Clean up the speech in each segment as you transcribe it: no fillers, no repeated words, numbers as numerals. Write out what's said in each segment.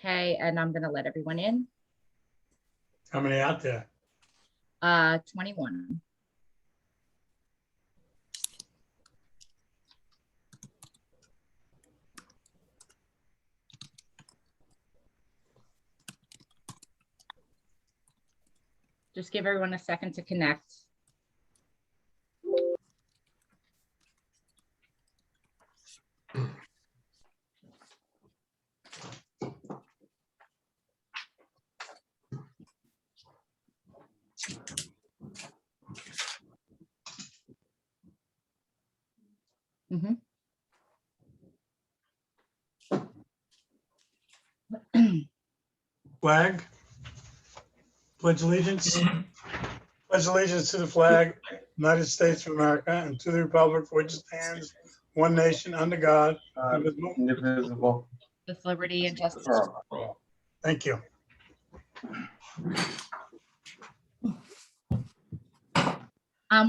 Okay, and I'm gonna let everyone in. How many out there? 21. Just give everyone a second to connect. Mm-hmm. Flag. Pledge allegiance. Pledge allegiance to the flag, United States of America, and to the republic for which it stands, one nation under God, indivisible. With liberty and justice. Thank you.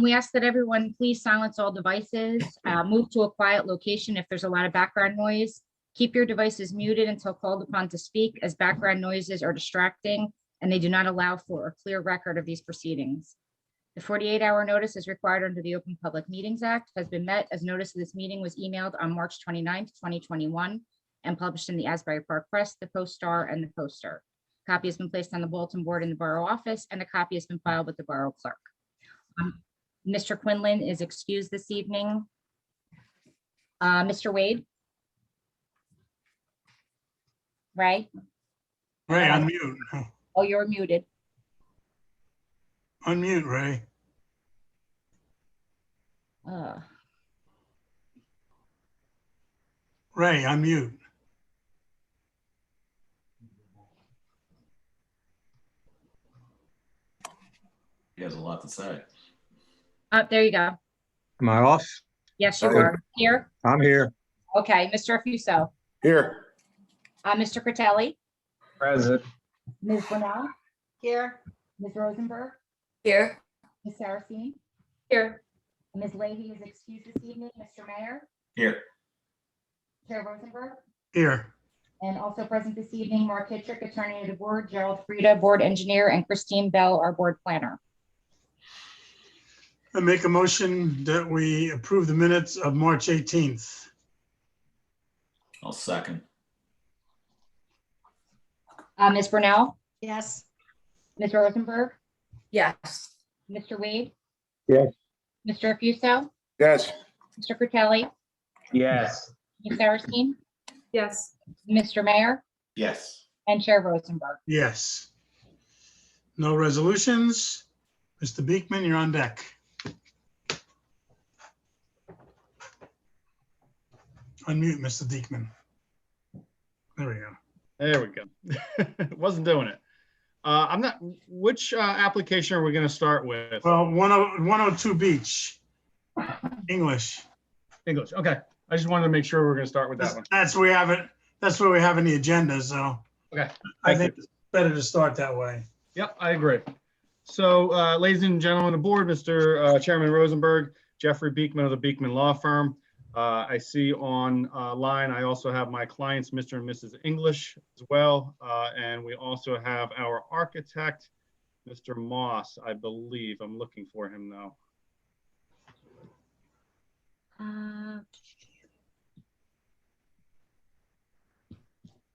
We ask that everyone please silence all devices, move to a quiet location if there's a lot of background noise. Keep your devices muted until called upon to speak, as background noises are distracting and they do not allow for a clear record of these proceedings. The 48-hour notice is required under the Open Public Meetings Act has been met, as notice of this meeting was emailed on March 29th, 2021 and published in the Asbury Park Press, the Post Star, and the Poster. Copy has been placed on the bulletin board in the Borough office, and a copy has been filed with the Borough Clerk. Mr. Quinlan is excused this evening. Mr. Wade? Ray? Ray, unmute. Oh, you're muted. Unmute, Ray. Ray, unmute. He has a lot to say. There you go. Am I off? Yes, you Okay. are. Here? I'm here. Okay, Mr. Fuso. Here. Mr. Critelli? Present. Ms. Brunel? Here. Ms. Rosenberg? Here. Ms. Saraceni? Here. Ms. Leahy is excused this evening. Mr. Mayor? Here. Chair Rosenberg? Here. And also present this evening, Mark Hittrick, Attorney of the Board, Gerald Frieda, Board Engineer, and Christine Bell, our Board Planner. I make a motion that we approve the minutes of March 18th. I'll second. Ms. Brunel? Yes. Ms. Rosenberg? Yes. Mr. Wade? Yes. Mr. Fuso? Yes. Mr. Critelli? Yes. Ms. Saraceni? Yes. Mr. Mayor? Yes. And Chair Rosenberg. Yes. No resolutions. Mr. Beekman, you're on deck. Unmute, Mr. Beekman. There we go. There we go. Wasn't doing it. I'm not, which application are we going to start with? Well, 102 Beach, English. English. Okay. I just wanted to make sure we're going to start with that one. That's where we have it. That's where we have in the agenda. So Okay. I think it's better to start that way. Yep, I agree. So, ladies and gentlemen of the board, Mr. Chairman Rosenberg, Jeffrey Beekman of the Beekman Law Firm. I see on line, I also have my clients, Mr. and Mrs. English as well. And we also have our architect, Mr. Moss, I believe. I'm looking for him now.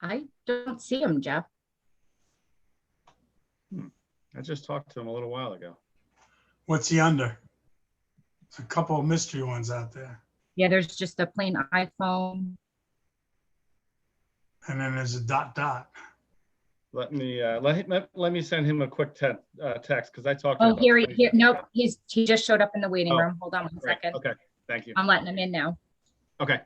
I don't see him, Jeff. I just talked to him a little while ago. What's he under? There's a couple of mystery ones out there. Yeah, there's just a plain iPhone. And then there's a dot. Let me let me send him a quick text because I talked to him. Oh, here, nope, he just showed up in the waiting Oh, room. Hold on one Right. second. Okay, thank you. I'm letting him in now. Okay.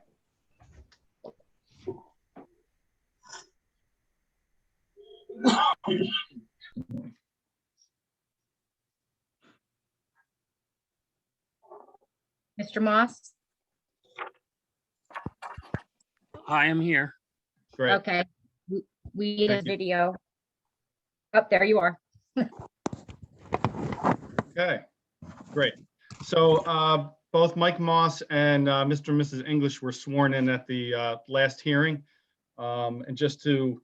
Mr. Moss? I am here. Great. Okay, we need a Thank you. video. Oh, there you are. Okay, great. So both Mike Moss and Mr. and Mrs. English were sworn in at the last hearing. And just to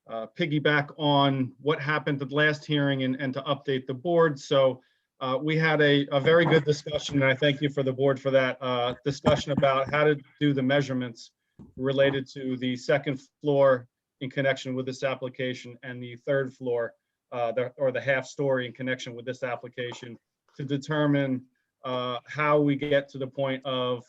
piggyback on what happened at the last hearing and to update the board. So we had a very good discussion, and I thank you for the board for that discussion about how to do the measurements related to the second floor in connection with this application and the third floor or the half story in connection with this application to determine how we get to the point of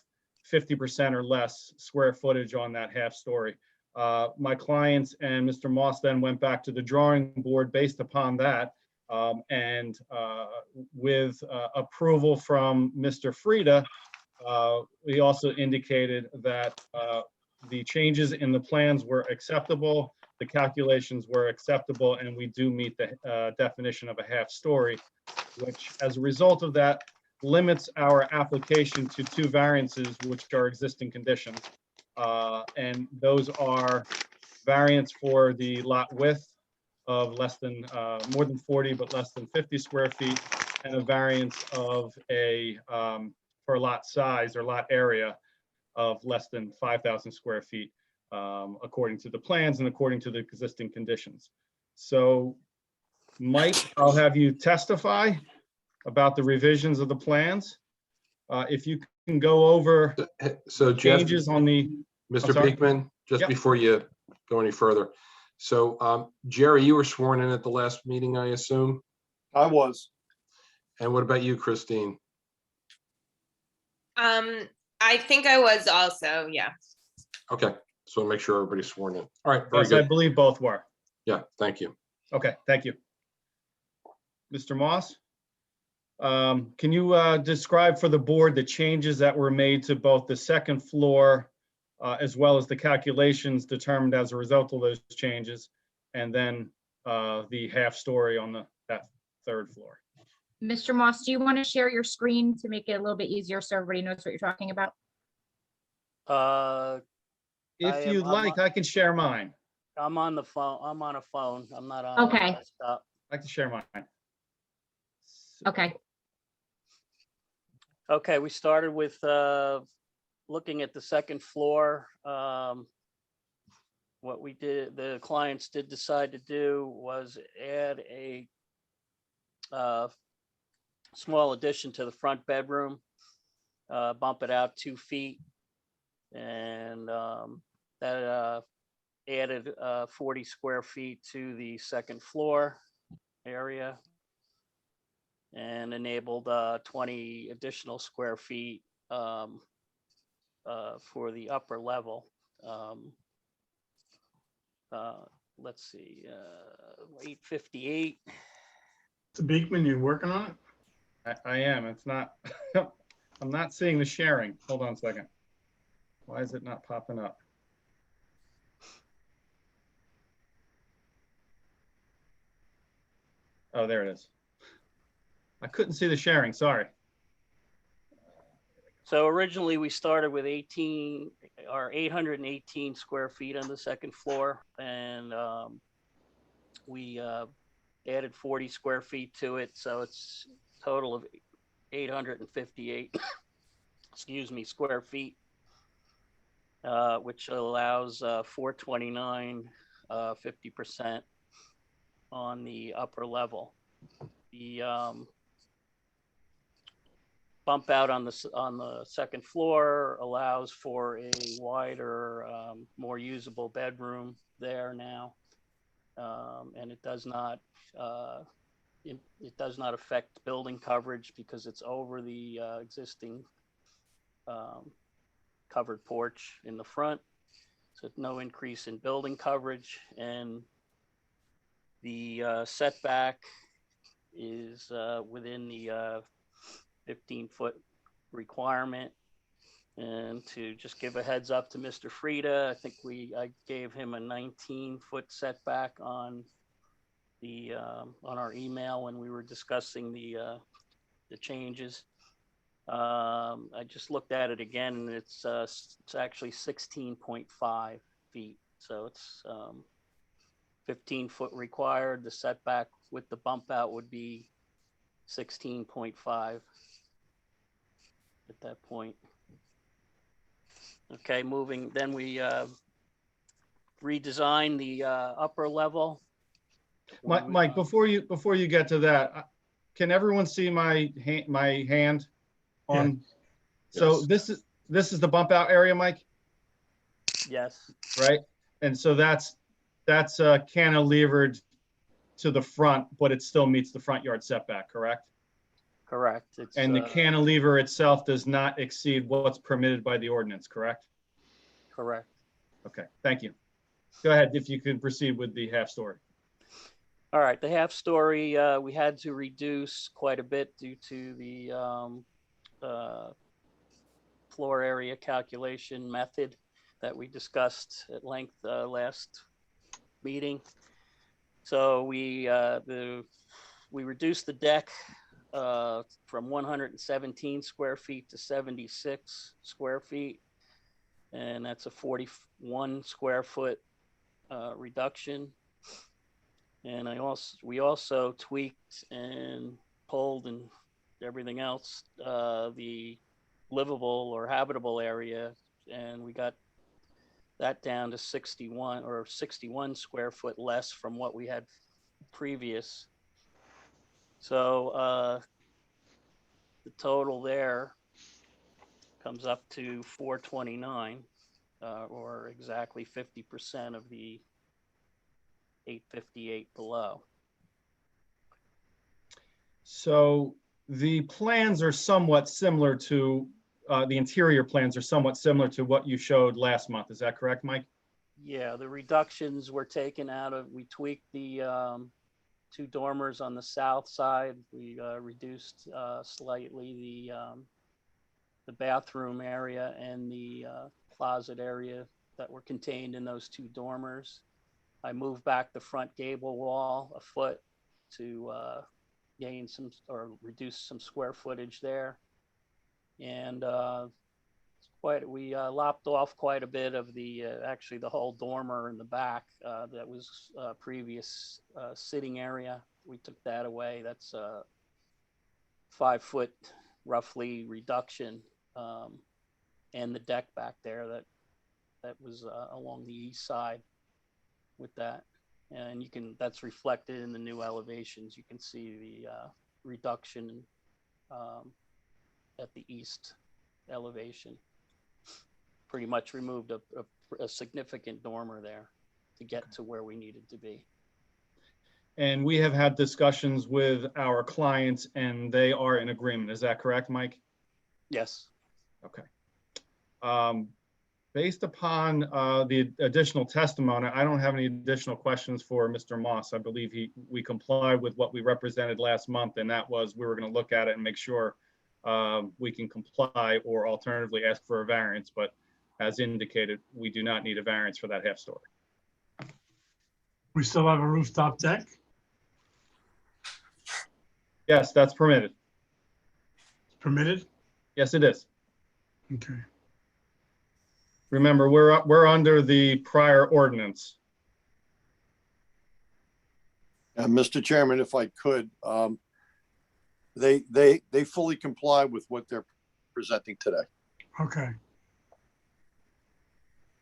50% or less square footage on that half story. My clients and Mr. Moss then went back to the drawing board based upon that. And with approval from Mr. Frieda, we also indicated that the changes in the plans were acceptable, the calculations were acceptable, and we do meet the definition of a half story, which as a result of that limits our application to 2 variances, which are existing conditions. And those are variance for the lot width of less than, more than 40, but less than 50 square feet, and a variance of for lot size or lot area of less than 5,000 square feet, according to the plans and according to the existing conditions. So, Mike, I'll have you testify about the revisions of the plans. If you can go over So Jeff, changes on the, Mr. sorry. Beekman, just Yep. before you go any further. So Jerry, you were sworn in at the last meeting, I assume? I was. And what about you, Christine? I think I was also, yeah. Okay, so make sure everybody's sworn in. All right, very yes, I good. believe both were. Yeah, thank you. Okay, thank you. Mr. Moss, can you describe for the board the changes that were made to both the second floor as well as the calculations determined as a result of those changes, and then the half story on that third floor? Mr. Moss, do you want to share your screen to make it a little bit easier so everybody knows what you're talking about? If you'd like, I can share mine. I'm on the phone. I'm on a phone. I'm not on. Okay. a desktop. I can share mine. Okay, Okay, we started with looking at the second floor. What we did, the clients did decide to do was add a small addition to the front bedroom, bump it out 2 feet, and that added 40 square feet to the second floor area and enabled 20 additional square feet for the upper level. Let's see, 858. Mr. Beekman, you working on it? I am. It's not, I'm not seeing the sharing. Hold on a second. Why is it not popping up? Oh, there it is. I couldn't see the sharing, sorry. So originally we started with 818 square feet on the second floor, and we added 40 square feet to it. So it's a total of 858, excuse me, square feet, which allows 429, 50% on the upper level. The bump out on the second floor allows for a wider, more usable bedroom there now, and it does not affect building coverage because it's over the existing covered porch in the front, so no increase in building coverage, and the setback is within the 15-foot requirement. And to just give a heads up to Mr. Frieda, I think I gave him a 19-foot setback on our email when we were discussing the changes. I just looked at it again, and it's actually 16.5 feet. So it's 15-foot required. The setback with the bump out would be 16.5 at that point. Okay, moving, then we redesigned the upper level. Mike, before you get to that, can everyone see my hand on? So Yes. this is the bump out area, Mike, Yes, right? And so that's cantilevered to the front, but it still meets the front yard setback, correct? correct. It's, And the cantilever itself does not exceed what's permitted by the ordinance, correct? correct. Okay, thank you. Go ahead, if you could proceed with the half story. All right, the half story, we had to reduce quite a bit due to the floor area calculation method that we discussed at length last meeting. So we reduced the deck from 117 square feet to 76 square feet. And that's a 41 square foot reduction. And we also tweaked and pulled and everything else, the livable or habitable area, and we got that down to 61 square foot less from what we had previous. So the total there comes up to 429, or exactly 50% of the 858 below. So the plans are somewhat similar to, the interior plans are somewhat similar to what you showed last month. Is that correct, Mike? Yeah, the reductions were taken out of, we tweaked the 2 dormers on the south side. We reduced slightly the bathroom area and the closet area that were contained in those 2 dormers. I moved back the front gable wall a foot to gain some or reduce some square footage there. And we lopped off quite a bit of the, actually the whole dormer in the back that was previous sitting area. We took that away. That's a 5 foot roughly reduction. And the deck back there that was along the east side with that. And that's reflected in the new elevations. You can see the reduction at the east elevation. Pretty much removed a significant dormer there to get to where we needed to be. And we have had discussions with our clients and they are in agreement. Is that correct, Mike? Yes. Okay. Based upon the additional testimony, I don't have any additional questions for Mr. Moss. I believe we complied with what we represented last month, and that was we were going to look at it and make sure we can comply or alternatively ask for a variance. But as indicated, we do not need a variance for that half story. We still have a rooftop deck? Yes, that's permitted. Permitted? Yes, it is. Okay. Remember, we're under the prior ordinance. Mr. Chairman, if I could, they fully comply with what they're presenting today. Okay.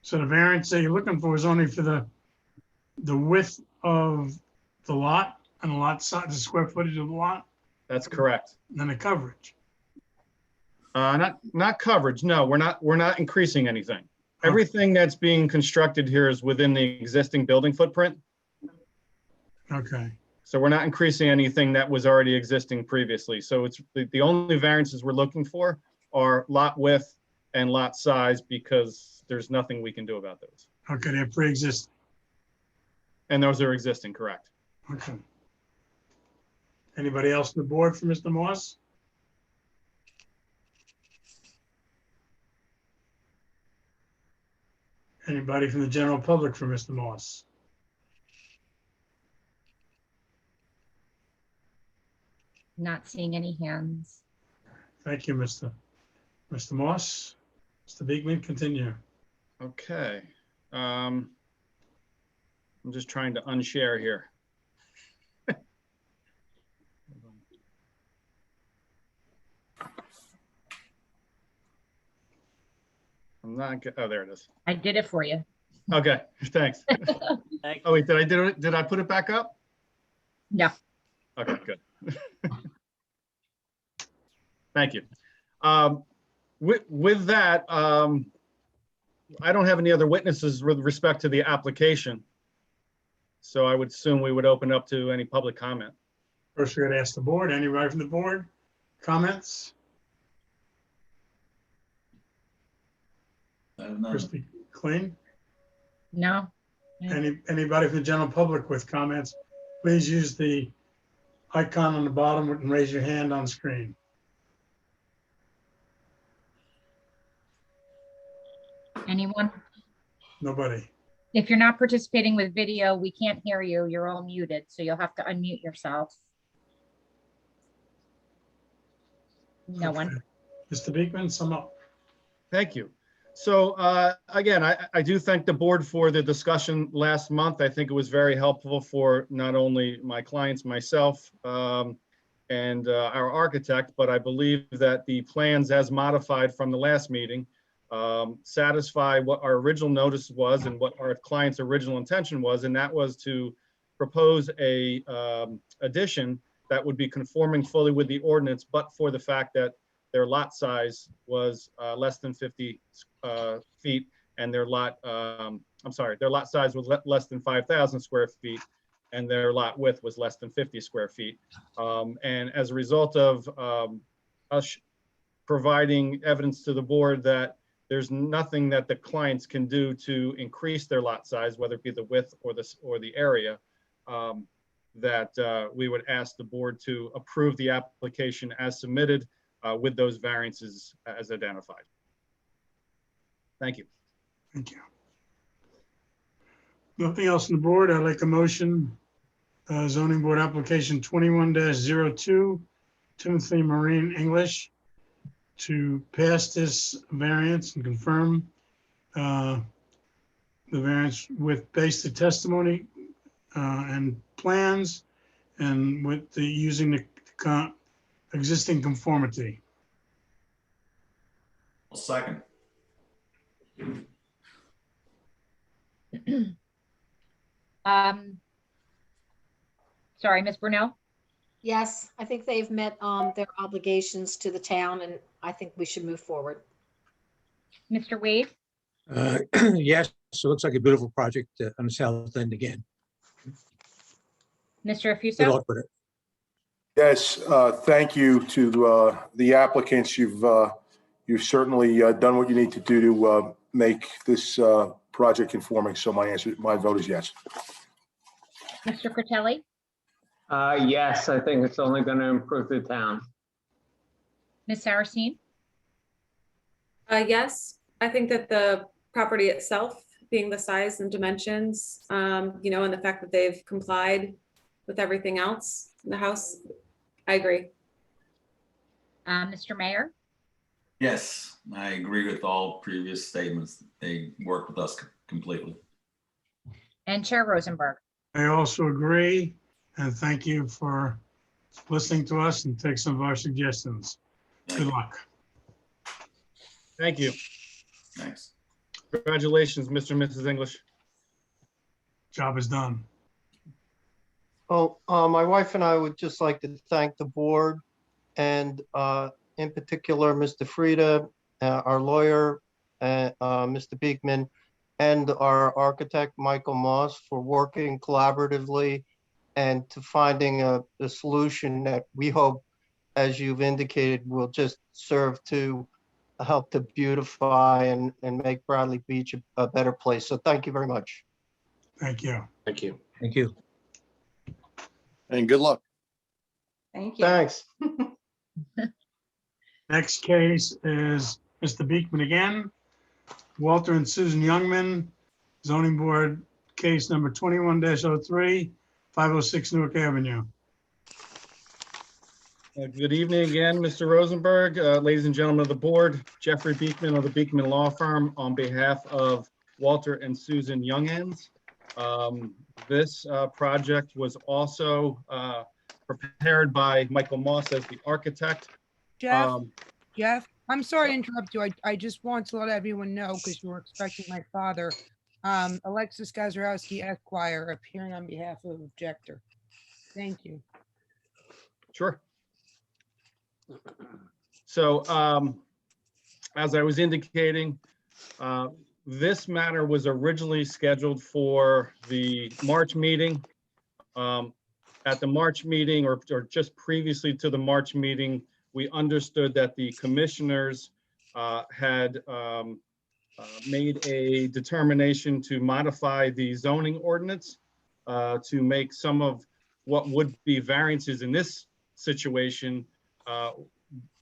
So the variance that you're looking for is only for the width of the lot and the lot size, the square footage of the lot, That's correct. and the coverage. Not coverage. No, we're not increasing anything. Everything that's being constructed here is within the existing building footprint. Okay. So we're not increasing anything that was already existing previously. So it's the only variances we're looking for are lot width and lot size, because there's nothing we can do about those. Okay, they're pre-existing. And those are existing, correct? Okay. Anybody else on the board for Mr. Moss? Anybody from the general public for Mr. Moss? Not seeing any hands. Thank you, Mr. Moss. Mr. Beekman, continue. Okay. I'm just trying to unshare here. I'm not, oh, there it is. I did it for you. Okay, thanks. Thank Oh, wait, did I put it back up? No. Okay, good. Thank you. With that, I don't have any other witnesses with respect to the application. So I would assume we would open up to any public comment. First, we're gonna ask the board, anybody from the board, comments? I have none. Christie, clean? No. Anybody from the general public with comments, please use the icon on the bottom and raise your hand on screen. Anyone? Nobody. If you're not participating with video, we can't hear you. You're all muted, so you'll have to unmute yourself. No one. Okay. Mr. Beekman, sum up. Thank you. So again, I do thank the board for the discussion last month. I think it was very helpful for not only my clients, myself, and our architect, but I believe that the plans as modified from the last meeting satisfy what our original notice was and what our client's original intention was, and that was to propose a addition that would be conforming fully with the ordinance, but for the fact that their lot size was less than 50 feet, and their lot, their lot size was less than 5,000 square feet, and their lot width was less than 50 square feet. And as a result of us providing evidence to the board that there's nothing that the clients can do to increase their lot size, whether it be the width or the area, that we would ask the board to approve the application as submitted with those variances as identified. Thank you. Thank you. Nothing else on the board. I'd like a motion, zoning board application 21-02, Timothy Marine English, to pass this variance and confirm the variance with based the testimony and plans and with the using the existing conformity. I'll second. Sorry, Ms. Brunel? Yes, I think they've met their obligations to the town, and I think we should move forward. Mr. Wade? Yes, so it looks like a beautiful project on the south end again. Mr. Good Afuso? luck with it. Yes, thank you to the applicants. You've certainly done what you need to do to make this project conforming. So my vote is yes. Mr. Fratelli? Yes, I think it's only going to improve the town. Ms. Saracine? Yes, I think that the property itself, being the size and dimensions, and the fact that they've complied with everything else in the house, I agree. Mr. Mayor? Yes, I agree with all previous statements. They work with us completely. And Chair Rosenberg? I also agree, and thank you for listening to us and take some of our suggestions. Good luck. Thank you. Thanks. Congratulations, Mr. and Mrs. English. Job is done. Well, my wife and I would just like to thank the board and in particular, Mr. Frieda, our lawyer, Mr. Beekman, and our architect, Michael Moss, for working collaboratively and to finding a solution that we hope, as you've indicated, will just serve to help to beautify and make Bradley Beach a better place. So thank you very much. Thank you. Thank you. Thank you. And good luck. Thank you. Thanks. Next case is Mr. Beekman again. Walter and Susan Youngman, zoning board case number 21-03, 506 Newark Avenue. Good evening again, Mr. Rosenberg, ladies and gentlemen of the board, Jeffrey Beekman of the Beekman Law Firm on behalf of Walter and Susan Youngans. This project was also prepared by Michael Moss as the architect. Jeff, I'm sorry to interrupt you. I just want to let everyone know, because you were expecting my father. Alexis Gazarovski Esquire, appearing on behalf of objector. Thank you. Sure. So, as I was indicating, this matter was originally scheduled for the March meeting. At the March meeting, or just previously to the March meeting, we understood that the commissioners had made a determination to modify the zoning ordinance to make some of what would be variances in this situation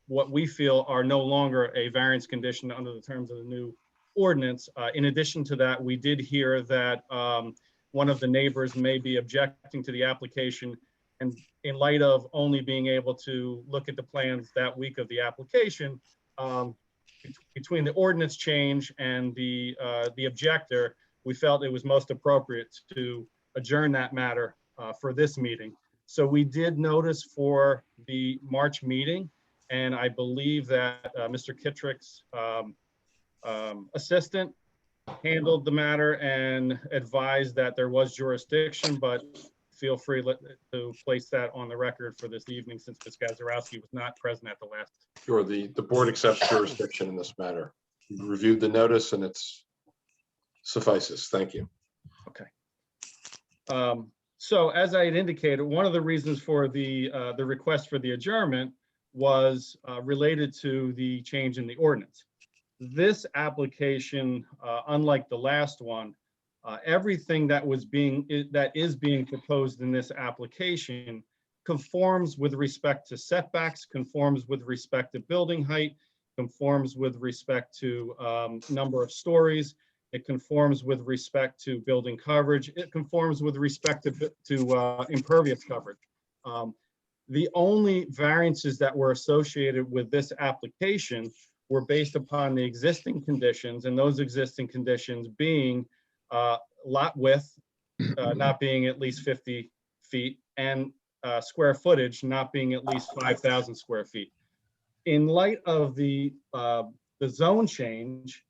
what we feel are no longer a variance condition under the terms of the new ordinance. In addition to that, we did hear that one of the neighbors may be objecting to the application, and in light of only being able to look at the plans that week of the application, between the ordinance change and the objector, we felt it was most appropriate to adjourn that matter for this meeting. So we did notice for the March meeting, and I believe that Mr. Kittrick's assistant handled the matter and advised that there was jurisdiction, but feel free to place that on the record for this evening since Ms. Gazarovski was not present at the last. Sure, the board accepts jurisdiction in this matter. We reviewed the notice and it's suffices. Thank you. Okay. So as I had indicated, one of the reasons for the request for the adjournment was related to the change in the ordinance. This application, unlike the last one, everything that is being proposed in this application conforms with respect to setbacks, conforms with respect to building height, conforms with respect to number of stories. It conforms with respect to building coverage. It conforms with respect to impervious coverage. The only variances that were associated with this application were based upon the existing conditions, and those existing conditions being lot width not being at least 50 feet and square footage not being at least 5,000 square feet. In light of the zone change,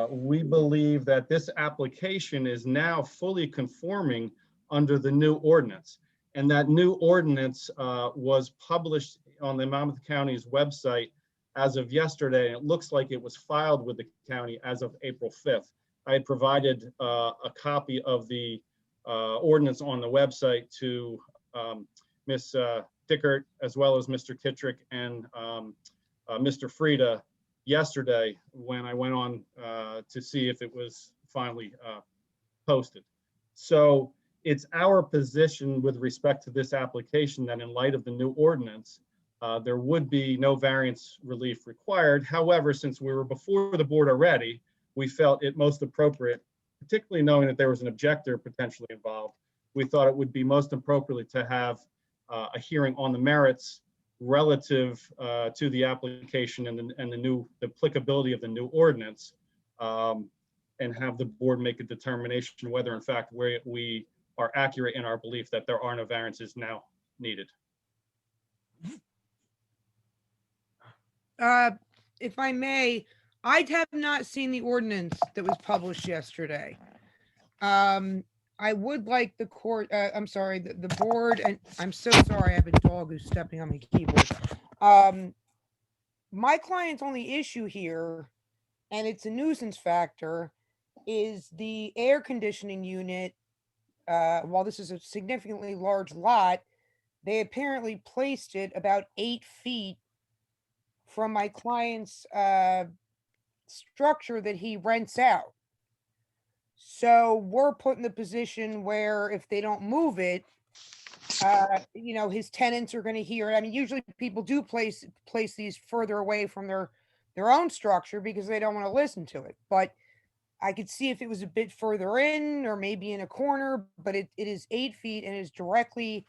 we believe that this application is now fully conforming under the new ordinance. And that new ordinance was published on the Monmouth County's website as of yesterday. And it looks like it was filed with the county as of April 5th. I had provided a copy of the ordinance on the website to Ms. Dickert, as well as Mr. Kittrick and Mr. Frieda yesterday when I went on to see if it was finally posted. So it's our position with respect to this application that in light of the new ordinance, there would be no variance relief required. However, since we were before the board already, we felt it most appropriate, particularly knowing that there was an objector potentially involved, we thought it would be most appropriate to have a hearing on the merits relative to the application and the applicability of the new ordinance, and have the board make a determination whether in fact we are accurate in our belief that there are no variances now needed. If I may, I have not seen the ordinance that was published yesterday. I would like the court, I'm sorry, the board, and I'm so sorry, I have a dog who's stepping on my keyboard. My client's only issue here, and it's a nuisance factor, is the air conditioning unit. While this is a significantly large lot, they apparently placed it about 8 feet from my client's structure that he rents out. So we're put in the position where if they don't move it, his tenants are going to hear it. I mean, usually people do place these further away from their own structure because they don't want to listen to it. But I could see if it was a bit further in or maybe in a corner, but it is 8 feet and is directly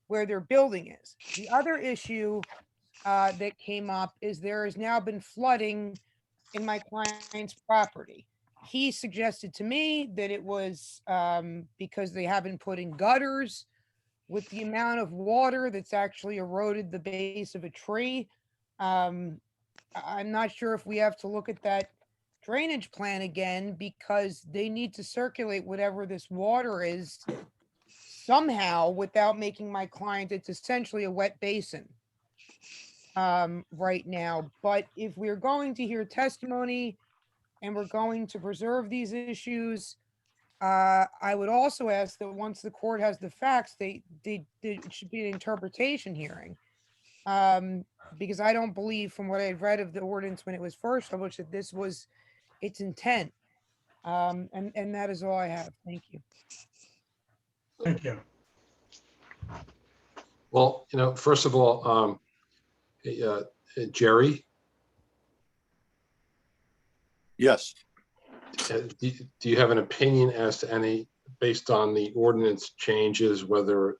where their building is. The other issue that came up is there has now been flooding in my client's property. He suggested to me that it was because they haven't put in gutters with the amount of water that's actually eroded the base of a tree. I'm not sure if we have to look at that drainage plan again because they need to circulate whatever this water is somehow without making my client, it's essentially a wet basin right now. But if we're going to hear testimony and we're going to preserve these issues, I would also ask that once the court has the facts, it should be an interpretation hearing. Because I don't believe from what I had read of the ordinance when it was first published that this was its intent. And that is all I have. Thank you. Thank you. Well, first of all, Jerry, Yes. do you have an opinion as to any, based on the ordinance changes, whether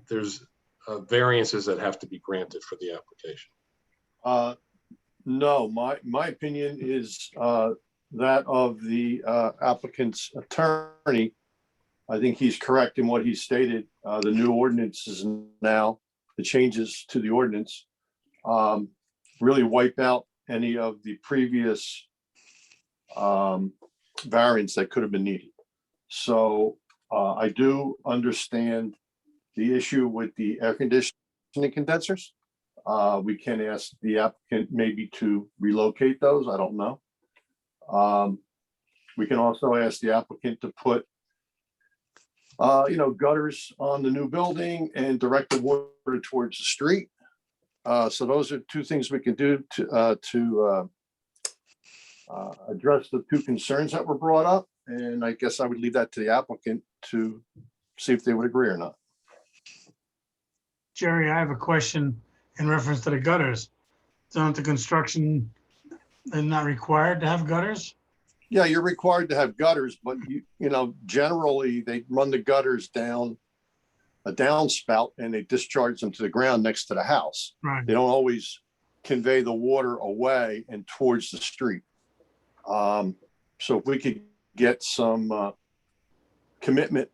there's variances that have to be granted for the application? No, my opinion is that of the applicant's attorney. I think he's correct in what he stated. The new ordinance is now, the changes to the ordinance really wipe out any of the previous variants that could have been needed. So I do understand the issue with the air conditioning condensers. We can ask the applicant maybe to relocate those. I don't know. We can also ask the applicant to put gutters on the new building and direct the water towards the street. So those are two things we can do to address the two concerns that were brought up. And I guess I would leave that to the applicant to see if they would agree or not. Jerry, I have a question in reference to the gutters. Don't the construction, they're not required to have gutters? Yeah, you're required to have gutters, but generally they run the gutters down a downspout and they discharge them to the ground next to the house. Right. They don't always convey the water away and towards the street. So if we could get some commitment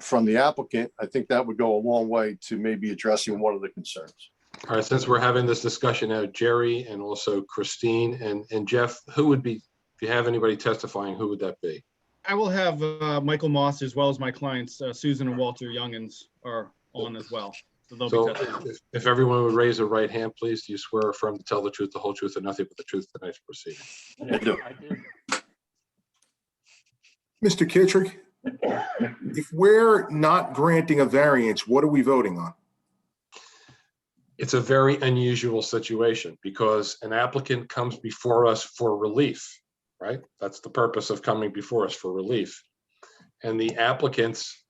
from the applicant, I think that would go a long way to maybe addressing one of the concerns. All right, since we're having this discussion now, Jerry and also Christine and Jeff, who would be, if you have anybody testifying, who would that be? I will have Michael Moss as well as my clients, Susan and Walter Youngins are on as well. So they'll So be testifying. if everyone would raise a right hand, please. Do you swear or affirm to tell the truth, the whole truth, and nothing but the truth tonight's proceeding? I do. I do. Mr. Kittrick, if we're not granting a variance, what are we voting on? It's a very unusual situation because an applicant comes before us for relief, right? That's the purpose of coming before us, for relief. And the applicant's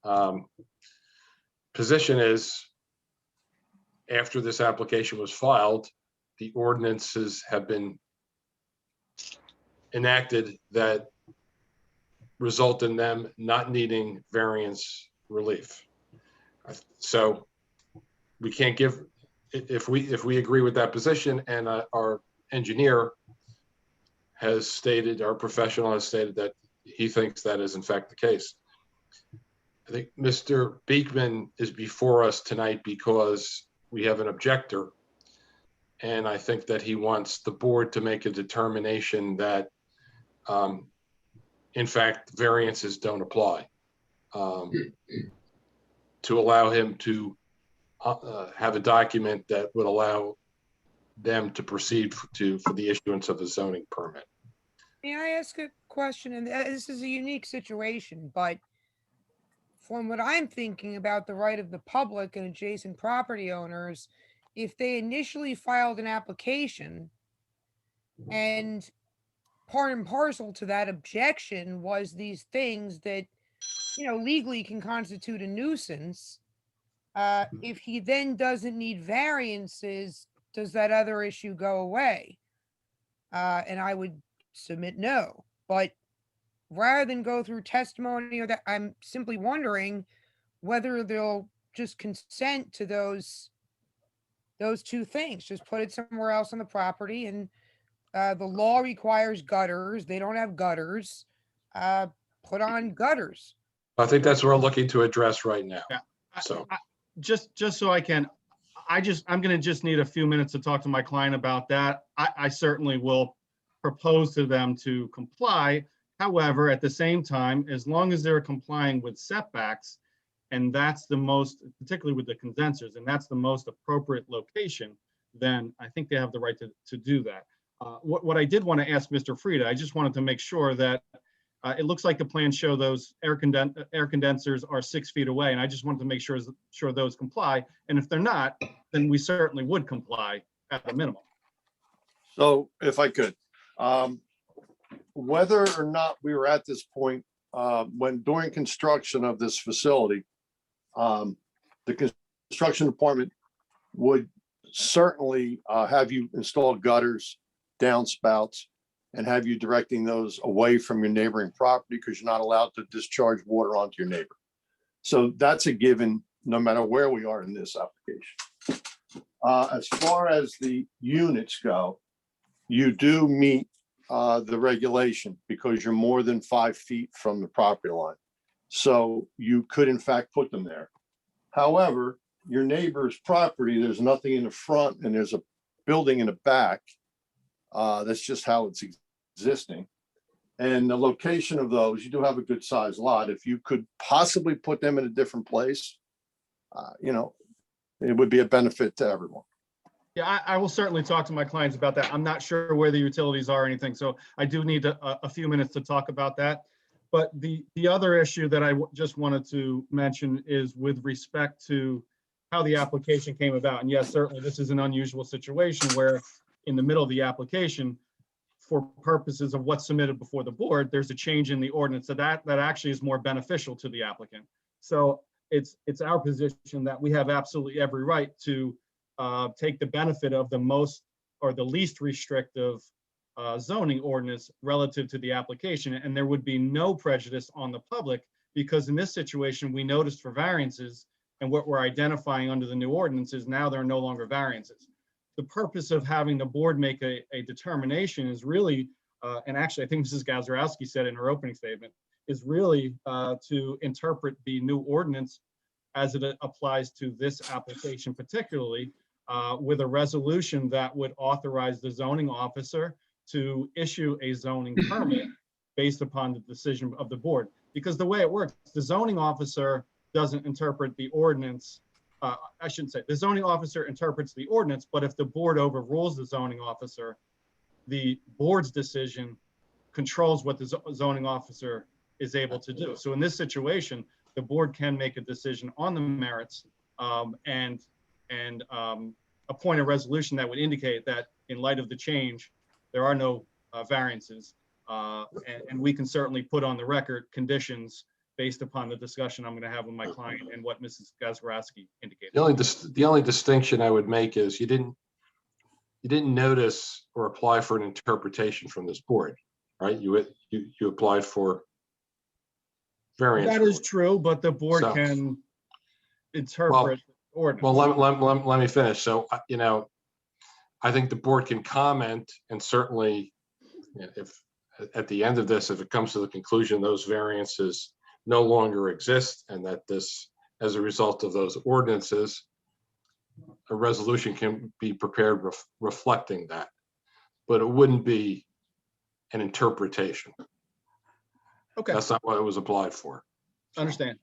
position is, after this application was filed, the ordinances have been enacted that result in them not needing variance relief. So we can't give, if we agree with that position, and our engineer has stated, our professional has stated that he thinks that is in fact the case. I think Mr. Beekman is before us tonight because we have an objector. And I think that he wants the board to make a determination that in fact, variances don't apply, to allow him to have a document that would allow them to proceed for the issuance of a zoning permit. May I ask a question? And this is a unique situation, but from what I'm thinking about the right of the public and adjacent property owners, if they initially filed an application and part and parcel to that objection was these things that, legally can constitute a nuisance, if he then doesn't need variances, does that other issue go away? And I would submit no. But rather than go through testimony or that, I'm simply wondering whether they'll just consent to those two things. Just put it somewhere else on the property, and the law requires gutters. They don't have gutters. Put on gutters. I think that's what we're looking to address right now. Yeah. So Just so I can, I'm going to just need a few minutes to talk to my client about that. I certainly will propose to them to comply. However, at the same time, as long as they're complying with setbacks, and that's the most, particularly with the condensers, and that's the most appropriate location, then I think they have the right to do that. What I did want to ask Mr. Frieda, I just wanted to make sure that it looks like the plans show those air condensers are 6 feet away, and I just wanted to make sure those comply. And if they're not, then we certainly would comply at the minimum. So if I could, whether or not we were at this point, when during construction of this facility, the construction department would certainly have you install gutters, downspouts, and have you directing those away from your neighboring property because you're not allowed to discharge water onto your neighbor. So that's a given, no matter where we are in this application. As far as the units go, you do meet the regulation because you're more than 5 feet from the property line. So you could in fact put them there. However, your neighbor's property, there's nothing in the front and there's a building in the back. That's just how it's existing. And the location of those, you do have a good sized lot. If you could possibly put them in a different place, it would be a benefit to everyone. Yeah, I will certainly talk to my clients about that. I'm not sure where the utilities are or anything, so I do need a few minutes to talk about that. But the other issue that I just wanted to mention is with respect to how the application came about. And yes, certainly this is an unusual situation where in the middle of the application, for purposes of what's submitted before the board, there's a change in the ordinance that actually is more beneficial to the applicant. So it's our position that we have absolutely every right to take the benefit of the most or the least restrictive zoning ordinance relative to the application. And there would be no prejudice on the public because in this situation, we noticed for variances and what we're identifying under the new ordinances, now there are no longer variances. The purpose of having the board make a determination is really, and actually I think Mrs. Gazarovski said in her opening statement, is really to interpret the new ordinance as it applies to this application particularly, with a resolution that would authorize the zoning officer to issue a zoning permit based upon the decision of the board. Because the way it works, the zoning officer doesn't interpret the ordinance. I shouldn't say, the zoning officer interprets the ordinance, but if the board overrules the zoning officer, the board's decision controls what the zoning officer is able to do. So in this situation, the board can make a decision on the merits and appoint a resolution that would indicate that in light of the change, there are no variances. And we can certainly put on the record conditions based upon the discussion I'm going to have with my client and what Mrs. Gazarovski indicated. The only distinction I would make is you didn't notice or apply for an interpretation from this board, right? You applied for variance. That is true, but the board can interpret ordinance. Well, let me finish. So, I think the board can comment, and certainly if at the end of this, if it comes to the conclusion those variances no longer exist and that this, as a result of those ordinances, a resolution can be prepared reflecting that, but it wouldn't be an interpretation. Okay. That's not what it was applied for. Understand.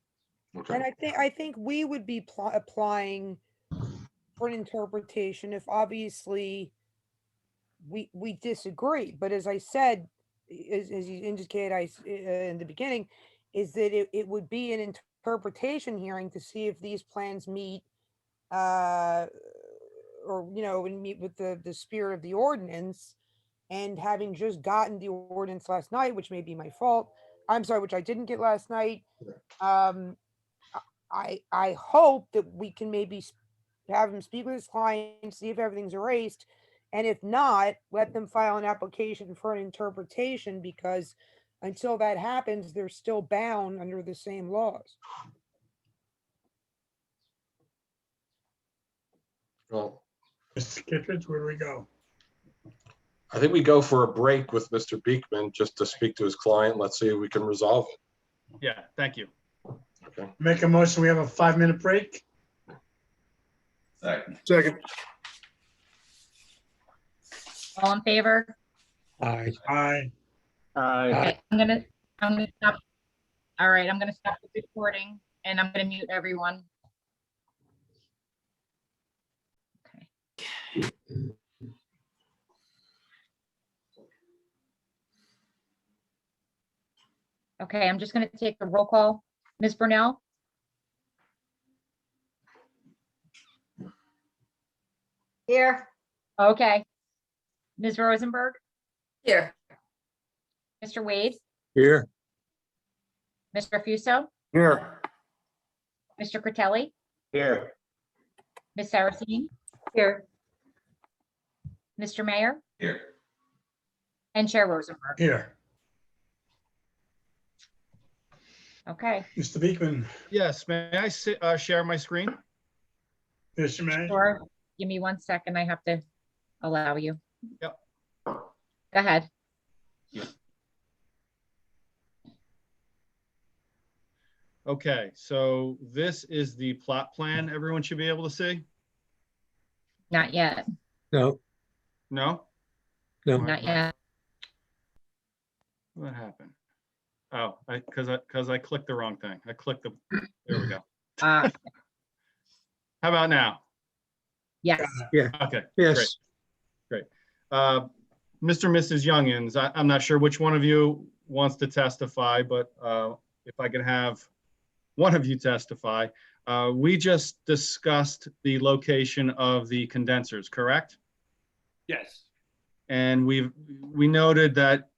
Okay. And I think we would be applying for an interpretation if obviously we disagree. But as I said, as you indicated in the beginning, is that it would be an interpretation hearing to see if these plans meet or meet with the spirit of the ordinance. And having just gotten the ordinance last night, which may be my fault, I'm sorry, which I didn't get last night. I hope that we can maybe have him speak with his client, see if everything's erased. And if not, let them file an application for an interpretation, because until that happens, they're still bound under the same laws. Well, Mr. Kittredge, where do we go? I think we go for a break with Mr. Beekman just to speak to his client. Let's see if we can resolve it. Yeah, thank you. Okay. Make a motion, we have a 5-minute break. Second. Second. All in favor? Aye. Aye. Okay, I'm gonna stop. All right, I'm gonna stop the recording and I'm gonna mute everyone. Okay. Okay, I'm just gonna take a roll call. Ms. Brunel? Here. Okay. Ms. Rosenberg? Here. Mr. Wade? Here. Mr. Fuso? Here. Mr. Critelli? Here. Ms. Saracine? Here. Mr. Mayor? Here. And Chair Rosenberg. Here. Okay, Mr. Beekman, Yes, may I share my screen? yes, you may. sure. Give me 1 second. I have to allow you. Yep. Go ahead. Okay, so this is the plot plan everyone should be able to see? Not yet. No, No? no. Not yet. What happened? Oh, because I clicked the wrong thing. I clicked the, there we go. Uh, How about now? yes. Yeah. Okay, Yes. great. Mr. and Mrs. Youngins, I'm not sure which one of you wants to testify, but if I could have one of you testify. We just discussed the location of the condensers, correct? Yes. And we noted that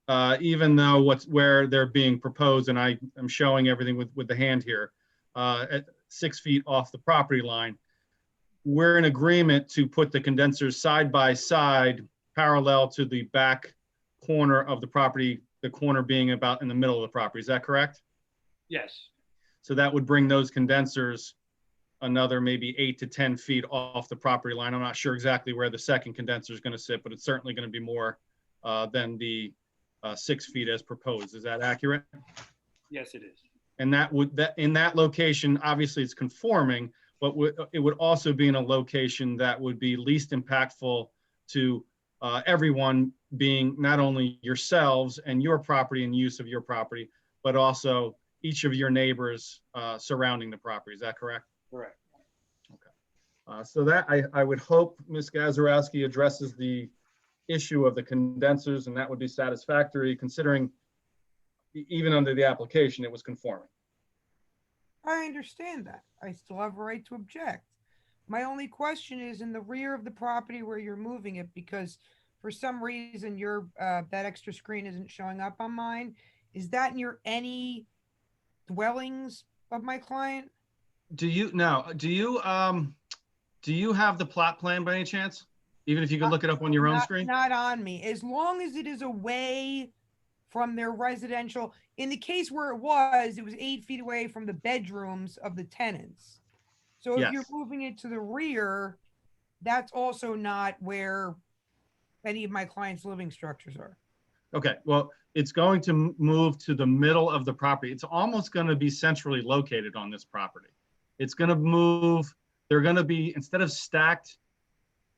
even though where they're being proposed, and I am showing everything with the hand here, at 6 feet off the property line, we're in agreement to put the condensers side by side, parallel to the back corner of the property, the corner being about in the middle of the property. Is that correct? Yes. So that would bring those condensers another maybe 8 to 10 feet off the property line. I'm not sure exactly where the second condenser is going to sit, but it's certainly going to be more than the 6 feet as proposed. Is that accurate? Yes, it is. And in that location, obviously it's conforming, but it would also be in a location that would be least impactful to everyone, being not only yourselves and your property and use of your property, but also each of your neighbors surrounding the property. Is that correct? Correct. Okay. So that I would hope Ms. Gazarovski addresses the issue of the condensers, and that would be satisfactory considering even under the application, it was conforming. I understand that. I still have a right to object. My only question is in the rear of the property where you're moving it, because for some reason your that extra screen isn't showing up on mine. Is that near any dwellings of my client? Do you have the plot plan by any chance? Even if you could look it up on your own screen? Not on me. As long as it is away from their residential. In the case where it was 8 feet away from the bedrooms of the tenants. So if you're Yes. moving it to the rear, that's also not where any of my clients' living structures are. Okay, well, it's going to move to the middle of the property. It's almost going to be centrally located on this property. It's going to move, they're going to be, instead of stacked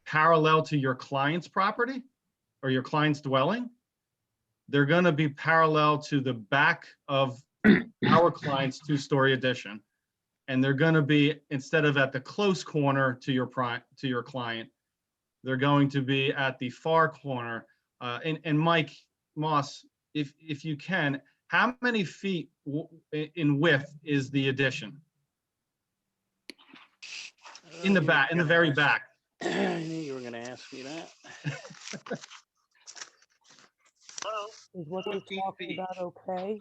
parallel to your client's property or your client's dwelling, they're going to be parallel to the back of our client's two-story addition. And they're going to be, instead of at the close corner to your client, they're going to be at the far corner. And Mike Moss, if you can, how many feet in width is the addition? In the back, in the very back. I knew you were going to ask me that. Is what they're talking about okay?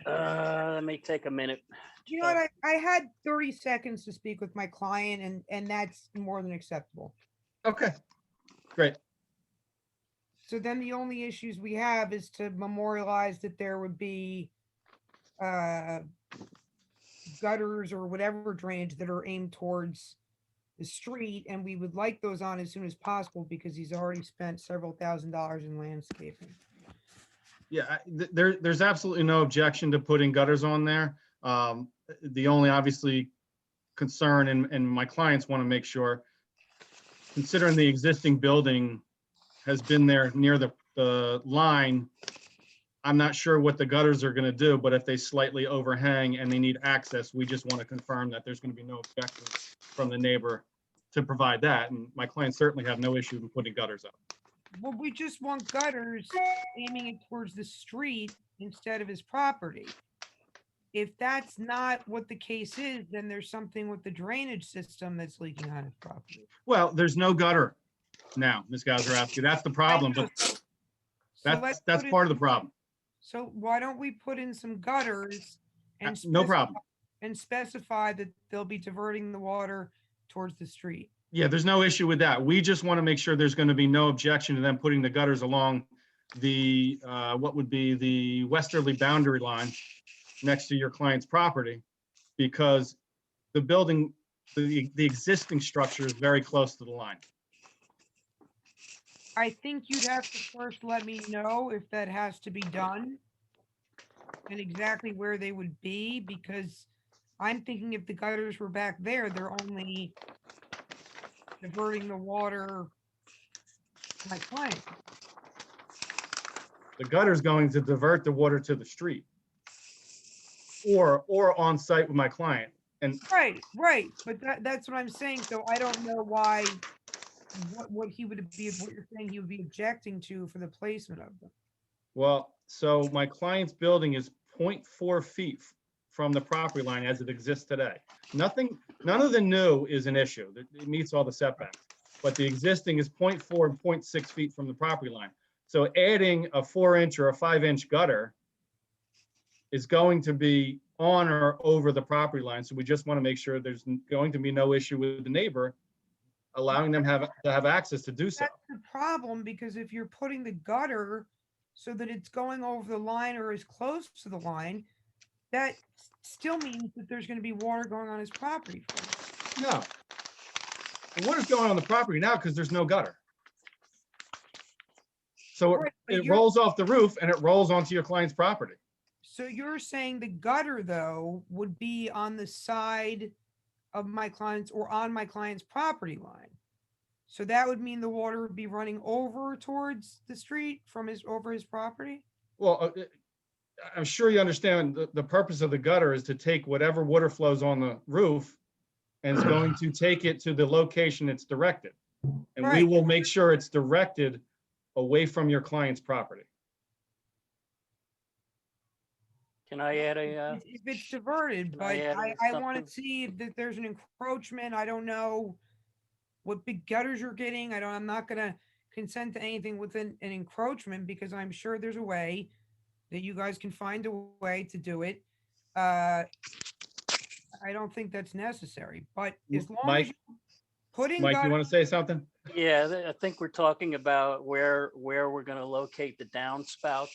That may take a minute. You know what? I had 30 seconds to speak with my client, and that's more than acceptable. Okay, great. So then the only issues we have is to memorialize that there would be gutters or whatever drainage that are aimed towards the street, and we would like those on as soon as possible because he's already spent several $1,000s in landscaping. Yeah, there's absolutely no objection to putting gutters on there. The only obviously concern, and my clients want to make sure, considering the existing building has been there near the line. I'm not sure what the gutters are gonna do, but if they slightly overhang and they need access, we just want to confirm that there's gonna be no objection from the neighbor to provide that. And my clients certainly have no issue in putting gutters up. Well, we just want gutters aiming it towards the street instead of his property. If that's not what the case is, then there's something with the drainage system that's leaking on his property. Well, there's no gutter now, Ms. Gazarovski. That's the problem, but So let's that's put in- part of the problem. So why don't we put in some gutters and No specify- problem. and specify that they'll be diverting the water towards the street? Yeah, there's no issue with that. We just want to make sure there's going to be no objection to them putting the gutters along the, what would be the westerly boundary line next to your client's property, because the building, the existing structure is very close to the line. I think you'd have to first let me know if that has to be done and exactly where they would be, because I'm thinking if the gutters were back there, they're only diverting the water to my client. The gutter's going to divert the water to the street or on site with my client. And Right, but that's what I'm saying, so I don't know why, what he would be, what you're saying he would be objecting to for the placement of them. well, so my client's building is 0.4 feet from the property line as it exists today. None of the new is an issue. It meets all the setbacks, but the existing is 0.4 and 0.6 feet from the property line. So adding a 4-inch or a 5-inch gutter is going to be on or over the property line. So we just want to make sure there's going to be no issue with the neighbor, allowing them to have access to do so. That's the problem, because if you're putting the gutter so that it's going over the line or as close to the line, that still means that there's going to be water going on his property. No. The water's going on the property now because there's no gutter. So Right, but it you're- rolls off the roof and it rolls onto your client's property. So you're saying the gutter, though, would be on the side of my client's or on my client's property line. So that would mean the water would be running over towards the street from over his property? Well, I'm sure you understand the purpose of the gutter is to take whatever water flows on the roof and it's going to take it to the location it's directed. And we Right. will make sure it's directed away from your client's property. Can I add a, If it's diverted, Can but I add I want something? to see if there's an encroachment. I don't know what big gutters you're getting. I'm not gonna consent to anything with an encroachment, because I'm sure there's a way that you guys can find a way to do it. I don't think that's necessary, but as long as Mike, you're putting Mike, you gutters, want to say something? yeah, I think we're talking about where we're gonna locate the downspouts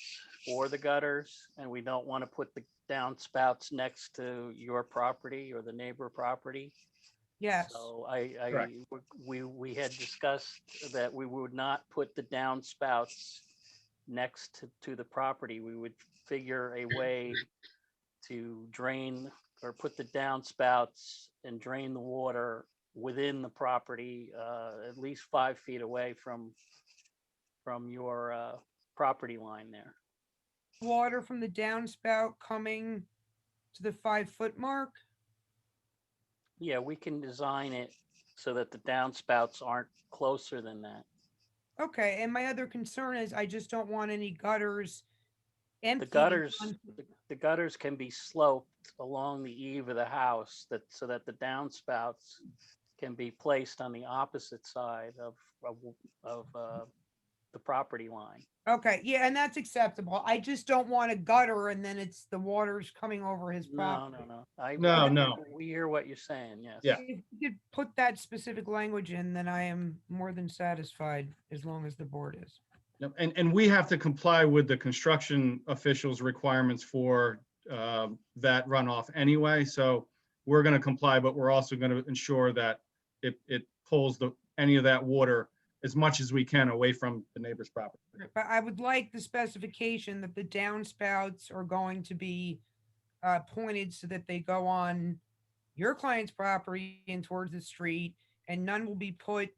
for the gutters, and we don't want to put the downspouts next to your property or the neighbor property. yes, So Correct. we had discussed that we would not put the downspouts next to the property. We would figure a way to drain or put the downspouts and drain the water within the property, at least 5 feet away from your property line there. water from the downspout coming to the 5-foot mark. Yeah, we can design it so that the downspouts aren't closer than that. Okay, and my other concern is I just don't want any gutters The empty. gutters, the gutters can be sloped along the eave of the house so that the downspouts can be placed on the opposite side of the property line. Okay, yeah, and that's acceptable. I just don't want a gutter and then it's the water's coming over his No, property. No. We hear what you're saying, yes. Yeah. If you could put that specific language in, then I am more than satisfied, as long as the board is. Yep, and we have to comply with the construction officials' requirements for that runoff anyway. So we're going to comply, but we're also going to ensure that it pulls any of that water as much as we can away from the neighbor's property. But I would like the specification that the downspouts are going to be pointed so that they go on your client's property and towards the street, and none will be put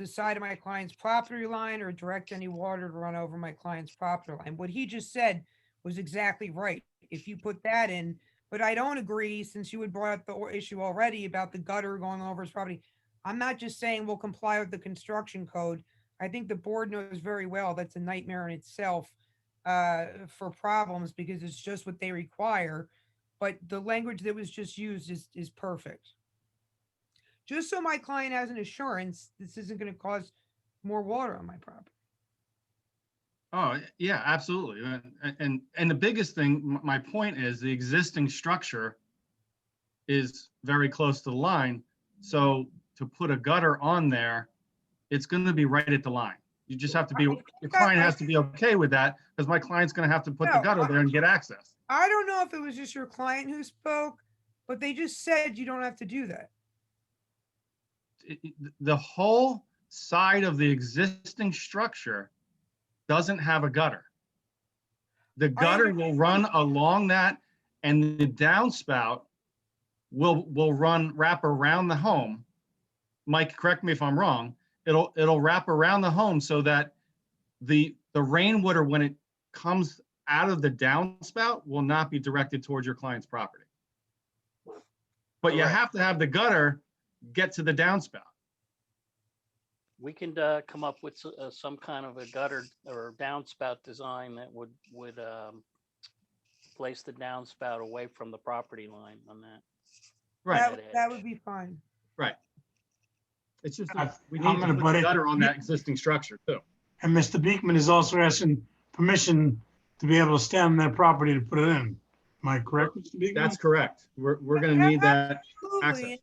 to the side of my client's property line or direct any water to run over my client's property line. What he just said was exactly right. If you put that in, but I don't agree, since you had brought up the issue already about the gutter going over his property. I'm not just saying we'll comply with the construction code. I think the board knows very well that's a nightmare in itself for problems, because it's just what they require. But the language that was just used is perfect. Just so my client has an assurance, this isn't going to cause more water on my property. Oh, yeah, absolutely. And the biggest thing, my point is the existing structure is very close to the line. So to put a gutter on there, it's going to be right at the line. You just have to be, your client has to be okay with that, because my client's going to have to put the gutter there and get access. I don't know if it was just your client who spoke, but they just said you don't have to do that. The whole side of the existing structure doesn't have a gutter. The gutter will run along that, and the downspout will wrap around the home. Mike, correct me if I'm wrong. It'll wrap around the home so that the rainwater, when it comes out of the downspout, will not be directed towards your client's property. But you have to have the gutter get to the downspout. We can come up with some kind of a gutter or downspout design that would place the downspout away from the property line on that. Right. That would be fine. Right. It's just, we I'm need gonna to butt put a in. gutter on that existing structure too. And Mr. Beekman is also asking permission to be able to stand on their property to put it in. Am I correct, Mr. Beekman? That's correct. We're gonna need that Absolutely. access.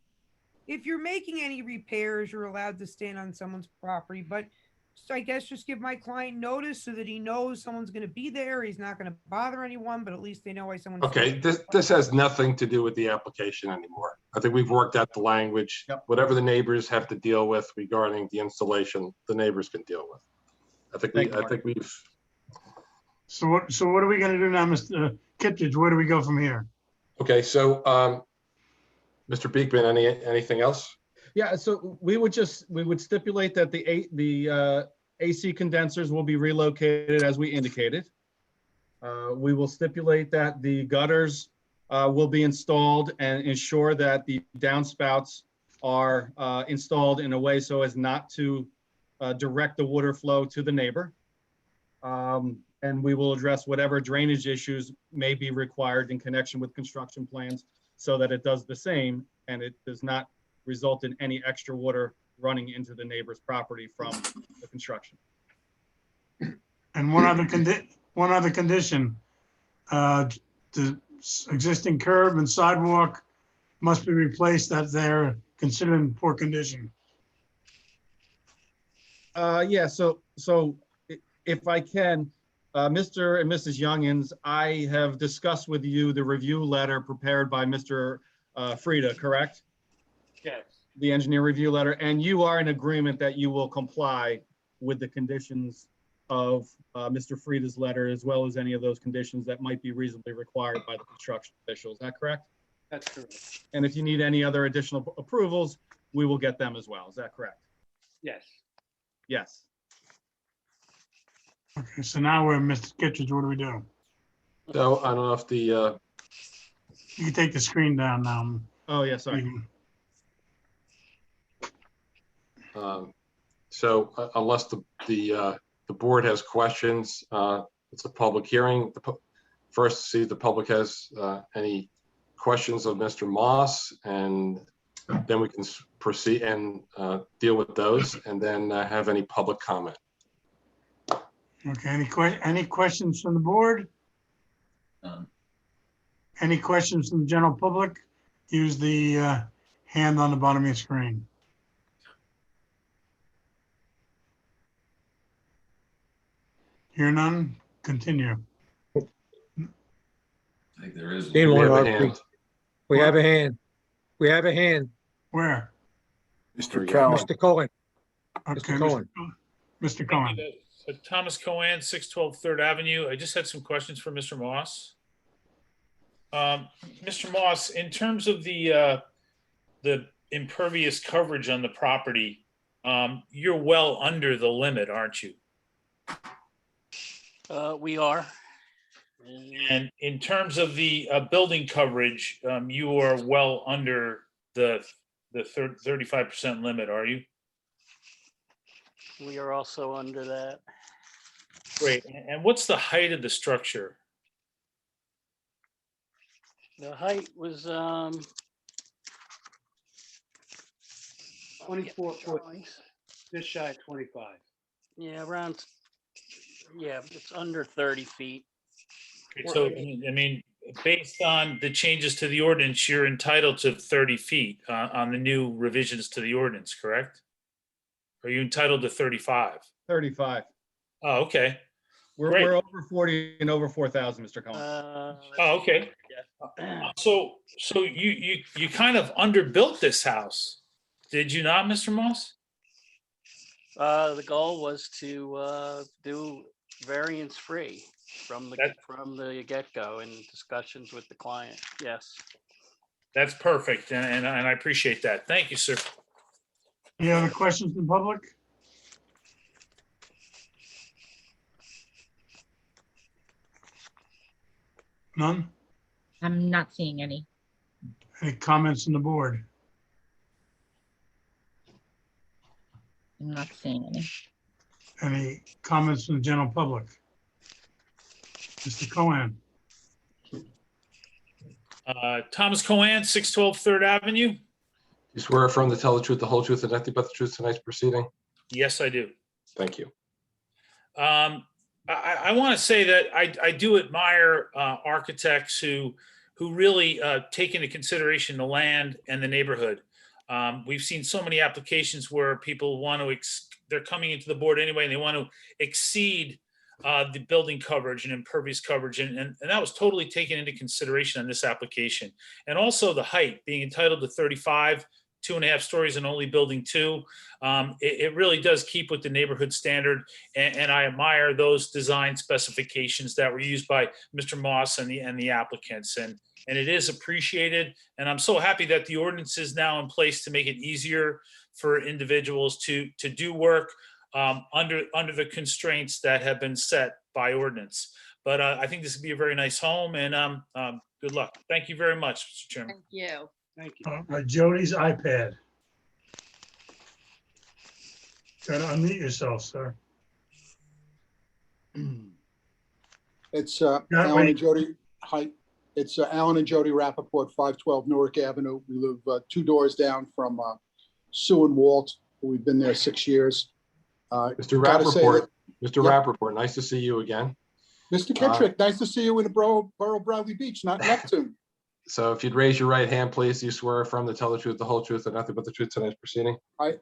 If you're making any repairs, you're allowed to stand on someone's property, but so I guess just give my client notice so that he knows someone's going to be there. He's not going to bother anyone, but at least they know why someone's. Okay, this has nothing to do with the application anymore. I think we've worked out the language. Whatever the neighbors have to deal with regarding the installation, the neighbors can deal with. I think we've. So what are we gonna do now, Mr. Kittredge? Where do we go from here? Okay, so Mr. Beekman, anything else? Yeah, so we would stipulate that the AC condensers will be relocated as we indicated. We will stipulate that the gutters will be installed and ensure that the downspouts are installed in a way so as not to direct the water flow to the neighbor. And we will address whatever drainage issues may be required in connection with construction plans so that it does the same and it does not result in any extra water running into the neighbor's property from the construction. And one other condition, the existing curb and sidewalk must be replaced as they're considered in poor condition. Yeah, so if I can, Mr. and Mrs. Youngins, I have discussed with you the review letter prepared by Mr. Frieda, correct? Yes. The engineer review letter, and you are in agreement that you will comply with the conditions of Mr. Frieda's letter, as well as any of those conditions that might be reasonably required by the construction official. Is that correct? That's correct. And if you need any other additional approvals, we will get them as well. Is that correct? Yes. Yes. Okay, so now we're Mr. Kittredge. What do we do? So I don't know if the. You can take the screen down now. Oh, yeah, sorry. So unless the board has questions, it's a public hearing. First, see if the public has any questions of Mr. Moss, and then we can proceed and deal with those, and then have any public comment. Okay, any questions from the board? Any questions from the general public? Use the hand on the bottom of your screen. Hear none, continue. I think there is. Seen We one, have a Artie. hand. We have a hand. We have a hand. Where? Mr. Cowan. Mr. Cohen. Okay, Mr. Cohen. Mr. Cohen. Thomas Cohen, 612 3rd Avenue. I just had some questions for Mr. Moss. Mr. Moss, in terms of the impervious coverage on the property, you're well under the limit, aren't you? We are. And in terms of the building coverage, you are well under the 35% limit, are you? We are also under that. Great. And what's the height of the structure? The height was 24 foot, just shy of 25. yeah, around, yeah, it's under 30 feet. So, I mean, based on the changes to the ordinance, you're entitled to 30 feet on the new revisions to the ordinance, correct? Are you entitled to 35? 35. Oh, okay. We're Great. over 40 and over 4,000, Mr. Cohen. Oh, okay. So you kind of underbuilt this house, did you not, Mr. Moss? The goal was to do variance free from the get-go in discussions with the client. Yes. That's perfect, and I appreciate that. Thank you, sir. Any other questions from the public? None? I'm not seeing any. Any comments from the board? I'm not seeing any. Any comments from the general public? Mr. Cohen? Thomas Cohen, 612 3rd Avenue. You swear affirm to tell the truth, the whole truth, and nothing but the truth tonight's proceeding? Yes, I do. Thank you. I want to say that I do admire architects who really take into consideration the land and the neighborhood. We've seen so many applications where people want to, they're coming into the board anyway, and they want to exceed the building coverage and impervious coverage. And that was totally taken into consideration on this application. And also the height, being entitled to 35, 2.5 stories and only building 2. It really does keep with the neighborhood standard. And I admire those design specifications that were used by Mr. Moss and the applicants. And it is appreciated. And I'm so happy that the ordinance is now in place to make it easier for individuals to do work under the constraints that have been set by ordinance. But I think this would be a very nice home, and good luck. Thank you very much, Mr. Chairman. Thank you. Thank you. Jody's iPad. Try to unmute yourself, sir. It's Alan and Jody. Hi, it's Alan and Jody Rappaport, 512 Newark Avenue. We live 2 doors down from Sue and Walt. We've been there 6 years. Mr. Rappaport, Rappaport, nice to see you again. Mr. Kittrick, nice to see you in the Borough Bradley Beach, not Neptune. So if you'd raise your right hand, please, you swear affirm to tell the truth, the whole truth, and nothing but the truth tonight's proceeding? I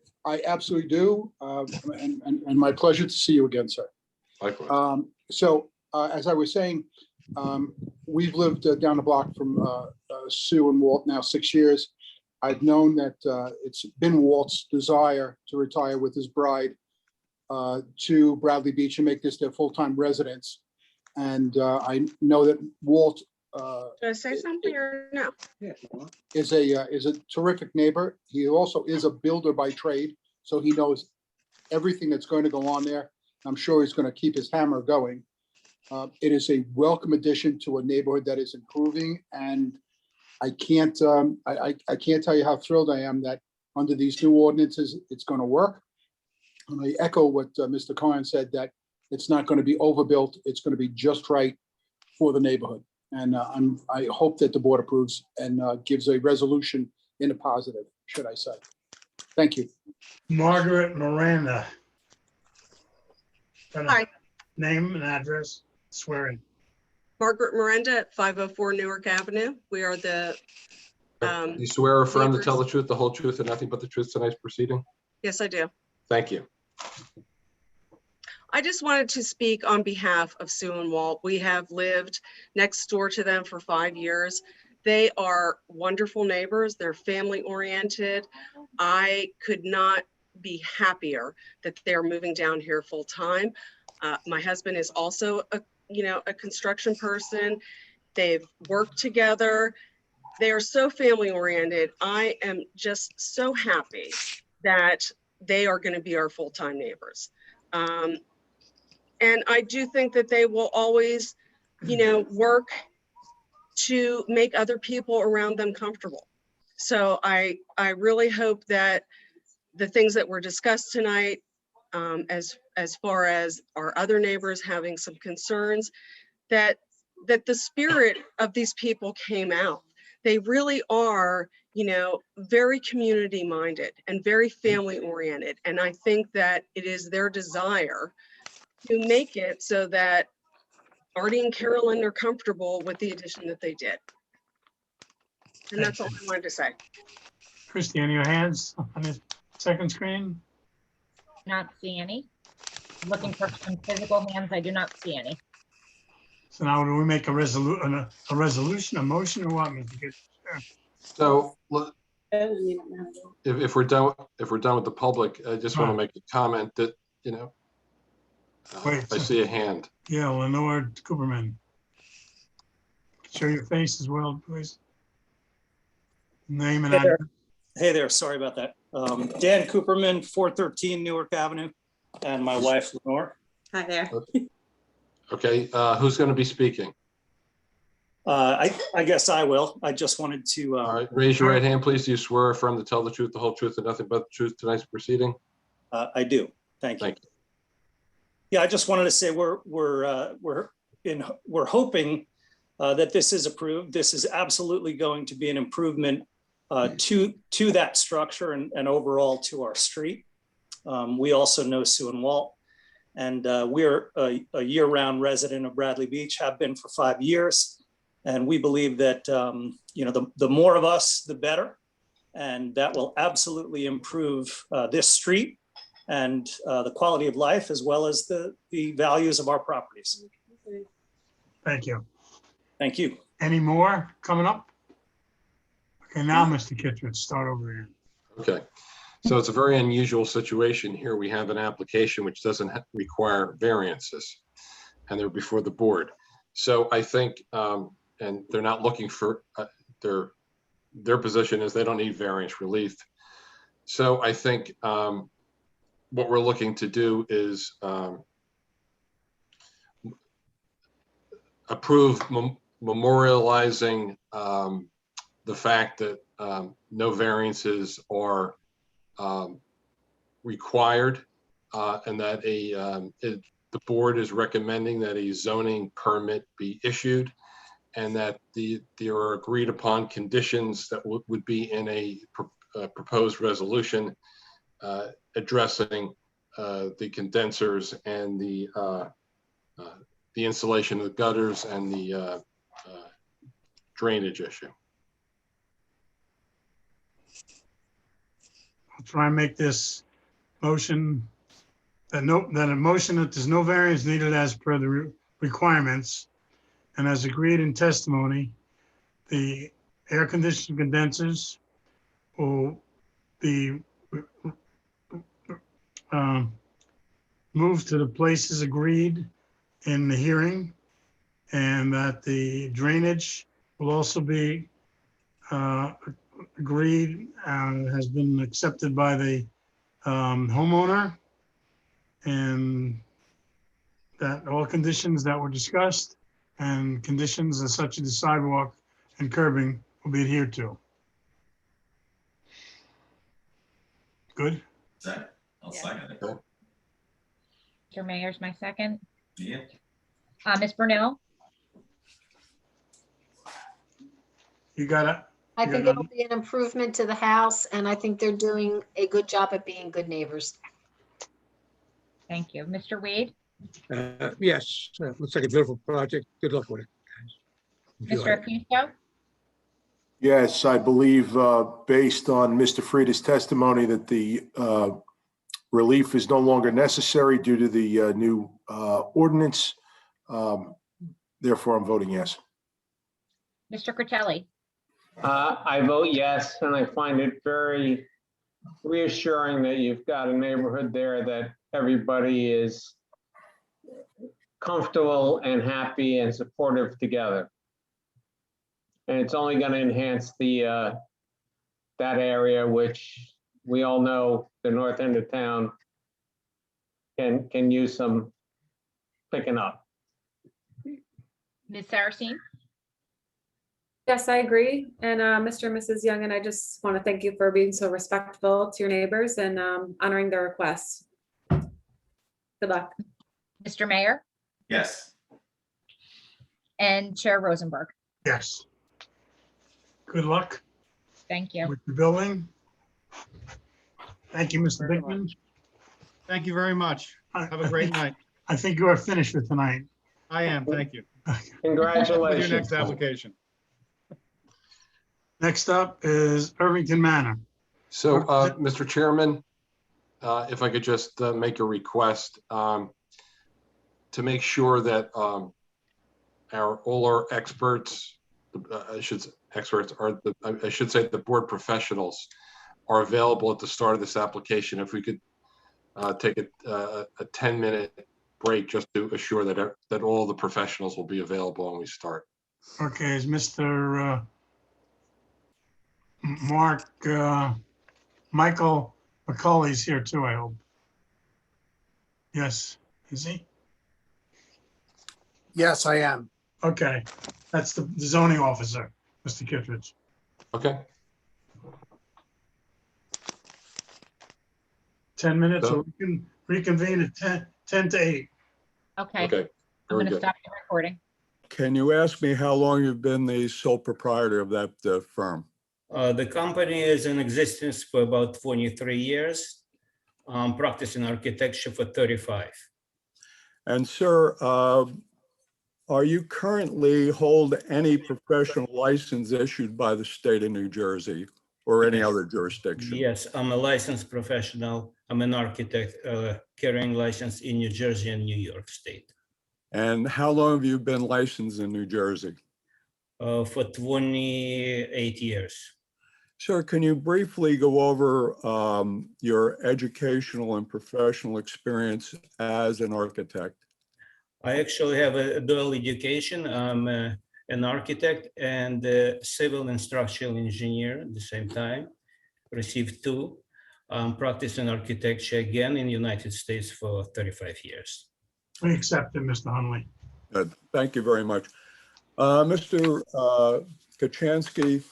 absolutely do, and my pleasure to see you again, sir. Likewise. As I was saying, we've lived down the block from Sue and Walt now 6 years. I've known that it's been Walt's desire to retire with his bride to Bradley Beach and make this their full-time residence. And I know that Walt Should I say something or no? is a terrific neighbor. He also is a builder by trade, so he knows everything that's going to go on there. I'm sure he's going to keep his hammer going. It is a welcome addition to a neighborhood that is improving, and I can't tell you how thrilled I am that under these new ordinances, it's going to work. And I echo what Mr. Cohen said, that it's not going to be overbuilt. It's going to be just right for the neighborhood. And I hope that the board approves and gives a resolution in a positive, should I say. Thank you. Margaret Miranda. Hi. Name and address, swearing. Margaret Miranda at 504 Newark Avenue. We are the, You swear or affirm to neighbors. tell the truth, the whole truth, and nothing but the truth tonight's proceeding? yes, I do. Thank you. I just wanted to speak on behalf of Sue and Walt. We have lived next door to them for 5 years. They are wonderful neighbors. They're family oriented. I could not be happier that they're moving down here full time. My husband is also a construction person. They've worked together. They are so family oriented. I am just so happy that they are going to be our full-time neighbors. And I do think that they will always, work to make other people around them comfortable. So I really hope that the things that were discussed tonight, as far as our other neighbors having some concerns, that the spirit of these people came out. They really are, very community minded and very family oriented. And I think that it is their desire to make it so that Artie and Carolyn are comfortable with the addition that they did. And that's all I wanted to say. Christie, any of your hands on the second screen? Not see any. Looking for some physical hands. I do not see any. So now do we make a resolution, a motion, or what? Mr. Kitchen? So if we're done with the public, I just want to make a comment that, Wait, I see a hand. Yeah, Lenore Cooperman. Show your face as well, please. Name and Hey address. there. Hey there, sorry about that. Dan Cooperman, 413 Newark Avenue, and my wife Lenore. Hi there. Okay, who's going to be speaking? I guess I will. I just wanted to. All right, raise your right hand, please. Do you swear or affirm to tell the truth, the whole truth, and nothing but the truth tonight's proceeding? I do. Thank you. Thank you. Yeah, I just wanted to say we're hoping that this is approved. This is absolutely going to be an improvement to that structure and overall to our street. We also know Sue and Walt, and we're a year-round resident of Bradley Beach, have been for 5 years. And we believe that, the more of us, the better. And that will absolutely improve this street and the quality of life, as well as the values of our properties. Thank you. Thank you. Any more coming up? Okay, now, Mr. Kittredge, start over here. Okay, so it's a very unusual situation here. We have an application which doesn't require variances, and they're before the board. So I think, and they're not looking for, their position is they don't need variance relief. So I think what we're looking to do is approve memorializing the fact that no variances are required, and that the board is recommending that a zoning permit be issued, and that there are agreed upon conditions that would be in a proposed resolution addressing the condensers and the installation of the gutters and the drainage issue. I'll try and make this motion that a motion that there's no variance needed as per the requirements, and as agreed in testimony, the air conditioning condensers will be moved to the places agreed in the hearing, and that the drainage will also be agreed and has been accepted by the homeowner, and that all conditions that were discussed and conditions as such as the sidewalk and curbing will be adhered to. Good? Second. I'll second it. Mr. Mayor's my second. Yeah. Ms. Brunel? You got it? I think it'll be an improvement to the house, and I think they're doing a good job at being good neighbors. Thank you. Mr. Wade? Yes, looks like a beautiful project. Good luck with it, guys. Enjoy Mr. it. Acuto? Yes, I believe, based on Mr. Frieda's testimony, that the relief is no longer necessary due to the new ordinance. Therefore, I'm voting yes. Mr. Critelli? I vote yes, and I find it very reassuring that you've got a neighborhood there that everybody is comfortable and happy and supportive together. And it's only going to enhance the that area, which we all know the north end of town can use some picking up. Ms. Saracine? Yes, I agree. And Mr. and Mrs. Young, and I just want to thank you for being so respectful to your neighbors and honoring their requests. Good luck. Mr. Mayor Yes. and Chair Rosenberg. Yes. Good luck Thank you. with the building. Thank you, Mr. Bickman. Thank you very much. Have a great night. I think you are finished for tonight. I am, thank you. With your Congratulations. next application. Next up is Irvington Manor. So, Mr. Chairman, if I could just make a request to make sure that all our experts, I should say the board professionals are available at the start of this application. If we could take a 10-minute break just to assure that all the professionals will be available when we start. Okay, is Mr. Michael McCauley's here too, I hope. Yes, is he? Yes, I am. Okay, that's the zoning officer, Mr. Kittredge. Okay. 10 minutes, So- or we can reconvene at 10 to 8. Okay, Okay. I'm Very going to good. stop the recording. Can you ask me how long you've been the sole proprietor of that firm? The company is in existence for about 23 years. I'm practicing architecture for 35. And sir, are you currently hold any professional license issued by the state of New Jersey or any other jurisdiction? Yes, I'm a licensed professional. I'm an architect carrying license in New Jersey and New York State. And how long have you been licensed in New Jersey? For 28 years. Sir, can you briefly go over your educational and professional experience as an architect? I actually have a dual education. I'm an architect and a civil and structural engineer at the same time. Received 2. I'm practicing architecture again in the United States for 35 years. We accept it, Mr. Hunley. Good. Thank you very much. Mr. Kachansky.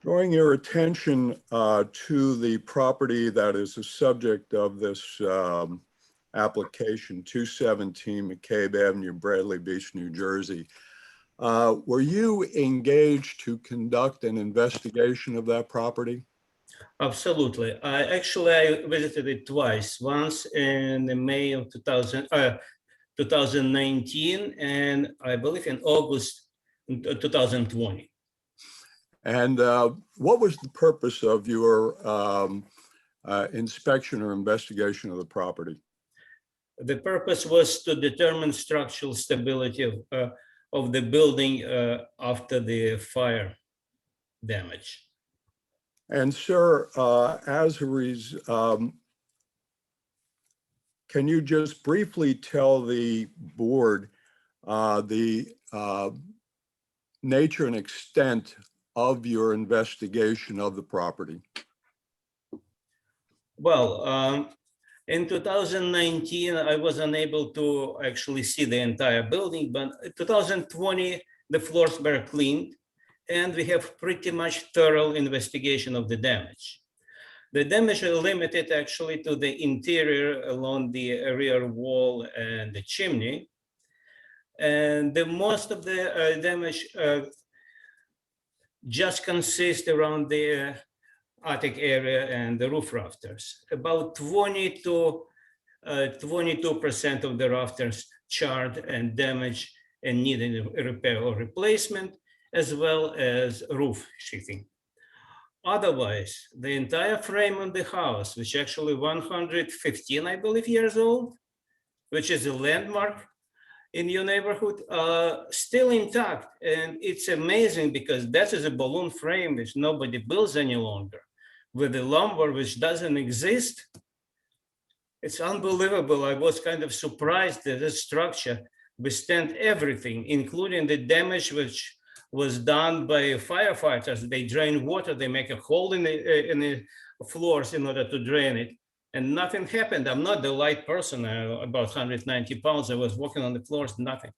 Drawing your attention to the property that is the subject of this application, 217 McCabe Avenue, Bradley Beach, New Jersey. Were you engaged to conduct an investigation of that property? Absolutely. I visited it twice, once in May of 2019, and I believe in August 2020. And what was the purpose of your inspection or investigation of the property? The purpose was to determine structural stability of the building after the fire damage. And sir, can you just briefly tell the board the nature and extent of your investigation of the property? Well, in 2019, I was unable to actually see the entire building, but in 2020, the floors were cleaned and we have pretty much thorough investigation of the damage. The damage is limited actually to the interior along the rear wall and the chimney. And the most of the damage just consists around the attic area and the roof rafters. About 22% of the rafters charred and damaged and needed repair or replacement, as well as roof sheathing. Otherwise, the entire frame of the house, which actually 115, I believe, years old, which is a landmark in your neighborhood, still intact. And it's amazing because that is a balloon frame which nobody builds any longer. With the lumber which doesn't exist, it's unbelievable. I was kind of surprised that this structure withstand everything, including the damage which was done by firefighters. They drain water, they make a hole in the floors in order to drain it, and nothing happened. I'm not the light person, about 190 pounds. I was walking on the floors, nothing.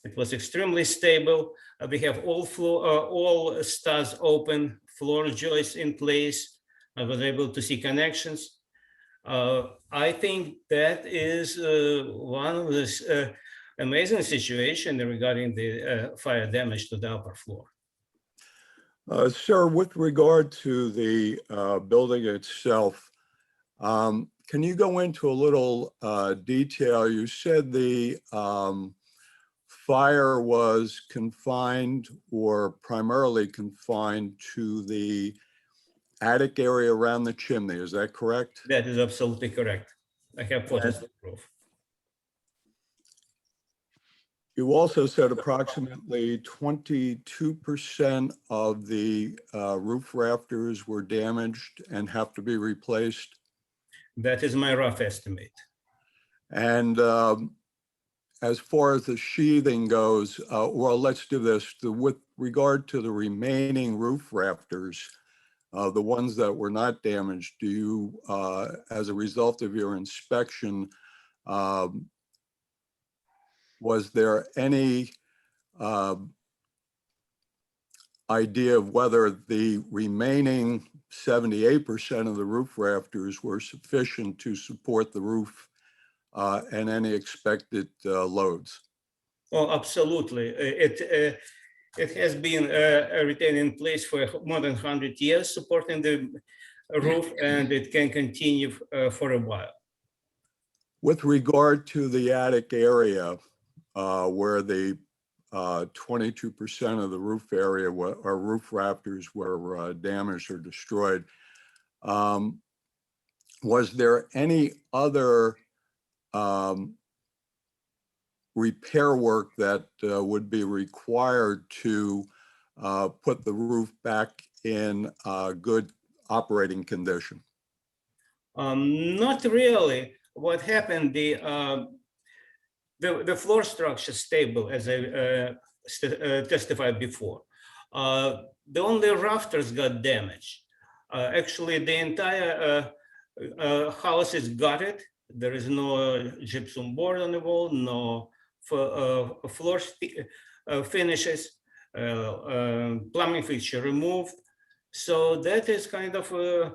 It was extremely stable. We have all studs open, floor joists in place. I was able to see connections. I think that is one of the amazing situation regarding the fire damage to the upper floor. Sir, with regard to the building itself, can you go into a little detail? You said the fire was confined or primarily confined to the attic area around the chimney. Is that correct? That is absolutely correct. I have photos to prove. You also said approximately 22% of the roof rafters were damaged and have to be replaced. That is my rough estimate. And as far as the sheathing goes, well, let's do this. With regard to the remaining roof rafters, the ones that were not damaged, do you, as a result of your inspection, was there any idea of whether the remaining 78% of the roof rafters were sufficient to support the roof and any expected loads? Oh, absolutely. It has been retained in place for more than 100 years, supporting the roof, and it can continue for a while. With regard to the attic area, where the 22% of the roof area or roof rafters were damaged or destroyed, was there any other repair work that would be required to put the roof back in good operating condition? Not really. What happened, the floor structure is stable, as I testified before. The only rafters got damaged. Actually, the entire house is gutted. There is no gypsum board on the wall, no floor finishes, plumbing fixture removed. So that is kind of a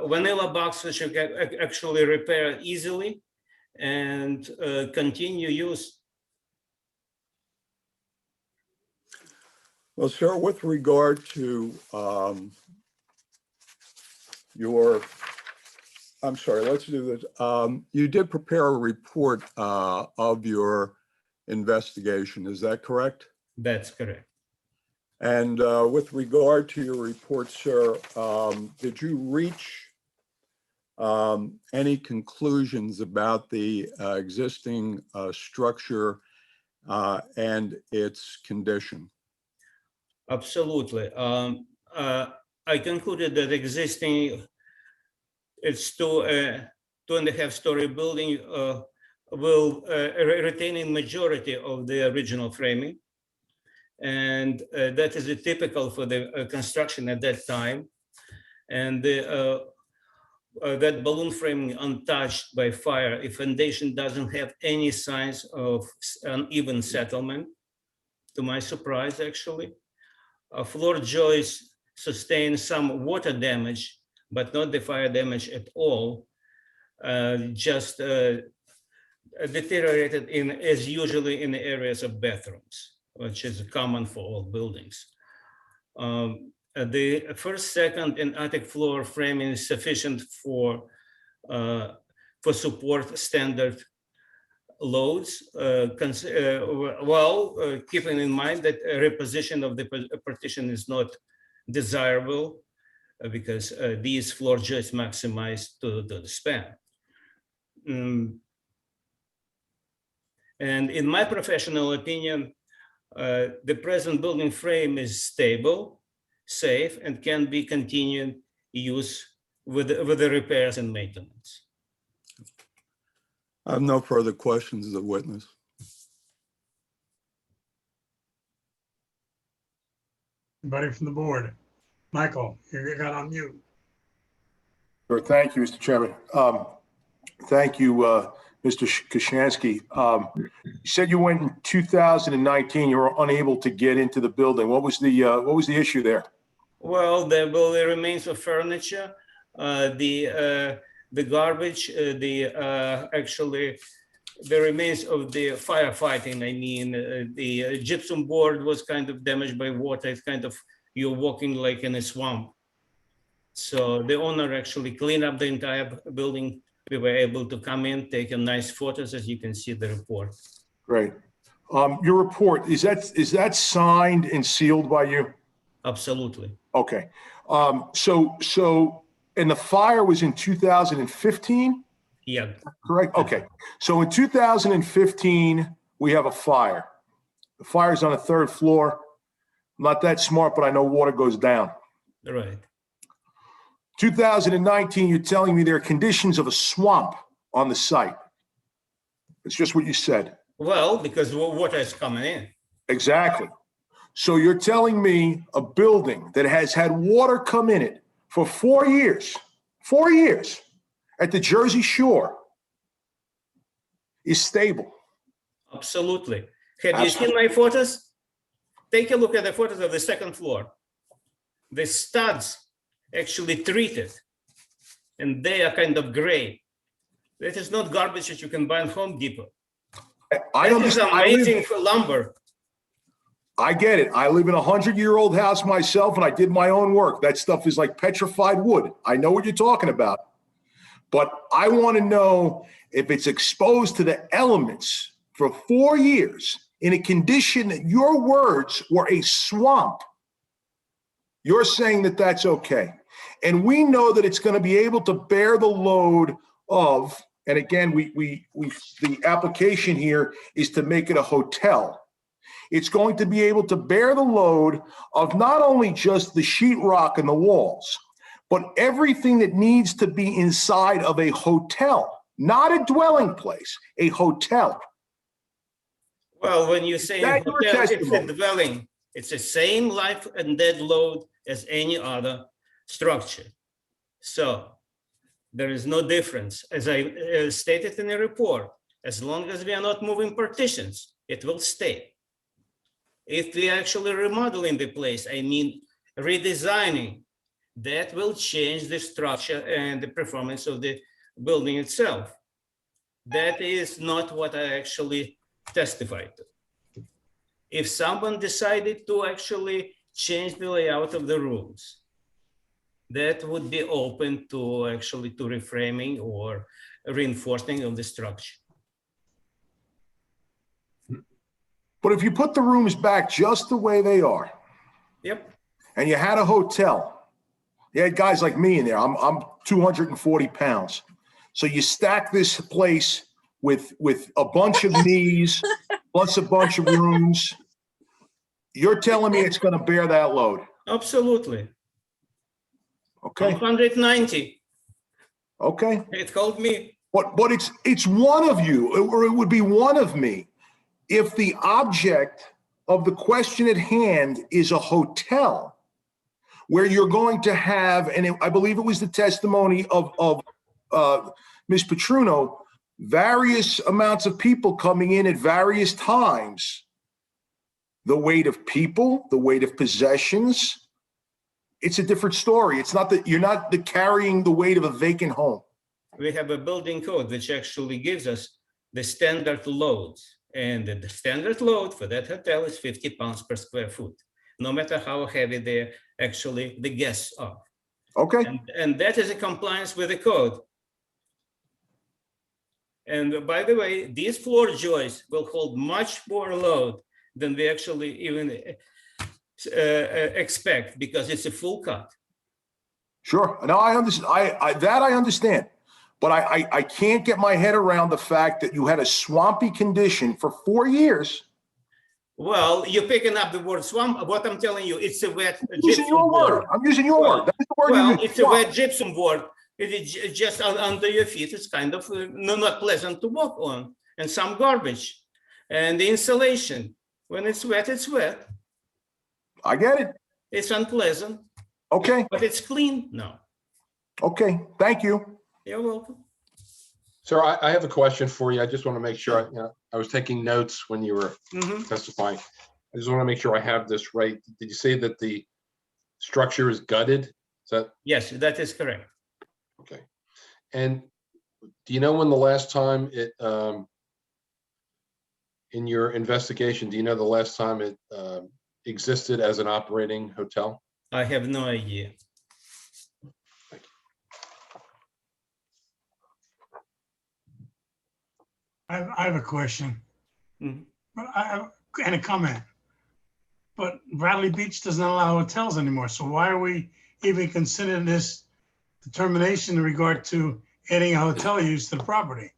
vanilla box which you can actually repair easily and continue use. Well, sir, with regard to I'm sorry, let's do this. You did prepare a report of your investigation, is that correct? That's correct. And with regard to your report, sir, did you reach any conclusions about the existing structure and its condition? Absolutely. I concluded that existing, it's 2.5 story building will retain a majority of the original framing. And that is typical for the construction at that time. And that balloon framing untouched by fire, if foundation doesn't have any signs of uneven settlement, to my surprise, actually. Floor joists sustain some water damage, but not the fire damage at all, just deteriorated as usually in the areas of bathrooms, which is common for all buildings. The first, second, and attic floor framing is sufficient for support standard loads, while keeping in mind that a reposition of the partition is not desirable because these floor joists maximize to the span. And in my professional opinion, the present building frame is stable, safe, and can be continued use with the repairs and maintenance. I have no further questions of the witness. Anybody from the board? Michael, you got on mute. Sure. Thank you, Mr. Chairman. Thank you, Mr. Kashansky. You said you went in 2019, you were unable to get into the building. What was the issue there? Well, there will be remains of furniture, the garbage, actually the remains of the firefighting. I mean, the gypsum board was kind of damaged by water. It's kind of, you're walking like in a swamp. So the owner actually cleaned up the entire building. We were able to come in, take a nice photos, as you can see the report. Great. Your report, is that signed and sealed by you? Absolutely. Okay. And the fire was in 2015? Yeah. Correct? Okay. So in 2015, we have a fire. The fire's on the 3rd floor. I'm not that smart, but I know water goes down. Right. 2019, you're telling me there are conditions of a swamp on the site. It's just what you said. Well, because water is coming in. Exactly. So you're telling me a building that has had water come in it for 4 years at the Jersey Shore is stable? Absolutely. Have you seen my photos? Take a look at the photos of the 2nd floor. The studs actually treated, and they are kind of gray. That is not garbage that you can buy in Home Depot. I understand. That is amazing for lumber. I get it. I live in a 100-year-old house myself, and I did my own work. That stuff is like petrified wood. I know what you're talking about. But I want to know if it's exposed to the elements for 4 years in a condition that your words were a swamp. You're saying that that's okay. And we know that it's going to be able to bear the load of, and again, the application here is to make it a hotel. It's going to be able to bear the load of not only just the sheetrock and the walls, but everything that needs to be inside of a hotel, not a dwelling place, a hotel. Well, when you say hotel, it's a dwelling. It's the same life and dead load as any other structure. So there is no difference. As I stated in the report, as long as we are not moving partitions, it will stay. If we actually remodeling the place, I mean redesigning, that will change the structure and the performance of the building itself. That is not what I actually testified to. If someone decided to actually change the layout of the rooms, that would be open to actually to reframing or reinforcing of the structure. But if you put the rooms back just the way they are, yep, and you had a hotel, you had guys like me in there. I'm 240 pounds. So you stack this place with a bunch of knees plus a bunch of rooms. You're telling me it's going to bear that load? Absolutely. Okay. 190. Okay. It called me. But it's one of you, or it would be one of me, if the object of the question at hand is a hotel where you're going to have, and I believe it was the testimony of Ms. Petruno, various amounts of people coming in at various times. The weight of people, the weight of possessions, it's a different story. It's not that you're not carrying the weight of a vacant home. We have a building code which actually gives us the standard loads. And the standard load for that hotel is 50 pounds per square foot, no matter how heavy the guests are. Okay. And that is a compliance with the code. And by the way, these floor joists will hold much more load than we actually even expect, because it's a full cut. Sure. No, I understand. I understand. But I can't get my head around the fact that you had a swampy condition for 4 years. Well, you're picking up the word swamp. What I'm telling you, it's a wet I'm using your word. I'm using your word. That's the word you well, use. it's a wet gypsum board. It is just under your feet. It's kind of not pleasant to walk on, and some garbage. And the insulation, when it's wet, it's wet. I get it. It's unpleasant. Okay. But it's clean now. Okay, thank you. You're welcome. Sir, I have a question for you. I just want to make sure, I was taking notes when you were testifying. I just want to make sure I have this right. Did you say that the structure is gutted? Is that? Yes, that is correct. Okay. And do you know when the last time it, in your investigation, do you know the last time it existed as an operating hotel? I have no idea. I have a question. But and a comment. But Bradley Beach doesn't allow hotels anymore. So why are we even considering this determination in regard to adding a hotel use to the property?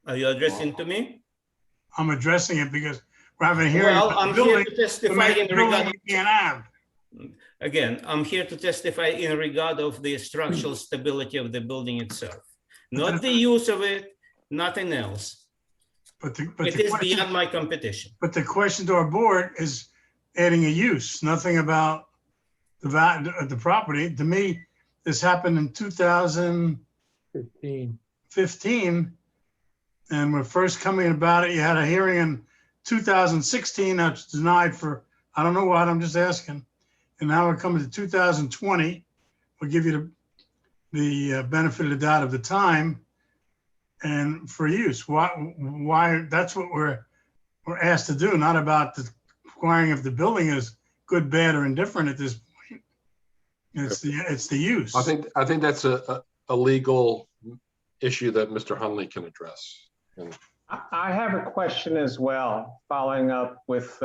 Are you addressing to me? I'm addressing it because we're having a hearing. Well, about the I'm here building, to testify make in the building regard. we can't have. Again, I'm here to testify in regard of the structural stability of the building itself, not the use of it, nothing else. But it is beyond my competition. But the question to our board is adding a use, nothing about the value of the property. To me, this happened in 2015. And we're first coming about it. You had a hearing in 2016 that's denied for, I don't know what, I'm just asking. And now we're coming to 2020. We'll give you the benefit of the doubt of the time and for use. Why that's what we're asked to do, not about the acquiring if the building is good, bad, or indifferent at this point. It's the use. I think that's a legal issue that Mr. Hunley can address. I have a question as well, following up with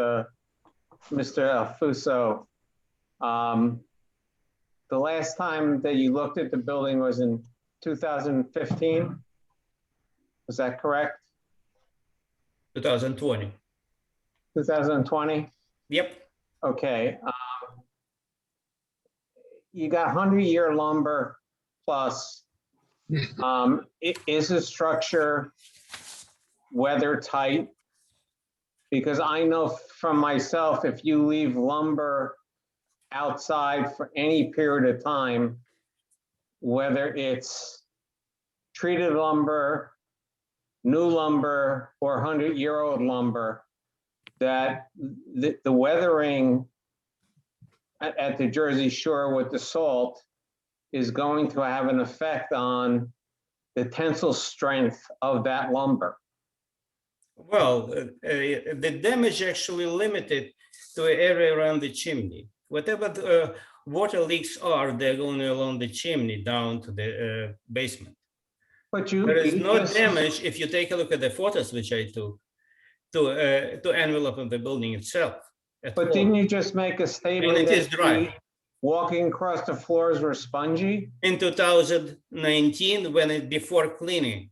Mr. Alfuso. The last time that you looked at the building was in 2015. Was that correct? 2020. 2020? Yep. Okay. You got 100-year lumber plus. Is the structure weather tight? Because I know from myself, if you leave lumber outside for any period of time, whether it's treated lumber, new lumber, or 100-year-old lumber, that the weathering at the Jersey Shore with the salt is going to have an effect on the tensile strength of that lumber. Well, the damage actually limited to an area around the chimney. Whatever the water leaks are, they're going along the chimney down to the basement. But there is no damage if you take a look at the photos which I took to envelope of the building itself. But didn't you just make a statement and it that is dry? Walking across the floors were spongy? In 2019, when it before cleaning.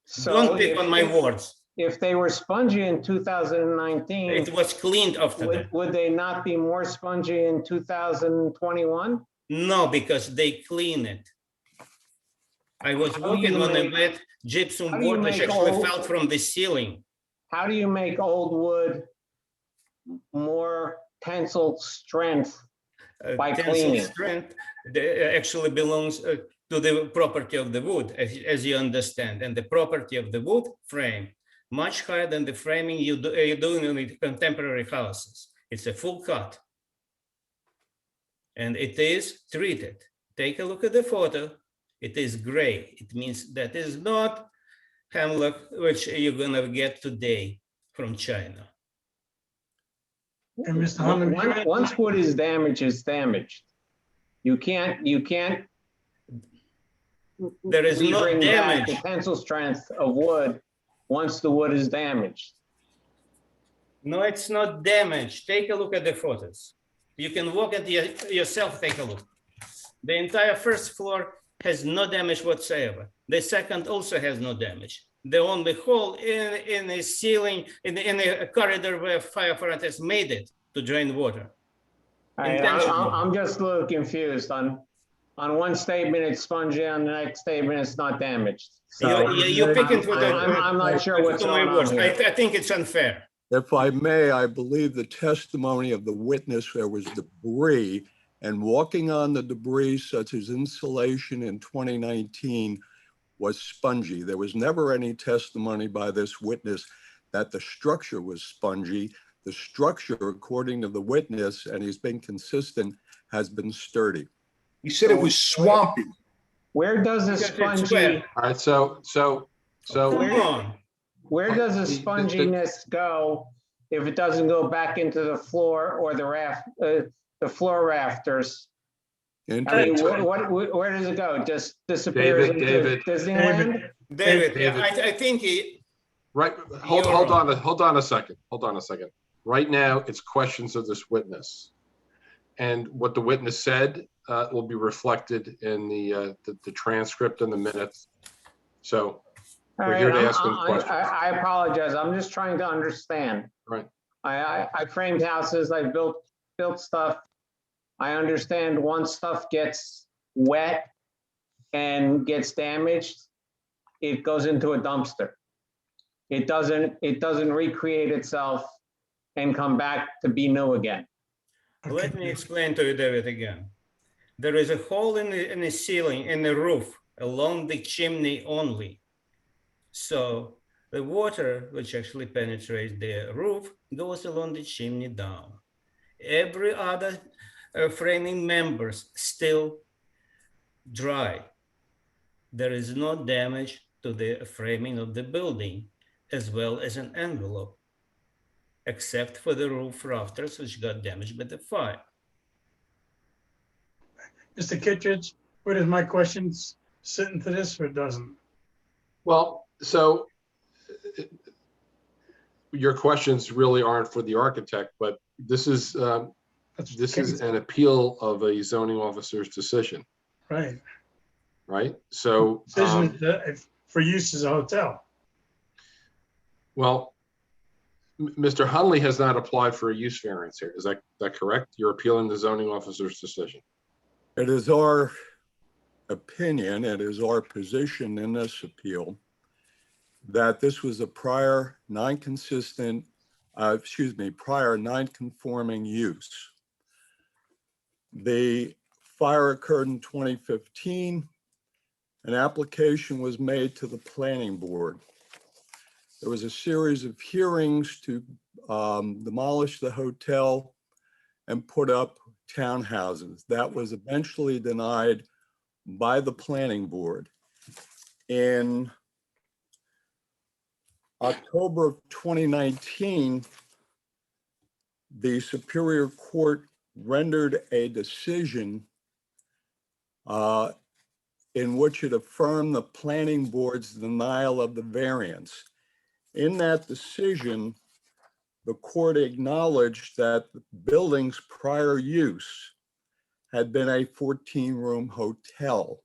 So don't pick on my words. If they were spongy in 2019, it was cleaned after that. Would they not be more spongy in 2021? No, because they clean it. I was working on a wet gypsum board which actually fell from the ceiling. How do you make old wood more tensile strength by cleaning? Strength actually belongs to the property of the wood, as you understand, and the property of the wood frame much higher than the framing you're doing in the contemporary houses. It's a full cut, and it is treated. Take a look at the photo. It is gray. It means that is not hemlock which you're gonna get today from China. And Mr. Hunley, once wood is damaged, it's damaged. You can't. There is no damage. The tensile strength of wood once the wood is damaged. No, it's not damaged. Take a look at the photos. You can walk at yourself. Take a look. The entire first floor has no damage whatsoever. The second also has no damage. The only hole in the ceiling, in the corridor where fire apparatus made it to drain water. I'm just a little confused on On one statement, it's spongy, on the next statement, it's not damaged. So You're picking for the. I'm not sure what's for my going words. on here. I think it's unfair. If I may, I believe the testimony of the witness, there was debris, and walking on the debris such as insulation in 2019 was spongy. There was never any testimony by this witness that the structure was spongy. The structure, according to the witness, and he's been consistent, has been sturdy. He said it was swampy. Where does the spongy, All right, so Come on. where does the sponginess go if it doesn't go back into the floor or the floor rafters? I mean, where does it go? Just disappears into David. Disneyland? David, I think he. Right, hold on a second. Right now, it's questions of this witness. And what the witness said will be reflected in the transcript and the minutes. So we're here to ask them questions. I apologize. I'm just trying to understand. Right. I framed houses, I built stuff. I understand once stuff gets wet and gets damaged, it goes into a dumpster. It doesn't recreate itself and come back to be new again. Let me explain to you, David, again. There is a hole in the ceiling, in the roof, along the chimney only. So the water, which actually penetrates the roof, goes along the chimney down. Every other framing members still dry. There is no damage to the framing of the building, as well as an envelope, except for the roof rafters, which got damaged by the fire. Mr. Kittredge, where does my questions sit into this or it doesn't? Well, so your questions really aren't for the architect, but this is an appeal of a zoning officer's decision, Right. right? So Decision for use as a hotel. well, Mr. Hunley has not applied for a use variance here. Is that correct? You're appealing the zoning officer's decision. It is our opinion, it is our position in this appeal that this was a prior non-conforming use. The fire occurred in 2015. An application was made to the planning board. There was a series of hearings to demolish the hotel and put up townhouses. That was eventually denied by the planning board. In October of 2019, the Superior Court rendered a decision in which it affirmed the planning board's denial of the variance. In that decision, the court acknowledged that the building's prior use had been a 14-room hotel.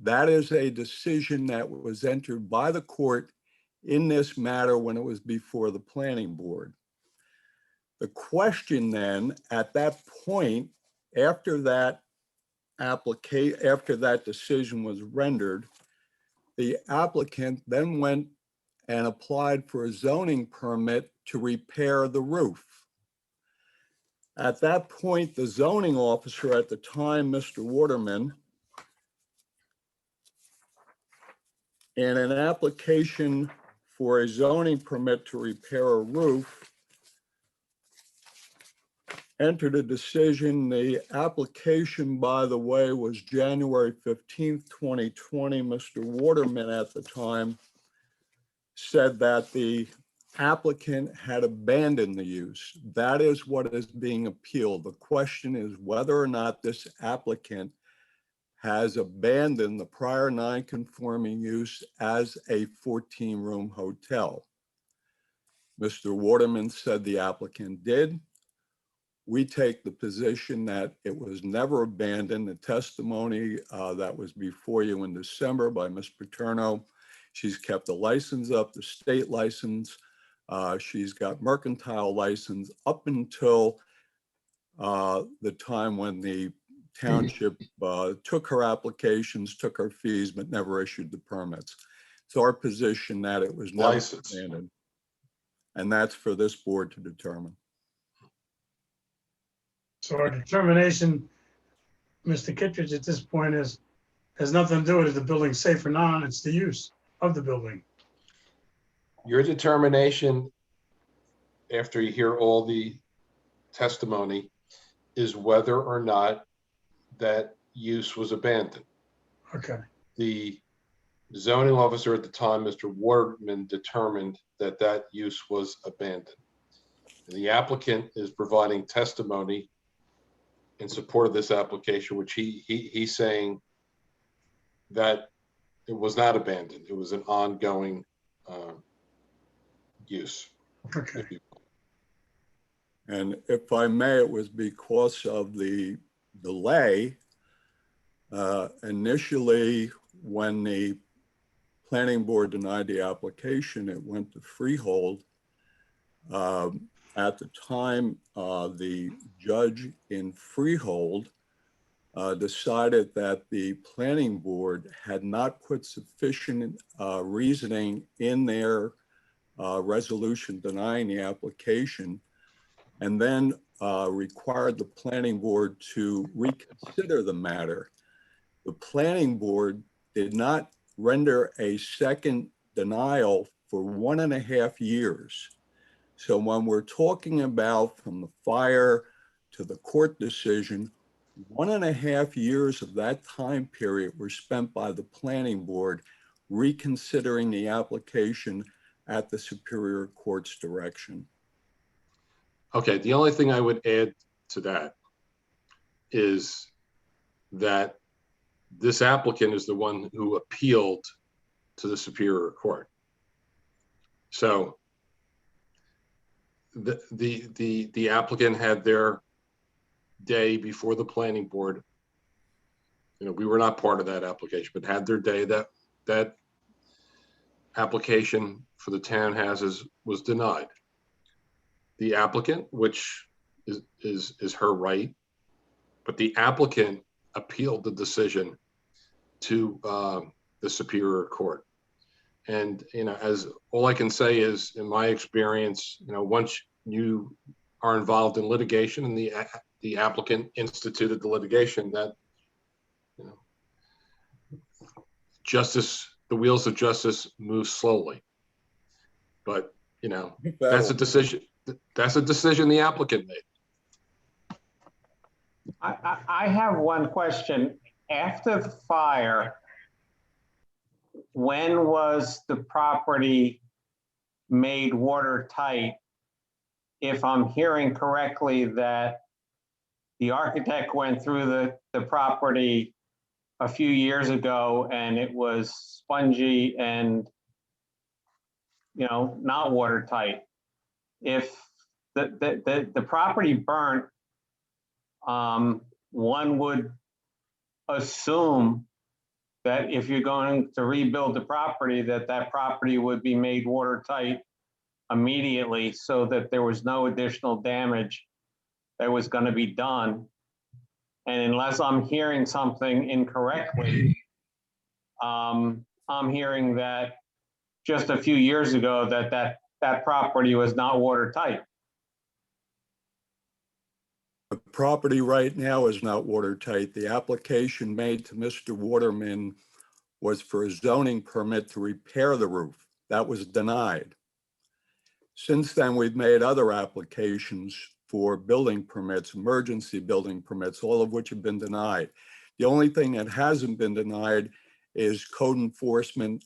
That is a decision that was entered by the court in this matter when it was before the planning board. The question then, at that point, after that decision was rendered, the applicant then went and applied for a zoning permit to repair the roof. At that point, the zoning officer at the time, Mr. Waterman, in an application for a zoning permit to repair a roof, entered a decision. The application, by the way, was January 15th, 2020. Mr. Waterman at the time said that the applicant had abandoned the use. That is what is being appealed. The question is whether or not this applicant has abandoned the prior non-conforming use as a 14-room hotel. Mr. Waterman said the applicant did. We take the position that it was never abandoned. The testimony that was before you in December by Ms. Paterno, she's kept the license up, the state license. She's got mercantile license up until the time when the township took her applications, took her fees, but never issued the permits. It's our position that it was never License. abandoned. And that's for this board to determine. So our determination, Mr. Kittredge, at this point has nothing to do with the building safe or not, it's the use of the building. Your determination, after you hear all the testimony, is whether or not that use was abandoned. Okay. The zoning officer at the time, Mr. Waterman, determined that that use was abandoned. The applicant is providing testimony in support of this application, which he's saying that it was not abandoned. It was an ongoing use. Okay. And if I may, it was because of the delay. Initially, when the planning board denied the application, it went to freehold. At the time, the judge in freehold decided that the planning board had not put sufficient reasoning in their resolution denying the application, and then required the planning board to reconsider the matter. The planning board did not render a second denial for 1.5 years. So when we're talking about from the fire to the court decision, 1.5 years of that time period were spent by the planning board reconsidering the application at the Superior Court's direction. Okay, the only thing I would add to that is that this applicant is the one who appealed to the Superior Court. So the applicant had their day before the planning board. You know, we were not part of that application, but had their day. That application for the townhouses was denied. The applicant, which is her right, but the applicant appealed the decision to the Superior Court. And, you know, as all I can say is, in my experience, you know, once you are involved in litigation and the applicant instituted the litigation, that, you know, justice, the wheels of justice move slowly. But, you know, that's a decision. That's a decision the applicant made. I have one question. After the fire, when was the property made watertight? If I'm hearing correctly, that the architect went through the property a few years ago and it was spongy and, you know, not watertight. If the property burnt, one would assume that if you're going to rebuild the property, that property would be made watertight immediately so that there was no additional damage that was going to be done. And unless I'm hearing something incorrectly, I'm hearing that just a few years ago that property was not watertight. The property right now is not watertight. The application made to Mr. Waterman was for a zoning permit to repair the roof. That was denied. Since then, we've made other applications for building permits, emergency building permits, all of which have been denied. The only thing that hasn't been denied is code enforcement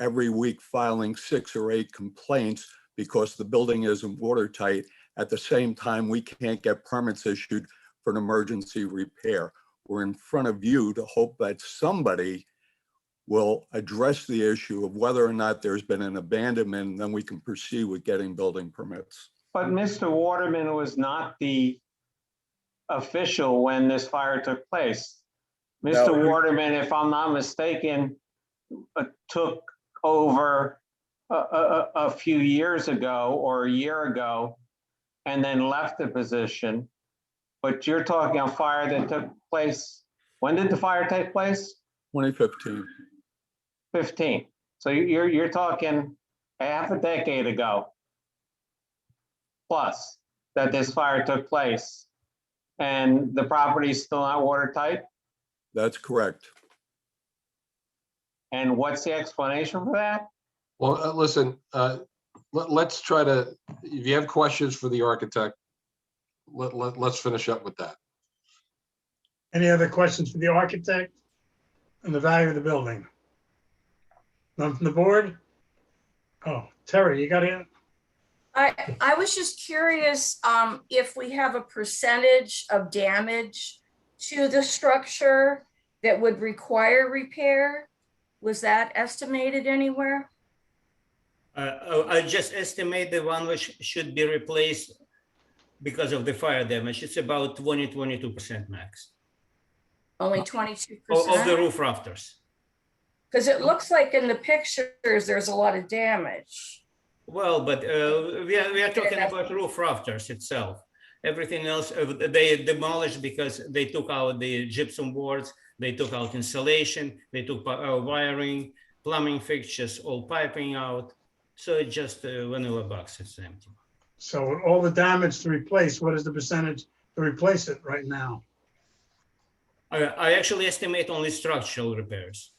every week filing 6 or 8 complaints because the building isn't watertight. At the same time, we can't get permits issued for an emergency repair. We're in front of you to hope that somebody will address the issue of whether or not there's been an abandonment, and then we can proceed with getting building permits. But Mr. Waterman was not the official when this fire took place. Mr. Waterman, if I'm not mistaken, took over a few years ago or a year ago and then left the position. But you're talking a fire that took place, when did the fire take place? 2015. 15. So you're talking half a decade ago plus that this fire took place, and the property's still not watertight? That's correct. And what's the explanation for that? Well, listen, let's try to, if you have questions for the architect, let's finish up with that. Any other questions for the architect and the value of the building? None from the board? Oh, Terry, you got it? I was just curious if we have a percentage of damage to the structure that would require repair. Was that estimated anywhere? I just estimate the one which should be replaced because of the fire damage. It's about 22% max. Only 22%? Of the roof rafters. Because it looks like in the pictures, there's a lot of damage. Well, but we are talking about roof rafters itself. Everything else, they demolished because they took out the gypsum boards, they took out insulation, they took wiring, plumbing fixtures, all piping out. So it's just a vanilla box, it's empty. So with all the damage to replace, what is the percentage to replace it right now? I actually estimate only structural repairs.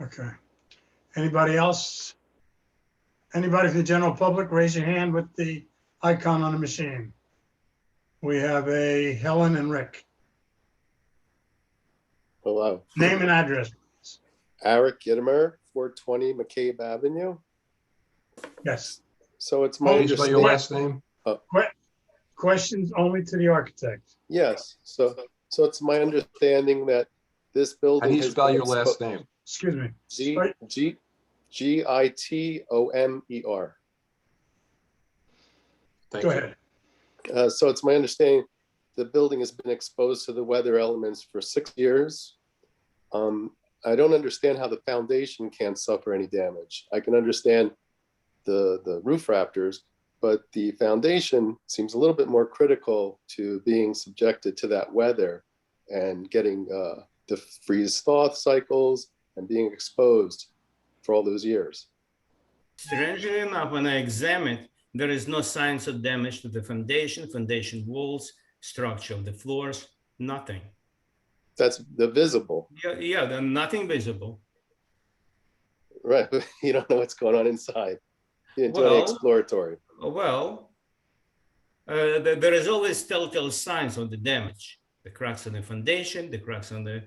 Okay. Anybody else? Anybody from the general public, raise your hand with the icon on the machine. We have a Helen and Rick. Hello. Name and address. Eric Gittimer, 420 McCabe Avenue. Yes. So it's my Can you spell your last name? Questions only to the architect. Yes. So it's my understanding that this building. How do you has spell been your last name? Excuse me. Gittomer. Thank Go you. ahead. So it's my understanding the building has been exposed to the weather elements for 6 years. I don't understand how the foundation can't suffer any damage. I can understand the roof rafters, but the foundation seems a little bit more critical to being subjected to that weather and getting the freeze-thaw cycles and being exposed for all those years. Strangely enough, when I examined, there is no signs of damage to the foundation walls, structure of the floors, nothing. That's the visible. Yeah, there's nothing visible. Right, but you don't know what's going on inside. You didn't do any Well, exploratory. Well, there is always telltale signs of the damage. The cracks on the foundation, the cracks on the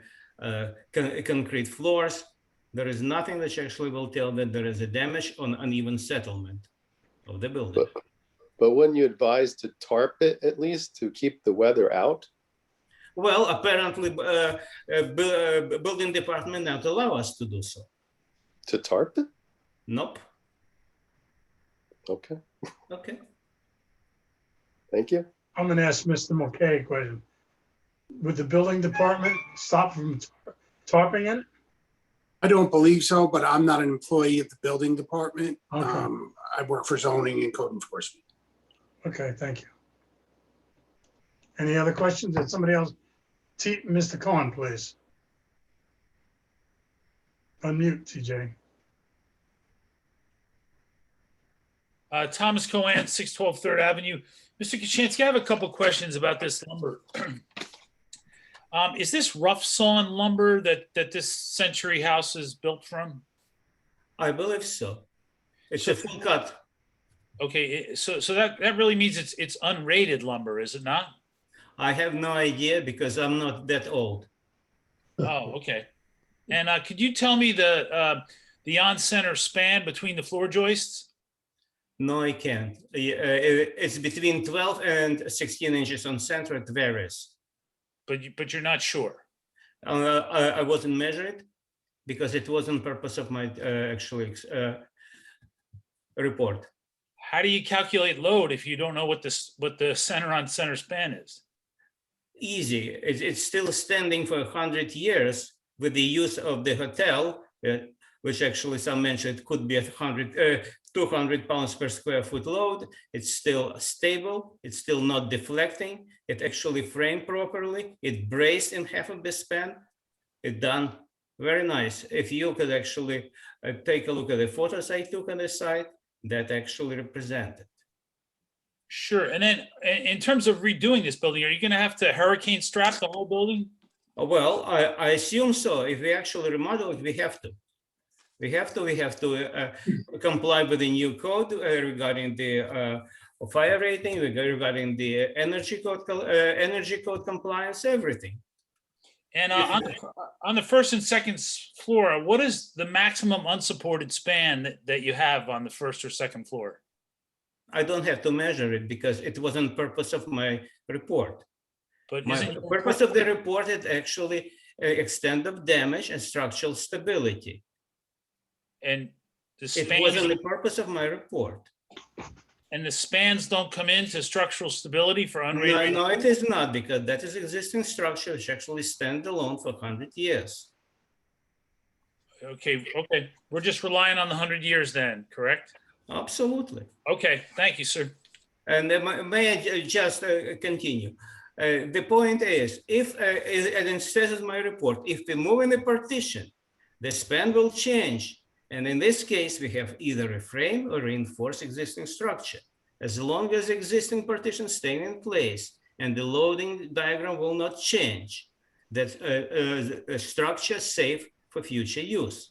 concrete floors. There is nothing that actually will tell that there is a damage on uneven settlement of the building. But wouldn't you advise to tarp it at least to keep the weather out? Well, apparently, building department not allow us to do so. To tarp it? Nope. Okay. Okay. Thank you. I'm going to ask Mr. Mulcahy a question. Would the building department stop from tarping it? I don't believe so, but I'm not an employee of the building department. Okay. I work for zoning and code enforcement. Okay, thank you. Any other questions? Did somebody else? Mr. Cohen, please. Unmute, TJ. Thomas Cohen, 612 3rd Avenue. Mr. Kaczynski, I have a couple questions about this lumber. Is this rough sawn lumber that this century house is built from? I believe so. It's a full cut. Okay, so that really means it's unrated lumber, is it not? I have no idea because I'm not that old. Oh, okay. And could you tell me the on-center span between the floor joists? No, I can't. It's between 12 and 16 inches on center. It varies. But you're not sure? I wasn't measured because it wasn't purpose of my report. How do you calculate load if you don't know what the center on center span is? Easy. It's still standing for 100 years with the use of the hotel. which actually some mentioned it could be 200 pounds per square foot load. It's still stable. It's still not deflecting. It actually framed properly. It braced in half of the span. It done very nice. If you could actually take a look at the photos I took on the site, that actually represented. Sure. And then in terms of redoing this building, are you going to have to hurricane strap the whole building? Well, I assume so. If we actually remodel it, we have to. We have to comply with the new code regarding the fire rating, regarding the energy code compliance, everything. And on the first and second floor, what is the maximum unsupported span that you have on the first or second floor? I don't have to measure it because it wasn't purpose of my report. But the purpose of the report is actually extent of damage and structural stability. And the It spans, wasn't the purpose of my report. and the spans don't come into structural stability for unrated? No, it is not, because that is existing structure which actually stand alone for 100 years. Okay. We're just relying on the 100 years then, correct? Absolutely. Okay, thank you, sir. And may I just continue? The point is, if, and it says in my report, if we move in the partition, the span will change. And in this case, we have either a frame or reinforced existing structure. As long as the existing partition staying in place and the loading diagram will not change, that a structure safe for future use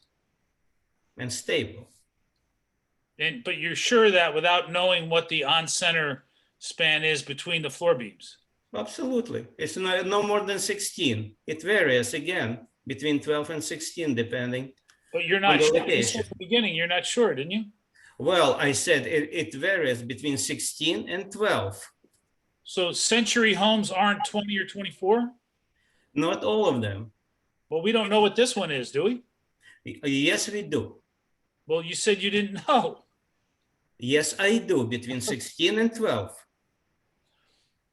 and stable. But you're sure that without knowing what the on-center span is between the floor beams? Absolutely. It's no more than 16. It varies again between 12 and 16, depending. But you're not sure. Location. You said at the beginning, you're not sure, didn't you? Well, I said it varies between 16 and 12. So Century homes aren't 20 or 24? Not all of them. Well, we don't know what this one is, do we? Yes, we do. Well, you said you didn't know. Yes, I do, between 16 and 12.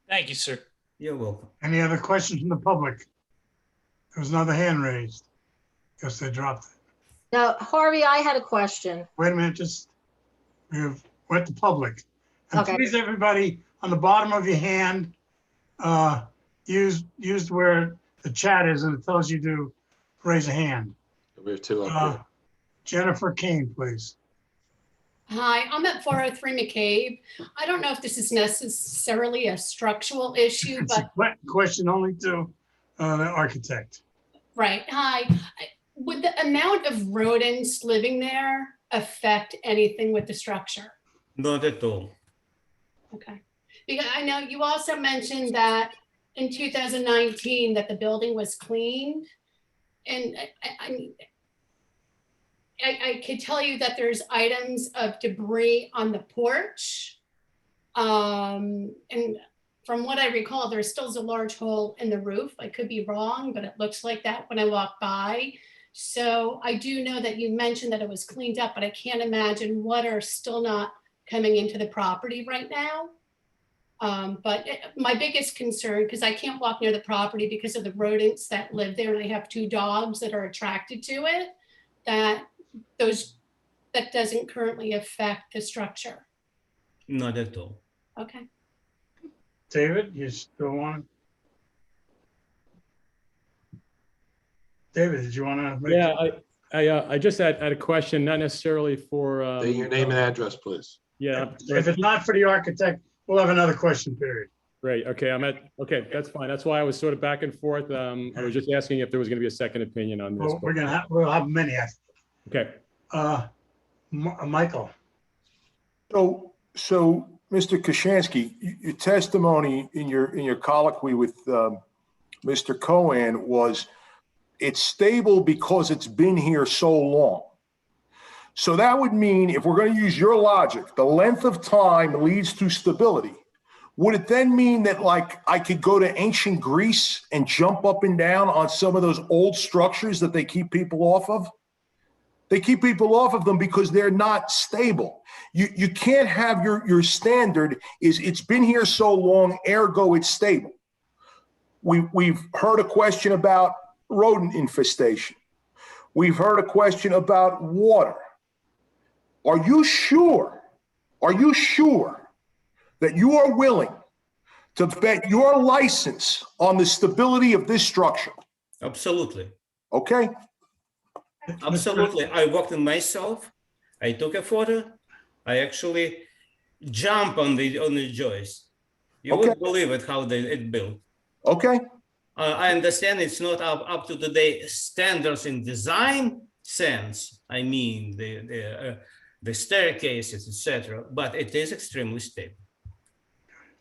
Thank you, sir. You're welcome. Any other questions from the public? There was another hand raised. Guess they dropped it. Now, Harvey, I had a question. Wait a minute, just, we're at the public. And Okay. please, everybody, on the bottom of your hand, use where the chat is and it tells you to raise a hand. We have two up here. Jennifer Kane, please. Hi, I'm at 403 McCabe. I don't know if this is necessarily a structural issue, It's a question only to the architect. right, hi. Would the amount of rodents living there affect anything with the structure? Not at all. Okay. Because I know you also mentioned that in 2019 that the building was cleaned. And I could tell you that there's items of debris on the porch. And from what I recall, there still is a large hole in the roof. I could be wrong, but it looks like that when I walk by. So I do know that you mentioned that it was cleaned up, but I can't imagine what are still not coming into the property right now. My biggest concern, because I can't walk near the property because of the rodents that live there, and I have 2 dogs that are attracted to it, that doesn't currently affect the structure. Not at all. Okay. David, you still want? David, did you want to? Yeah, I just had a question, not necessarily for. State your name and address, please. Yeah. If it's not for the architect, we'll have another question period. Great. Okay, okay, that's fine. That's why I was sort of back and forth. I was just asking if there was going to be a second opinion on this. Well, we'll have many. Okay. Michael. So Mr. Kashansky, your testimony in your colloquy with Mr. Cohen was it's stable because it's been here so long. So that would mean, if we're going to use your logic, the length of time leads to stability. Would it then mean that, like, I could go to ancient Greece and jump up and down on some of those old structures that they keep people off of? They keep people off of them because they're not stable. You can't have your standard is it's been here so long, ergo it's stable. We've heard a question about rodent infestation. We've heard a question about water. Are you sure that you are willing to bet your license on the stability of this structure? Absolutely. Okay? Absolutely. I walked in myself. I took a photo. I actually jump on the joist. You Okay. wouldn't believe it how it built. Okay. I understand it's not up to today standards in design sense. I mean the staircases, etc. But it is extremely stable.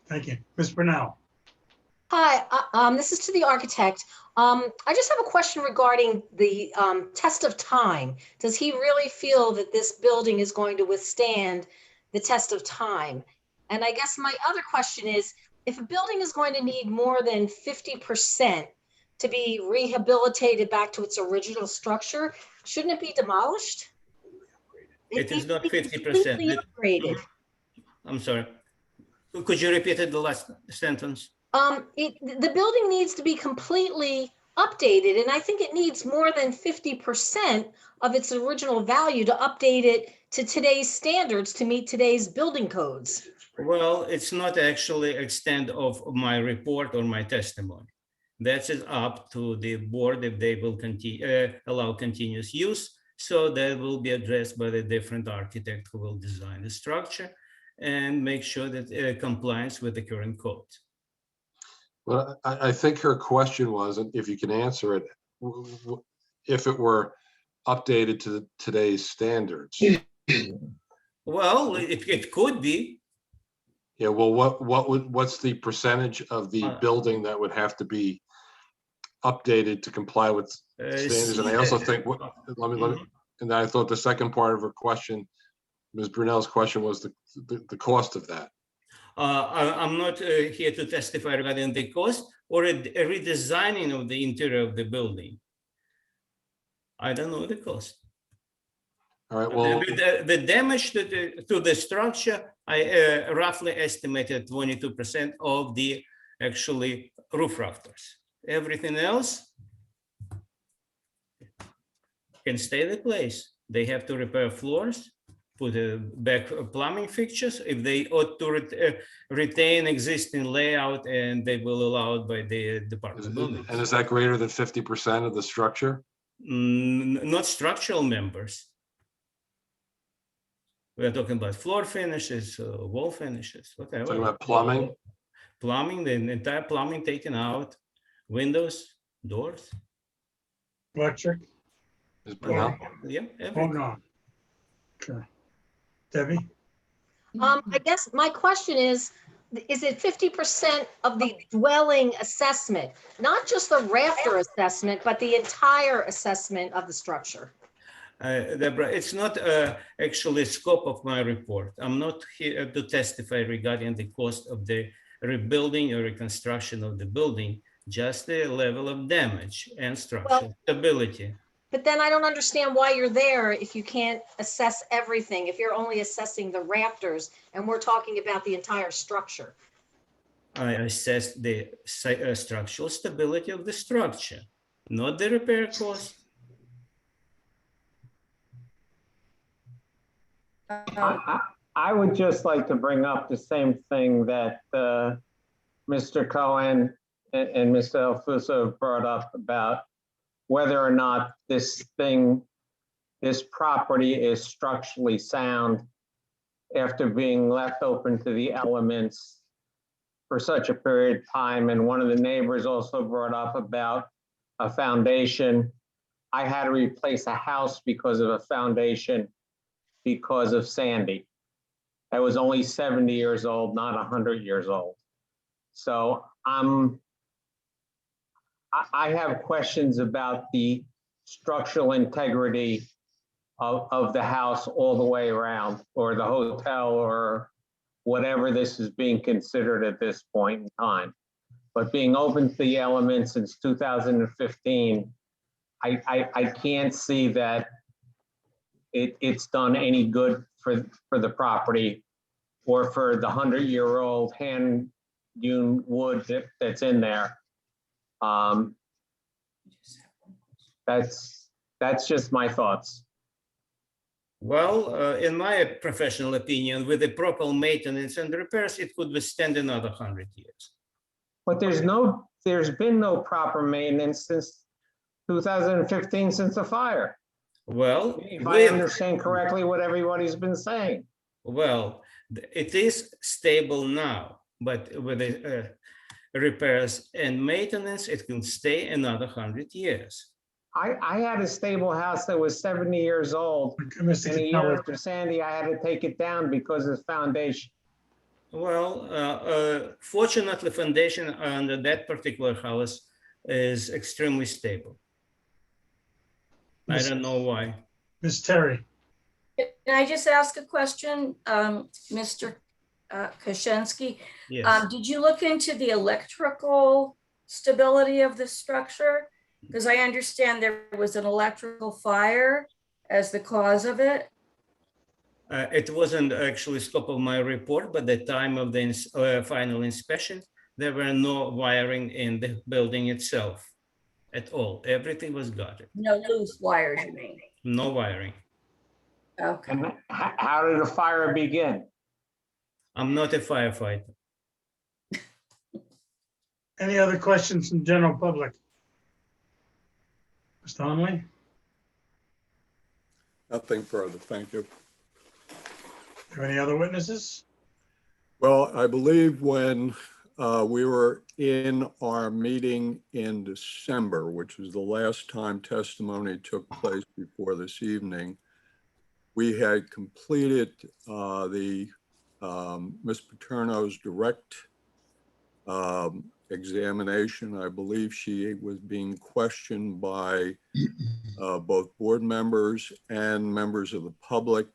Thank you. Ms. Brunel. Hi, this is to the architect. I just have a question regarding the test of time. Does he really feel that this building is going to withstand the test of time? And I guess my other question is, if a building is going to need more than 50% to be rehabilitated back to its original structure, shouldn't it be demolished? It is not 50%. Completely upgraded. I'm sorry. Could you repeat it, the last sentence? The building needs to be completely updated, and I think it needs more than 50% of its original value to update it to today's standards to meet today's building codes. Well, it's not actually extent of my report or my testimony. That is up to the board if they will continue allow continuous use. So that will be addressed by the different architect who will design the structure and make sure that it complies with the current code. Well, I think her question was, and if you can answer it, if it were updated to today's standards. Well, it could be. Yeah, well, what's the percentage of the building that would have to be updated to comply with standards? And I also think, and I thought the second part of her question, Ms. Brunel's question, was the cost of that. I'm not here to testify regarding the cost or a redesigning of the interior of the building. I don't know the cost. All right, well, the damage to the structure, I roughly estimated 22% of the actually roof rafters. Everything else can stay in place. They have to repair floors, put back plumbing fixtures if they ought to retain existing layout, and they will allow it by the Department of Buildings. And is that greater than 50% of the structure? Not structural members. We're talking about floor finishes, wall finishes, whatever. Talking about plumbing? Plumbing, the entire plumbing taken out, windows, doors. Electric? Ms. Brunel? Yeah. Hold on. Okay. Debbie? I guess my question is it 50% of the dwelling assessment, not just the rafter assessment, but the entire assessment of the structure? Deborah, it's not actually scope of my report. I'm not here to testify regarding the cost of the rebuilding or reconstruction of the building, just the level of damage and structural stability. But then I don't understand why you're there if you can't assess everything, if you're only assessing the rafters and we're talking about the entire structure. I assessed the structural stability of the structure, not the repair cost. I would just like to bring up the same thing that Mr. Cohen and Mr. Alfuso brought up about whether or not this property is structurally sound after being left open to the elements for such a period of time. And one of the neighbors also brought up about a foundation. I had to replace a house because of a foundation because of Sandy. I was only 70 years old, not 100 years old. So I have questions about the structural integrity of the house all the way around, or the hotel, or whatever this is being considered at this point in time. But being open to the elements since 2015, I can't see that it's done any good for the property or for the 100-year-old hand-hewn wood that's in there. That's That's just my thoughts. Well, in my professional opinion, with the proper maintenance and repairs, it could withstand another 100 years. But there's been no proper maintenance since 2015, since the fire. Well, If I understand correctly what everybody's been saying. well, it is stable now, but with the repairs and maintenance, it can stay another 100 years. I had a stable house that was 70 years old. And a year after Sandy, I had to take it down because of the foundation. Well, fortunately, foundation under that particular house is extremely stable. I don't know why. Ms. Terry. Can I just ask a question, Mr. Koshinsky? Yes. Did you look into the electrical stability of the structure? Because I understand there was an electrical fire as the cause of it. It wasn't actually scope of my report, but the time of the final inspection, there were no wiring in the building itself at all. Everything was gutted. No loose wires, you mean? No wiring. Okay. And how did the fire begin? I'm not a firefighter. Any other questions from general public? Mr. Hunley? Nothing further, thank you. Have any other witnesses? Well, I believe when we were in our meeting in December, which was the last time testimony took place before this evening, we had completed Ms. Paterno's direct examination. I believe she was being questioned by both board members and members of the public.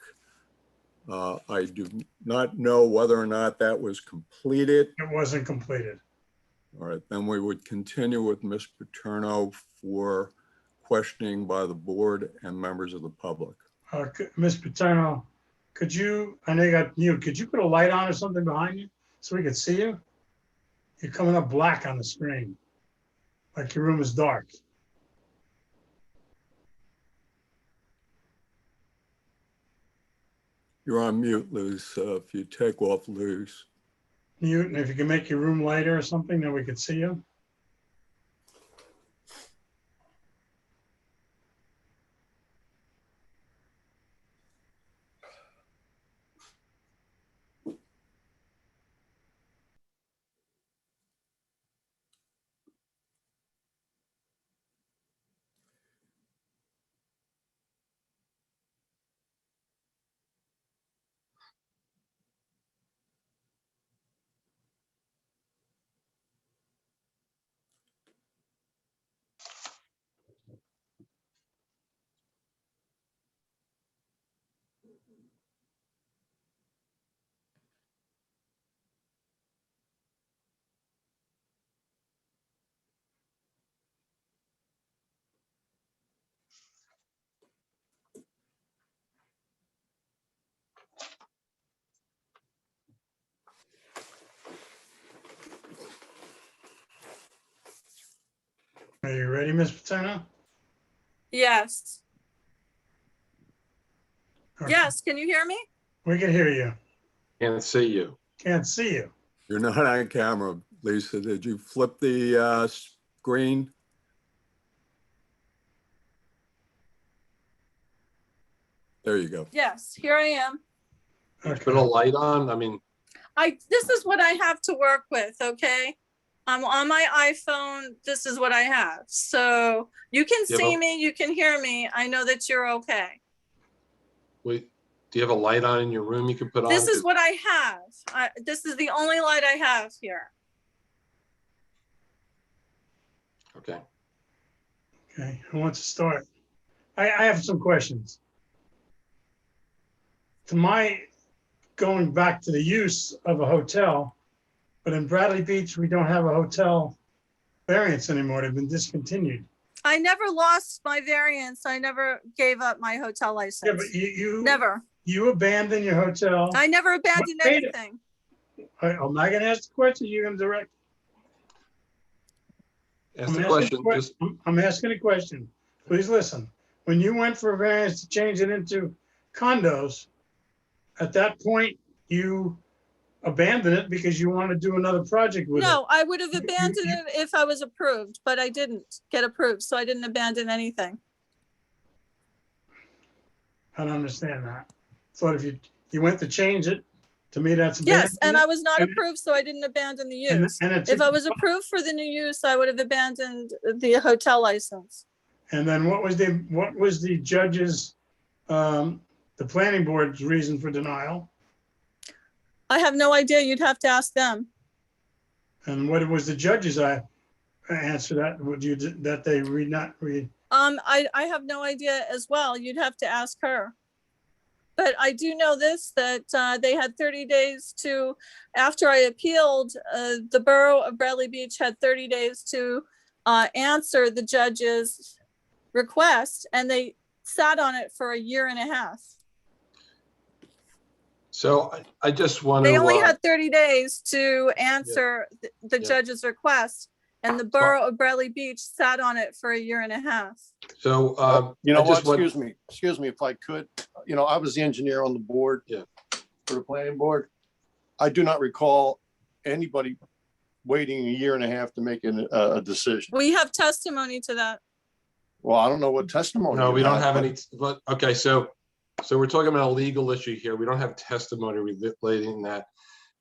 I do not know whether or not that was completed. It wasn't completed. All right, then we would continue with Ms. Paterno for questioning by the board and members of the public. Ms. Paterno, could you, I know you got mute, could you put a light on or something behind you so we could see you? You're coming up black on the screen, like your room is dark. You're on mute, Luz. If you take off, Luz. Mute, and if you can make your room lighter or something, then we could see you. Are you ready, Ms. Paterno? Yes. Okay. Yes, can you hear me? We can hear you. Can't see you. Can't see you. You're not on camera, Lisa. Did you flip the screen? There you go. Yes, here I am. Put a light on, I mean, This is what I have to work with, okay? I'm on my iPhone. This is what I have. So you can Yeah, see but- me, you can hear me. I know that you're okay. wait, do you have a light on in your room you can put on? This is what I have. This is the only light I have here. Okay. Okay, who wants to start? I have some questions. To my, going back to the use of a hotel, but in Bradley Beach, we don't have a hotel variance anymore. They've been discontinued. I never lost my variance. I never gave up my hotel license. Yeah, but you Never. You abandoned your hotel. I never abandoned Wait. anything. Am I gonna ask the question? You're gonna direct? Ask the question, just, I'm asking a question. Please listen. when you went for a variance to change it into condos, at that point, you abandoned it because you want to do another project with it. No, I would have abandoned it if I was approved, but I didn't get approved, so I didn't abandon anything. I don't understand that. Thought if you went to change it, to me, that's Yes, and I abandonment. was not And- approved, so I didn't abandon the and- use. and it If took- I was approved for the new use, I would have abandoned the hotel license. And then what was the judge's, the planning board's reason for denial? I have no idea. You'd have to ask them. And what was the judge's answer that they not read? I have no idea as well. You'd have to ask her. But I do know this, that they had 30 days to, after I appealed, the Borough of Bradley Beach had 30 days to answer the judge's request, and they sat on it for a year and a half. So I just want They to, only had 30 days to answer the Yeah. judge's request, and the Borough of Bradley Beach sat on it for a year and a half. so, You know I what, just want- excuse me if I could, I was the engineer on the board for the planning board. I do not recall anybody waiting a year and a half to make a decision. We have testimony to that. Well, I don't know what testimony. No, you we don't have but- any, but, okay, so we're talking about a legal issue here. We don't have testimony relating that.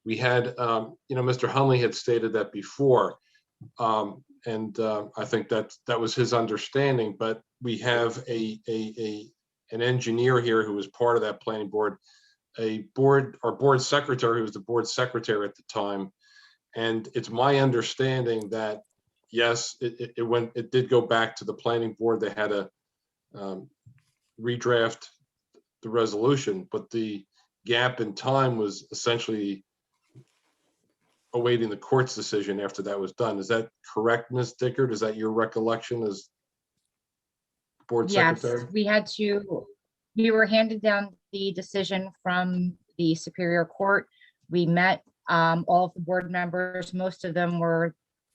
We had, Mr. Hunley had stated that before. And I think that was his understanding, but we have an engineer here who was part of that planning board, our board secretary, who was the board secretary at the time. And it's my understanding that, yes, it did go back to the planning board. They had to redraft the resolution, but the gap in time was essentially awaiting the court's decision after that was done. Is that correct, Ms. Dickert? Is that your recollection as board Yes, secretary? we were handed down the decision from the Superior Court. We met all of the board members. Most of them were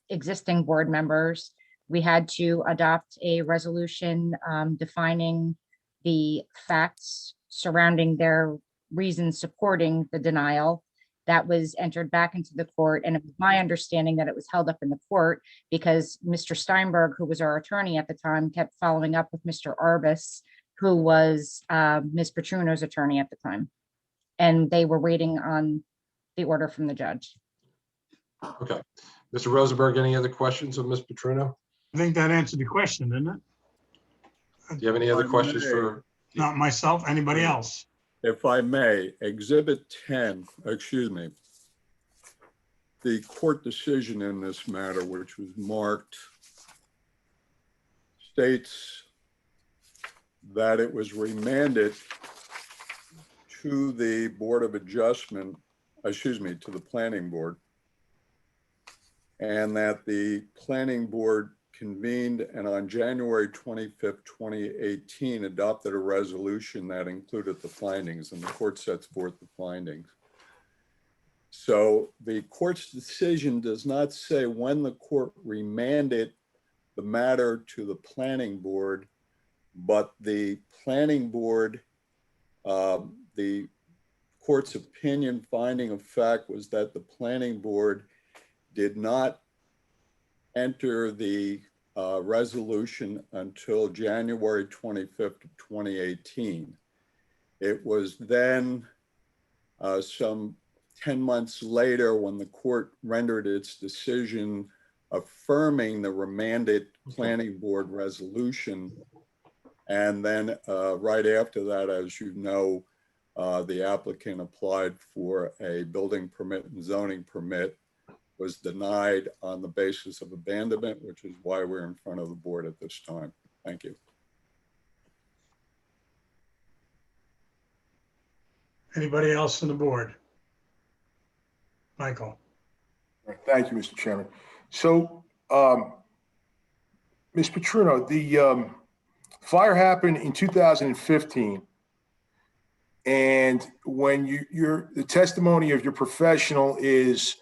existing board members. We had to adopt a resolution defining the facts surrounding their reasons supporting the denial. That was entered back into the court, and it was my understanding that it was held up in the court because Mr. Steinberg, who was our attorney at the time, kept following up with Mr. Arbus, who was Ms. Petruno's attorney at the time. And they were waiting on the order from the judge. Okay. Mr. Rosenberg, any other questions of Ms. Petruno? I think that answered the question, didn't it? Do you have any other questions for? Not myself, anybody else? If I may, Exhibit 10, excuse me, the court decision in this matter, which was marked, states that it was remanded to the Board of Adjustment, to the Planning Board, and that the Planning Board convened and on January 25th, 2018, adopted a resolution that included the findings, and the court sets forth the findings. So the court's decision does not say when the court remanded the matter to the planning board, but the planning board, the court's opinion finding of fact was that the planning board did not enter the resolution until January 25th, 2018. It was then some 10 months later when the court rendered its decision affirming the remanded planning board resolution. And then right after that, as you know, the applicant applied for a building permit and zoning permit, was denied on the basis of abandonment, which is why we're in front of the board at this time. Thank you. Anybody else on the board? Michael. Thank you, Mr. Chairman. So, Ms. Petruno, the fire happened in 2015. And when the testimony of your professional is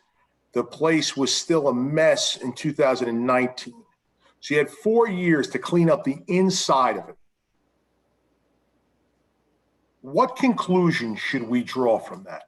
the place was still a mess in 2019. So you had 4 years to clean up the inside of it. what conclusion should we draw from that?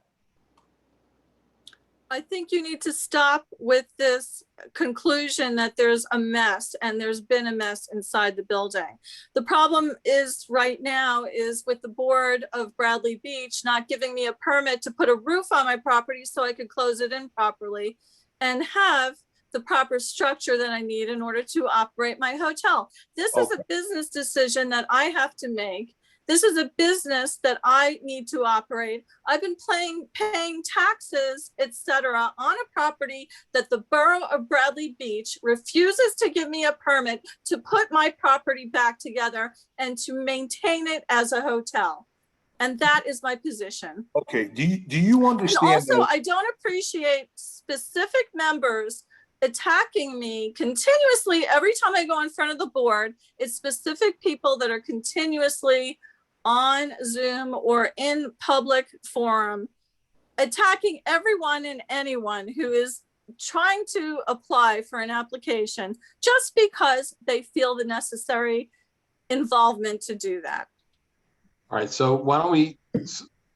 I think you need to stop with this conclusion that there's a mess, and there's been a mess inside the building. The problem is right now is with the board of Bradley Beach not giving me a permit to put a roof on my property so I could close it in properly and have the proper structure that I need in order to operate my hotel. This is a business decision that I have to make. This is a business that I need to operate. I've been paying taxes, etc., on a property that the Borough of Bradley Beach refuses to give me a permit to put my property back together and to maintain it as a hotel. And that is my position. Okay, do you understand? And also, that- I don't appreciate specific members attacking me continuously every time I go in front of the board. It's specific people that are continuously on Zoom or in public forum, attacking everyone and anyone who is trying to apply for an application just because they feel the necessary involvement to do that. All right, so why don't we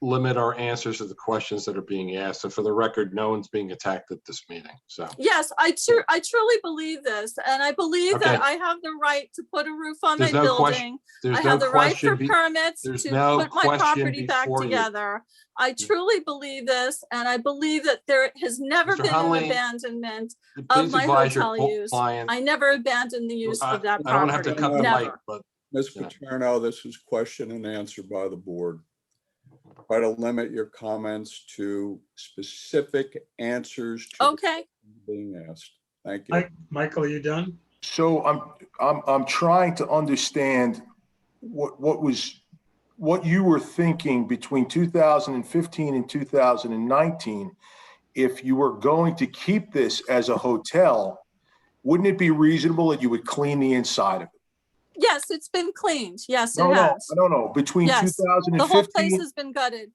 limit our answers to the questions that are being asked. And for the record, no one's being attacked at this meeting, so. Yes, I truly believe this, and I believe that I have the right to put a roof on my building. I have the right for permits to put my property back together. I truly believe this, and I believe that there has never been an abandonment of my hotel use. I never abandoned the use of that property. I don't have to cut the mic, but. Ms. Paterno, this is question and answer by the board. Try to limit your comments to specific answers to the questions being asked. Thank you. Michael, are you done? So I'm trying to understand what you were thinking between 2015 and 2019. If you were going to keep this as a hotel, wouldn't it be reasonable that you would clean the inside of it? Yes, it's been cleaned. Yes, it No, has. no. Between Yes, 2015, the whole place has been gutted.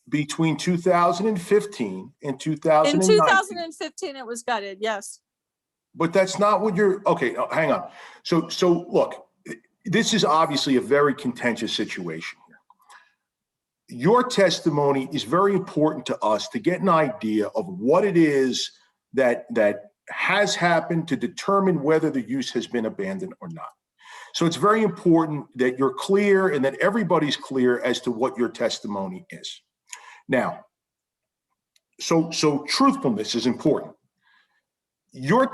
between 2015 and In 2019. 2015, it was gutted. Yes. But that's not what you're, okay, hang on. So look, this is obviously a very contentious situation here. Your testimony is very important to us to get an idea of what it is that has happened to determine whether the use has been abandoned or not. So it's very important that you're clear and that everybody's clear as to what your testimony is. Now, so truthfulness is important. You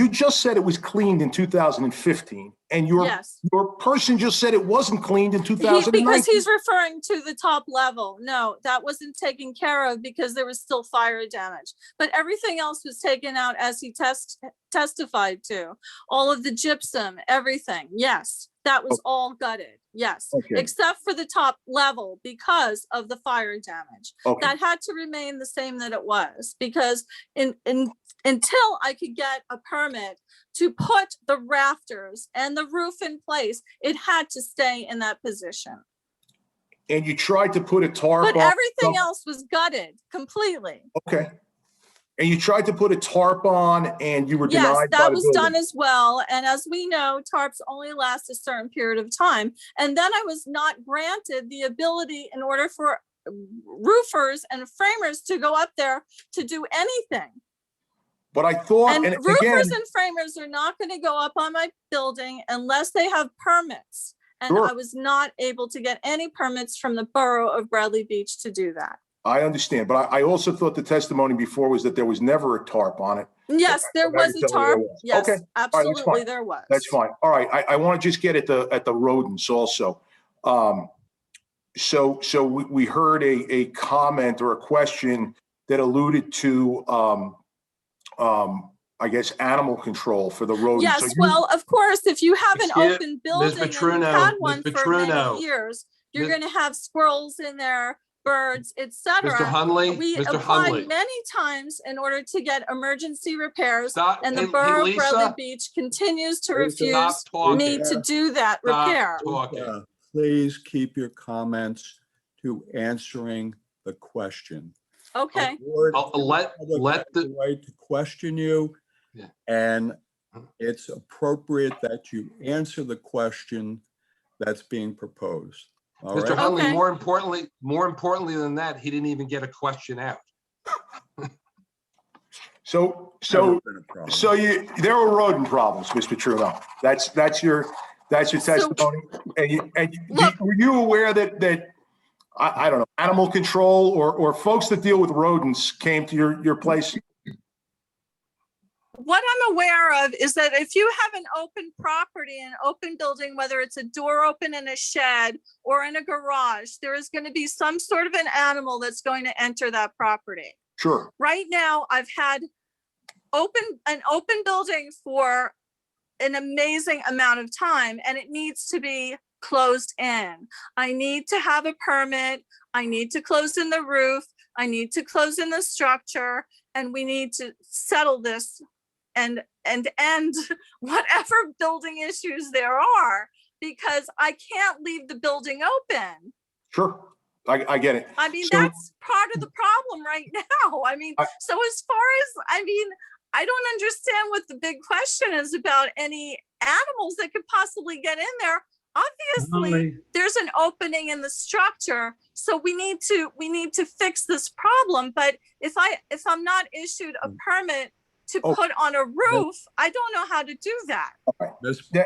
just said it was cleaned in 2015, and your person just said it wasn't cleaned in 2019. Because he's referring to the top level. No, that wasn't taken care of because there was still fire damage. But everything else was taken out as he testified to. All of the gypsum, everything. Yes, that was all gutted. Yes, except for the top level because of the fire damage. That had to remain the same that it was because until I could get a permit to put the rafters and the roof in place, it had to stay in that position. And you tried to put a tarp on. But everything else was gutted completely. Okay. And you tried to put a tarp on and you were denied by the building. Yes, that was done as well. And as we know, tarps only last a certain period of time. And then I was not granted the ability in order for roofers and framers to go up there to do anything. But I thought, and and roofers again, and framers are not going to go up on my building unless they have permits. And Sure. I was not able to get any permits from the Borough of Bradley Beach to do that. I understand, but I also thought the testimony before was that there was never a tarp on it. Yes, there But I was can a tell you there tarp. was. Yes, Okay. All right, that's absolutely fine. there was. That's fine. All right, I want to just get at the rodents also. So we heard a comment or a question that alluded to, I guess, animal control for the rodents. Yes, So you- well, of course, if you have an Excuse- open Ms. building and you've Petruno, had Ms. one for Petruno. many years, you're Ms. going to have squirrels in there, birds, etc. Mr. Hunley, We Mr. applied Hunley. many times in order to get emergency repairs, Stop. and the Hey, Borough of Lisa. Bradley Beach continues to Lisa, refuse talking. me to do that Stop repair. talking. Please keep your comments to answering the question. Okay. The board Let has the right to question you, Yeah. and it's appropriate that you answer the question that's being proposed. All Mr. right. Hunley, Okay. more importantly than that, he didn't even get a question out. So, Never been a problem. there were rodent problems, Mr. Trudeau. That's your testimony. Were you aware that I don't know, animal control or folks that deal with rodents came to your place? What I'm aware of is that if you have an open property, an open building, whether it's a door open in a shed or in a garage, there is going to be some sort of an animal that's going to enter that property. Sure. Right now, I've had an open building for an amazing amount of time, and it needs to be closed in. I need to have a permit. I need to close in the roof. I need to close in the structure, and we need to settle this and end whatever building issues there are, because I can't leave the building open. Sure. I get it. I mean, So- that's part of the problem right now. I mean, so as far as, I don't understand what the big question is about any animals that could possibly get in there. Obviously, there's an opening in the structure, so we need to fix this problem. But if I'm not issued a permit to put on a roof, I don't know how to do that.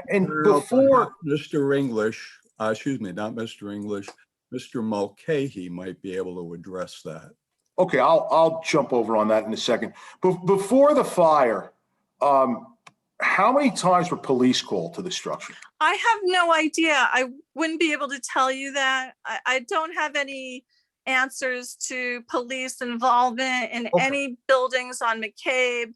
And before Mr. English, excuse me, not Mr. English, Mr. Mulcahy might be able to address that. Okay, I'll jump over on that in a second. But before the fire, how many times were police called to the structure? I have no idea. I wouldn't be able to tell you that. I don't have any answers to police involvement in any buildings on McCabe,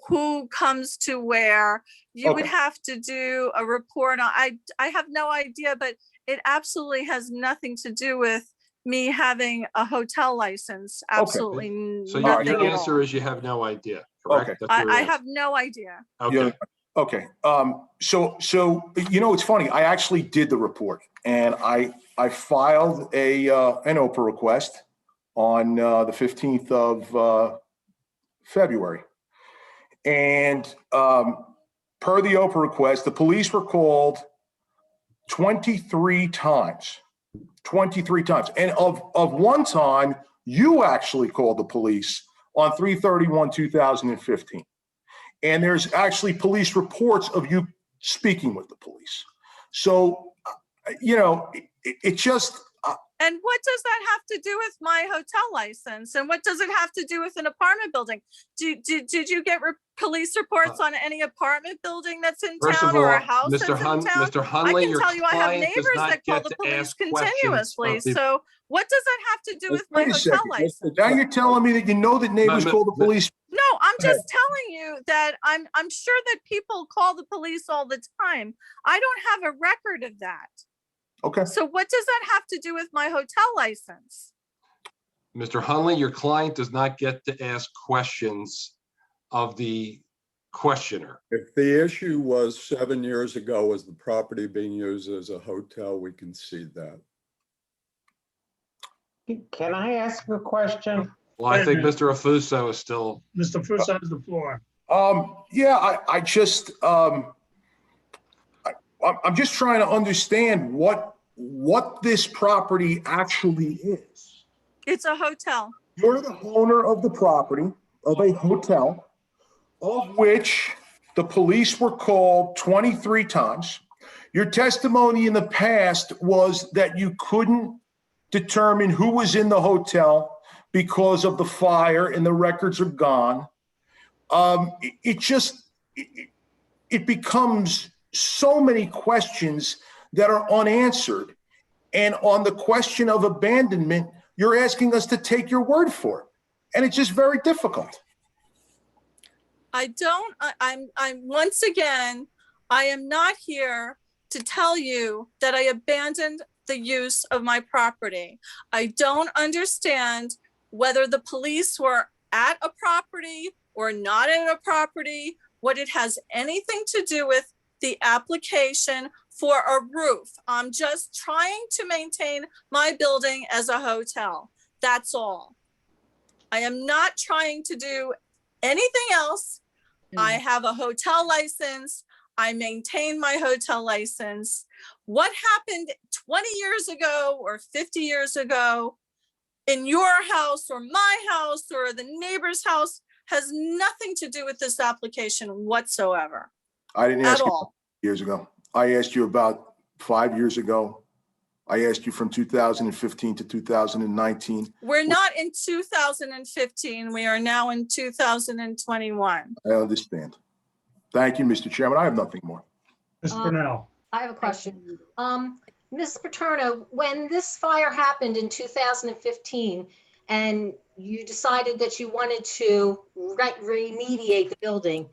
who comes to where. You would have to do a report on, I have no idea, but it absolutely has nothing to do with me having a hotel license. Absolutely So nothing your at all. answer is you have no idea, correct? Okay. That's your I answer. have no idea. Okay. Okay. So it's funny. I actually did the report, and I filed an OPA request on the 15th of February, and per the OPA request, the police were called 23 times. 23 times. And of one time, you actually called the police on 3/31/2015. And there's actually police reports of you speaking with the police. So, it just. And what does that have to do with my hotel license? And what does it have to do with an apartment building? Did you get police reports on any apartment building that's in First of town or a all, house that's in town? Mr. I Hunley, can your tell you I have client does neighbors not that call get the to police ask questions continuously. of the- So what does that have to do with my Wait a hotel second. license? Now you're telling me that you know that neighbors call the police? No, I'm just telling you that I'm sure that people call the police all the time. I don't have a record of that. Okay. So what does that have to do with my hotel license? Mr. Hunley, your client does not get to ask questions of the questioner. If the issue was 7 years ago, was the property being used as a hotel, we can see that. Can I ask a question? Well, I think Mr. Afuso is still. Mr. Fuso has the floor. Yeah, I just, I'm just trying to understand what this property actually is. It's a hotel. You're the owner of the property, of a hotel, of which the police were called 23 times. Your testimony in the past was that you couldn't determine who was in the hotel because of the fire and the records are gone. It becomes so many questions that are unanswered. And on the question of abandonment, you're asking us to take your word for it. And it's just very difficult. I'm once again, I am not here to tell you that I abandoned the use of my property. I don't understand whether the police were at a property or not at a property, what it has anything to do with the application for a roof. I'm just trying to maintain my building as a hotel. That's all. I am not trying to do anything else. I have a hotel license. I maintain my hotel license. What happened 20 years ago or 50 years ago in your house or my house or the neighbor's house has nothing to do with this application whatsoever. I didn't At ask you all. years ago. I asked you about 5 years ago. I asked you from 2015 to 2019. We're not in 2015. We are now in 2021. I understand. Thank you, Mr. Chairman. I have nothing more. Ms. Brunel. I have a question. Ms. Paterno, when this fire happened in 2015 and you decided that you wanted to remediate the building,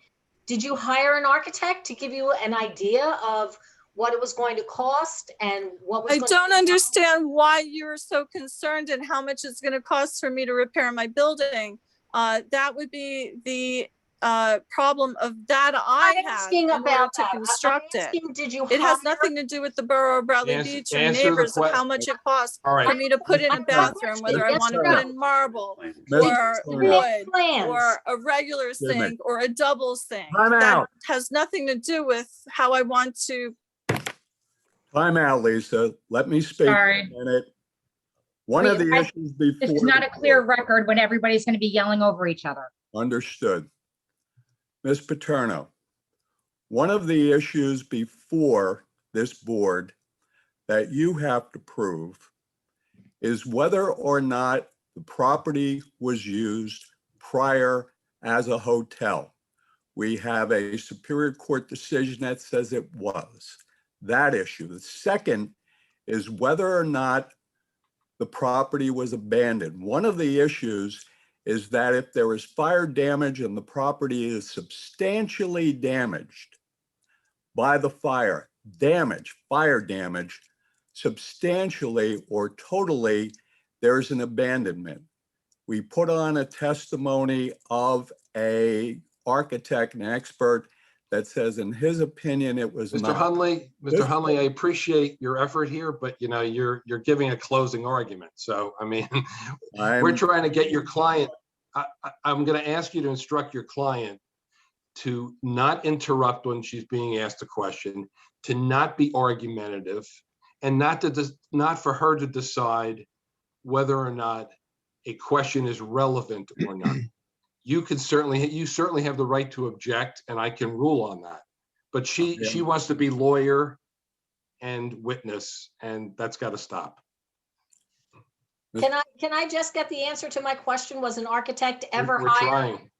did you hire an architect to give you an idea of what it was going to cost and what was I going don't understand why you're so concerned and how much it's going to cost for me to repair my building. That would be the problem of that I had in order to construct it. It has nothing to do with the Borough of Bradley Beach or neighbors of how much it costs All right. for me to put in a bathroom, whether I want to put in marble or wood or a regular sink or a double sink. That has nothing to do with how I want to. Time out, Lisa. Let me speak for Sorry. a minute. One of the issues before. This is not a clear record when everybody's going to be yelling over each other. Understood. Ms. Paterno, one of the issues before this board that you have to prove is whether or not the property was used prior as a hotel. We have a Superior Court decision that says it was. That issue. The second is whether or not the property was abandoned. One of the issues is that if there is fire damage and the property is substantially damaged by the fire damage, substantially or totally, there's an abandonment. We put on a testimony of an architect, an expert, that says in his opinion it was Mr. not. Hunley, I appreciate your effort here, but you're giving a closing argument. So I mean, we're trying to get your client. I'm going to ask you to instruct your client to not interrupt when she's being asked a question, to not be argumentative, and not for her to decide whether or not a question is relevant or not. You certainly have the right to object, and I can rule on that. But she wants to be lawyer and witness, and that's got to stop. Can I just get the answer to my question? Was an architect ever We're hired? trying.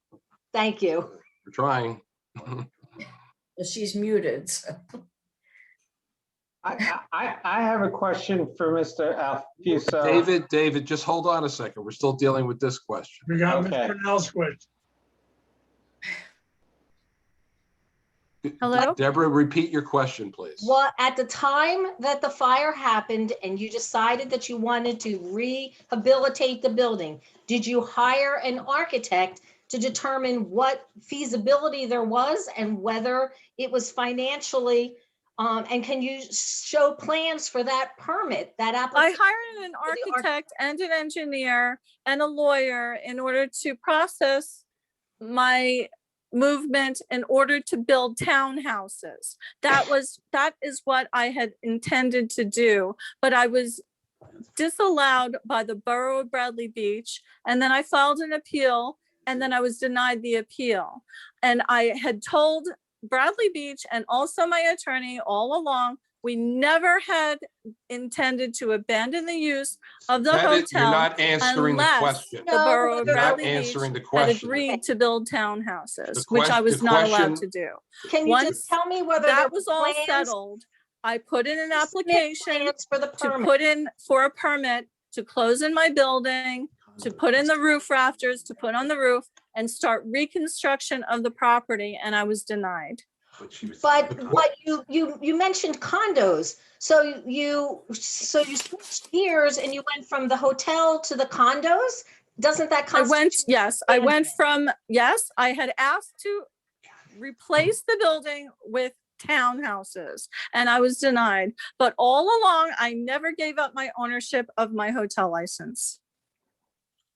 Thank you. We're trying. She's muted. So. I have a question for Mr. Alfuso. David, just hold on a second. We're still dealing with this question. We got Okay. Ms. Brunel's question. Hello? Deborah, repeat your question, please. Well, at the time that the fire happened and you decided that you wanted to rehabilitate the building, did you hire an architect to determine what feasibility there was and whether it was financially, and can you show plans for that permit, that I application? hired an architect and an engineer and a lawyer in order to process my movement in order to build townhouses. That is what I had intended to do, but I was disallowed by the Borough of Bradley Beach, and then I filed an appeal, and then I was denied the appeal. And I had told Bradley Beach and also my attorney all along, we never had intended to abandon the use of the hotel. You're not answering the unless question. The Borough of You're not Bradley Beach answering the had question. agreed to build townhouses, which I was the not allowed question- to do. Can you Once just tell me whether there that was all plans- settled, I put in an Submit application plans for the to permit? put in for a permit to close in my building, to put in the roof rafters, to put on the roof and start reconstruction of the property, and I was denied. But you mentioned condos. So you switched gears and you went from the hotel to the condos? Doesn't that constitute? I had asked to replace the building with townhouses and I was denied. But all along, I never gave up my ownership of my hotel license.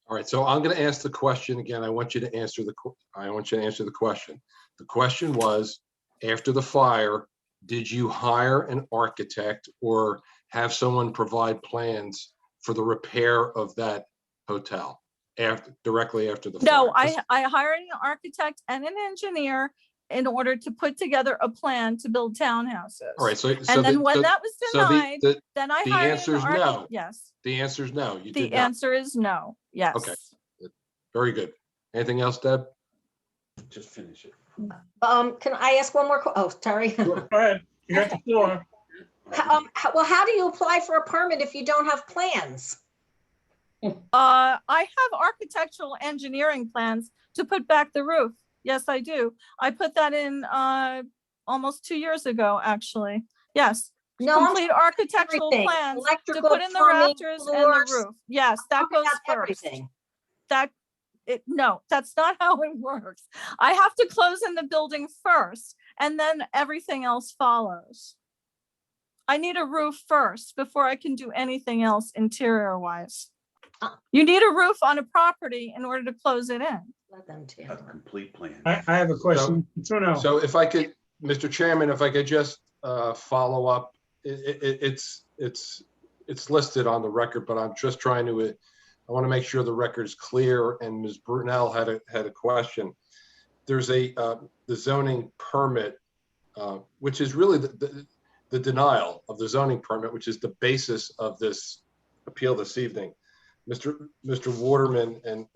All right, so I'm going to ask the question again. I want you to answer the question. The question was, after the fire, did you hire an architect or have someone provide plans for the repair of that hotel directly after the fire? No, I hired an architect and an engineer in order to put together a plan to build townhouses. All right, so And then when that was denied, then I the hired answer an is architect. no. Yes, The answer is no. You the did not. answer is no. Yes. Okay, very good. Anything else, Deb? Just finish it. Can I ask one more? Oh, sorry. Go ahead. You got the floor. Well, how do you apply for a permit if you don't have plans? I have architectural engineering plans to put back the roof. Yes, I do. I put that in almost 2 years ago, actually. Yes. No, I'm complete talking architectural everything. plans to Electrical, put in the plumbing, rafters and the floors. roof. Yes, that Talking goes about first. everything. No, that's not how it works. I have to close in the building first and then everything else follows. I need a roof first before I can do anything else interior wise. You need a roof on a property in order to close it in. Let them do. A complete plan. I have a question. So if I could, Mr. Chairman, if I could just follow up, it's listed on the record, but I'm just trying to, I want to make sure the record is clear. And Ms. Brunel had a question. There's the zoning permit, which is really the denial of the zoning permit, which is the basis of this appeal this evening. Mr. Waterman and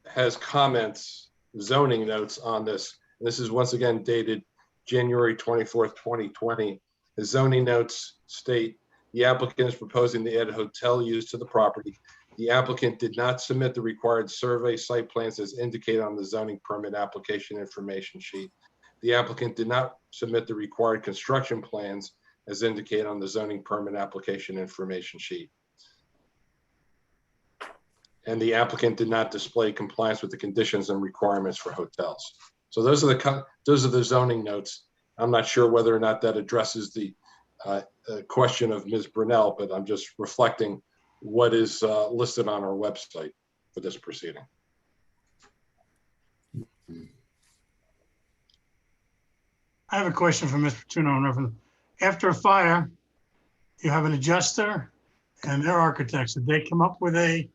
has comments, zoning notes on this. And this is once again dated January 24th, 2020. The zoning notes state the applicant is proposing to add hotel use to the property. The applicant did not submit the required survey site plans as indicated on the zoning permit application information sheet. The applicant did not submit the required construction plans as indicated on the zoning permit application information sheet. And the applicant did not display compliance with the conditions and requirements for hotels. So those are the zoning notes. I'm not sure whether or not that addresses the question of Ms. Brunel, but I'm just reflecting what is listed on our website for this proceeding. I have a question for Mr. Tuno. After a fire, you have an adjuster and their architects. Did they come up with a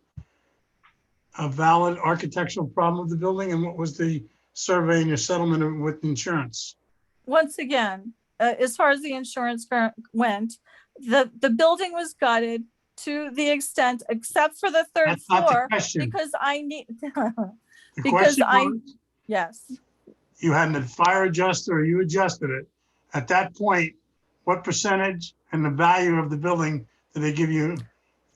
valid architectural problem of the building? And what was the survey and your settlement with insurance? Once again, as far as the insurance went, the building was gutted to the extent, except for the third That's not the floor, question. because I need, The because question I, was, yes. you had a fire adjuster or you adjusted it. At that point, what percentage and the value of the building did they give you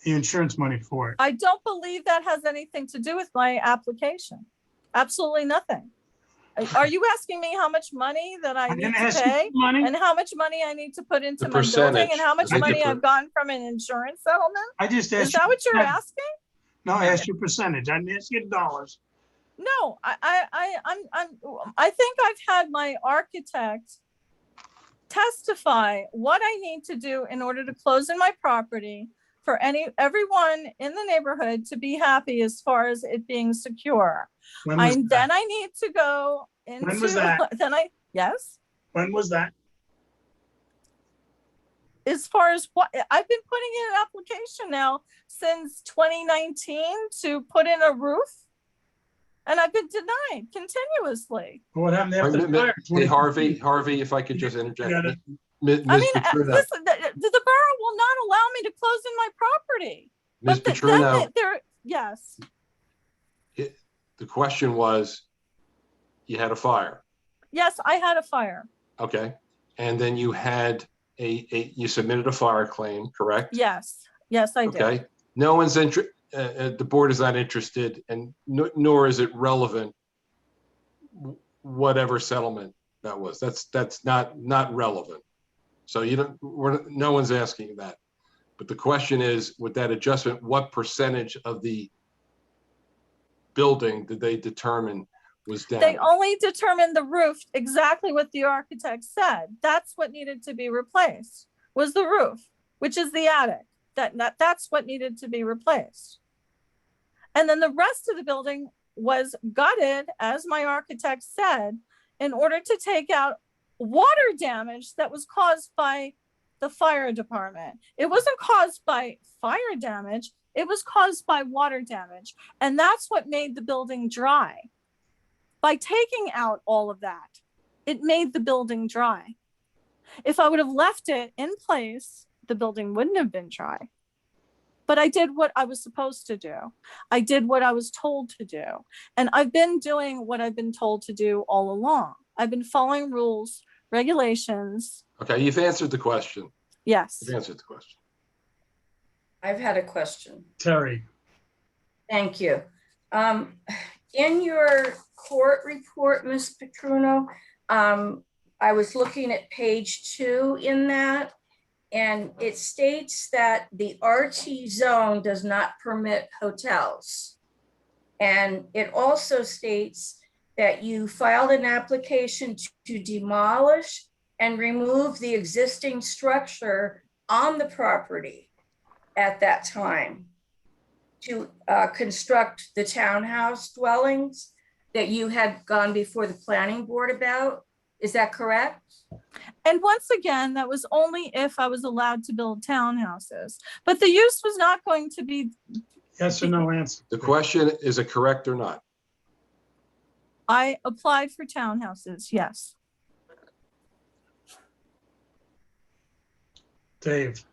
the insurance money for it? I don't believe that has anything to do with my application. Absolutely nothing. Are you asking me how much money that I need didn't to ask you pay for money. and how much money I need to put into The my building percentage. and how much Thank you money for- I've gotten from an insurance settlement? I just Is asked. that what you're percentage. asking? No, I asked you percentage. I didn't ask you dollars. No, I think I've had my architect testify what I need to do in order to close in my property for everyone in the neighborhood to be happy as far as it being secure. When was that? Then I need to go into, When was that? Yes, When was that? as far as what, I've been putting in an application now since 2019 to put in a roof. And I've been denied continuously. What happened after the fire? Hey, Harvey, if I could just interject. got it. Ms. I mean, Petrino, listen, the borough will not allow me to close in my property. Ms. But Petrino, yes, the question was, you had a fire, yes, I had a fire. okay? And then you had you submitted a fire claim, correct? Yes, I did. Okay. No one's the board is not interested, and nor is it relevant whatever settlement that was. That's not relevant. So no one's asking that. But the question is, with that adjustment, what percentage of the building did they determine was damaged? They only determined the roof, exactly what the architect said. That's what needed to be replaced, was the roof, which is the attic. That's what needed to be replaced. And then the rest of the building, was gutted, as my architect said, in order to take out water damage that was caused by the fire department. It wasn't caused by fire damage, it was caused by water damage. And that's what made the building dry. By taking out all of that, it made the building dry. If I would have left it in place, the building wouldn't have been dry. But I did what I was supposed to do. I did what I was told to do. And I've been doing what I've been told to do all along. I've been following rules, regulations. Okay, you've answered the question. Yes. You've answered the question. I've had a question. Terry. Thank you. In your court report, Ms. Petruno, I was looking at page 2 in that, and it states that the RT zone does not permit hotels. And it also states that you filed an application to demolish and remove the existing structure on the property at that time to construct the townhouse dwellings that you had gone before the planning board about. Is that correct? And once again, that was only if I was allowed to build townhouses. But the use was not going to be. Yes or no answer. The question, is it correct or not? I applied for townhouses, yes. Dave.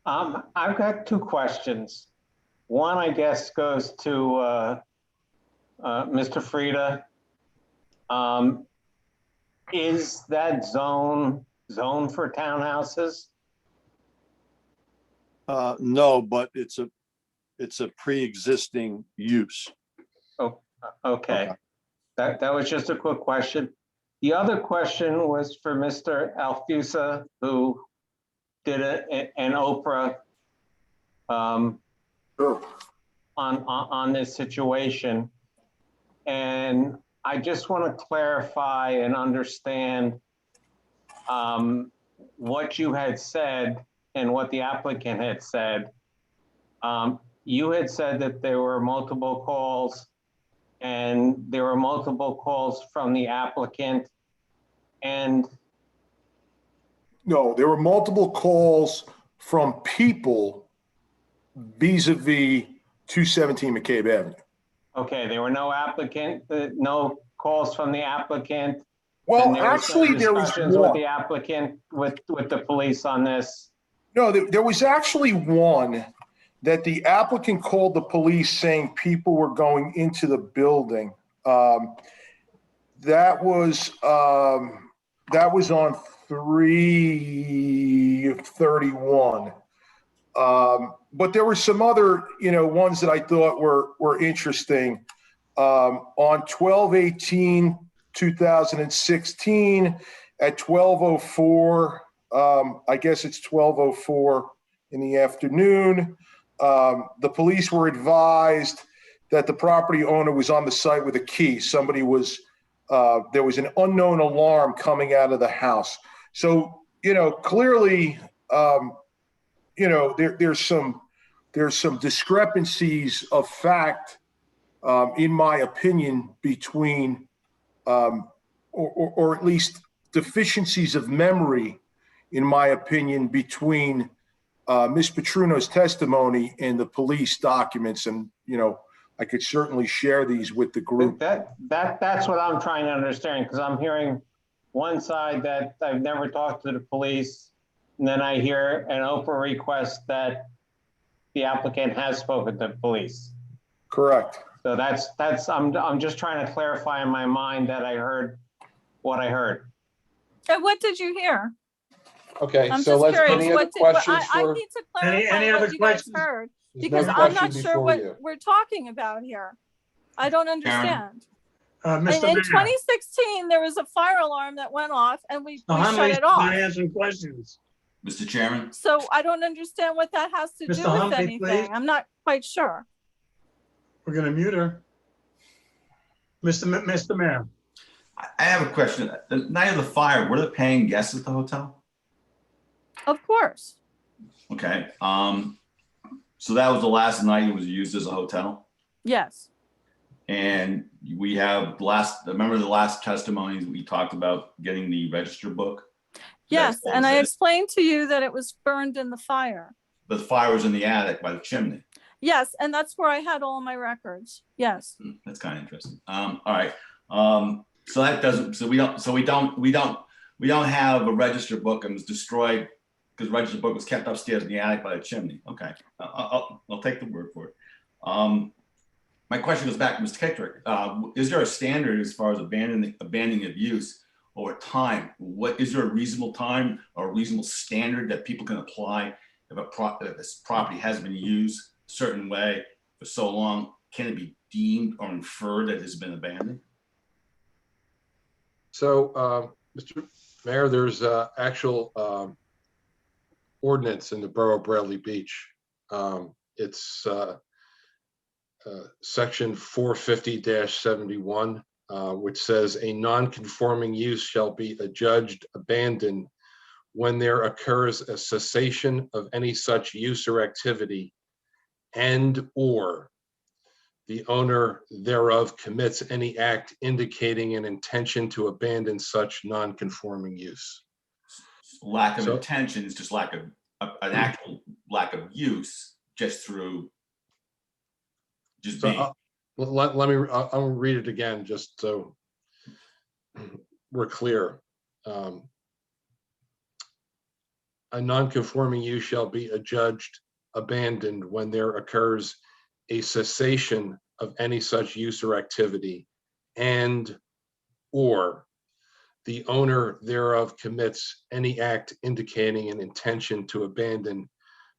I've got 2 questions. One, I guess, goes to Mr. Frieda. Is that zone for townhouses? No, but it's a pre-existing use. Oh, okay. That was just a quick question. The other question was for Mr. Alfusa, who did an Oprah on this situation. And I just want to clarify and understand what you had said and what the applicant had said. You had said that there were multiple calls, and there were multiple calls from the applicant. And No, there were multiple calls from people vis-a-vis 217 McCabe Avenue. okay, there were no no calls from the applicant. Well, and actually, there was discussions one. with the applicant, with the police on this. No, there was actually one that the applicant called the police saying people were going into the building. That was on 3/31. But there were some other, ones that I thought were interesting. On 12/18/2016 at 12:04, I guess it's 12:04 in the afternoon, the police were advised that the property owner was on the site with a key. Somebody was, there was an unknown alarm coming out of the house. So, clearly, there's some discrepancies of fact, in my opinion, between, or at least deficiencies of memory, in my opinion, between Ms. Petruno's testimony and the police documents. And, I could certainly share these with the group. That's what I'm trying to understand, because I'm hearing one side that I've never talked to the police, and then I hear an Oprah request that the applicant has spoken to the police. Correct. So I'm just trying to clarify in my mind that I heard what I heard. And what did you hear? Okay, I'm so just let's, curious. any other questions I for? need to clarify Any what other you guys questions? heard, There's because no I'm not question sure before what you. we're talking about here. I don't understand. Mr. In Mayor, 2016, there was a fire alarm that went off and we shut Huntley's it off. not answering questions. Mr. Chairman, So I don't understand what that has to Mr. do with Huntley, anything. please. I'm not quite sure. We're going to mute her. Mr. Mayor. I have a question. The night of the fire, were there paying guests at the hotel? Of course. Okay. So that was the last night it was used as a hotel? Yes. And we have remember the last testimonies, we talked about getting the register book? Yes, That's and I it. explained to you that it was burned in the fire. The fire was in the attic by the chimney. Yes, and that's where I had all my records. Yes. That's kind of interesting. All right. So that doesn't, so we don't have a register book, and was destroyed because register book was kept upstairs in the attic by the chimney. Okay. I'll take the word for it. My question goes back to Mr. Kitrick. Is there a standard as far as abandoning of use over time? What is there a reasonable time or a reasonable standard that people can apply if this property has been used a certain way for so long? Can it be deemed or inferred that it has been abandoned? So, Mr. Mayor, there's actual ordinance in the Borough of Bradley Beach. It's section 450-71, which says a non-conforming use shall be adjudged abandoned when there occurs a cessation of any such use or activity, and or the owner thereof commits any act indicating an intention to abandon such non-conforming use. Lack of intention is just lack of an actual lack of use, just through just being. I'll read it again just so we're clear. A non-conforming use shall be adjudged abandoned when there occurs a cessation of any such use or activity, and or the owner thereof commits any act indicating an intention to abandon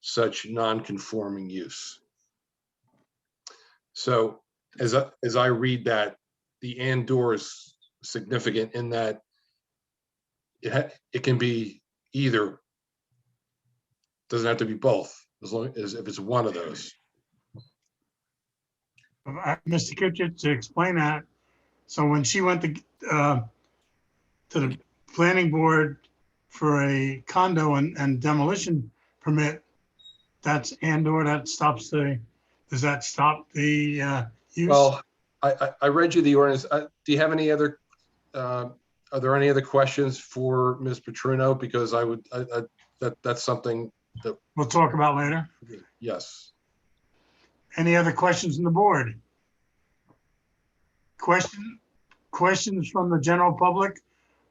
such non-conforming use. So as I read that, the and or is significant in that it can be either, doesn't have to be both, as long as if it's one of those. Mr. Kitchen, to explain that, so when she went to the planning board for a condo and demolition permit, that's and/or that stops does that stop the use? Well, I read you the ordinance. Do you have any other, are there any other questions for Ms. Petruno? Because that's something that we'll talk about later. Yes. Any other questions on the board? Questions from the general public?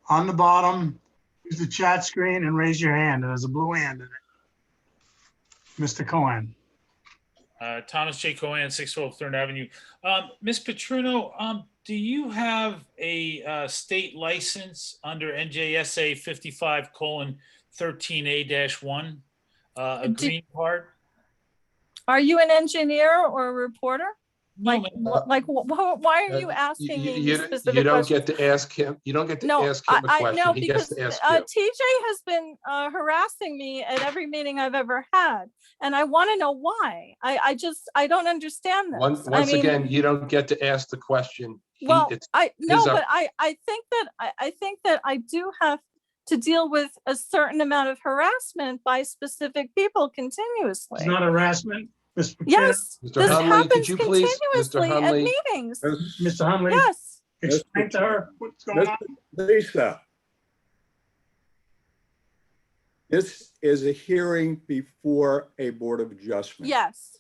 On the bottom, use the chat screen and raise your hand. There's a blue hand in it. Mr. Cohen. Thomas J. Cohen, 612 Third Avenue. Ms. Petruno, do you have a state license under NJSA 55:13A-1, a green card? Are you an engineer or a reporter? Why are you asking me these specific you don't questions? get to ask him. You don't get to ask him a question. No, he because gets to ask you. TJ has been harassing me at every meeting I've ever had, and I want to know why. I don't understand this. Once again, you don't get to ask the question. But I think that I do have to deal with a certain amount of harassment by specific people continuously. It's not harassment. Yes, Mr. this Hunley, happens could you please, continuously at meetings. Mr. Hunley? Yes. Explain to her what's going on. Lisa, this is a hearing before a Board of Adjustment. Yes.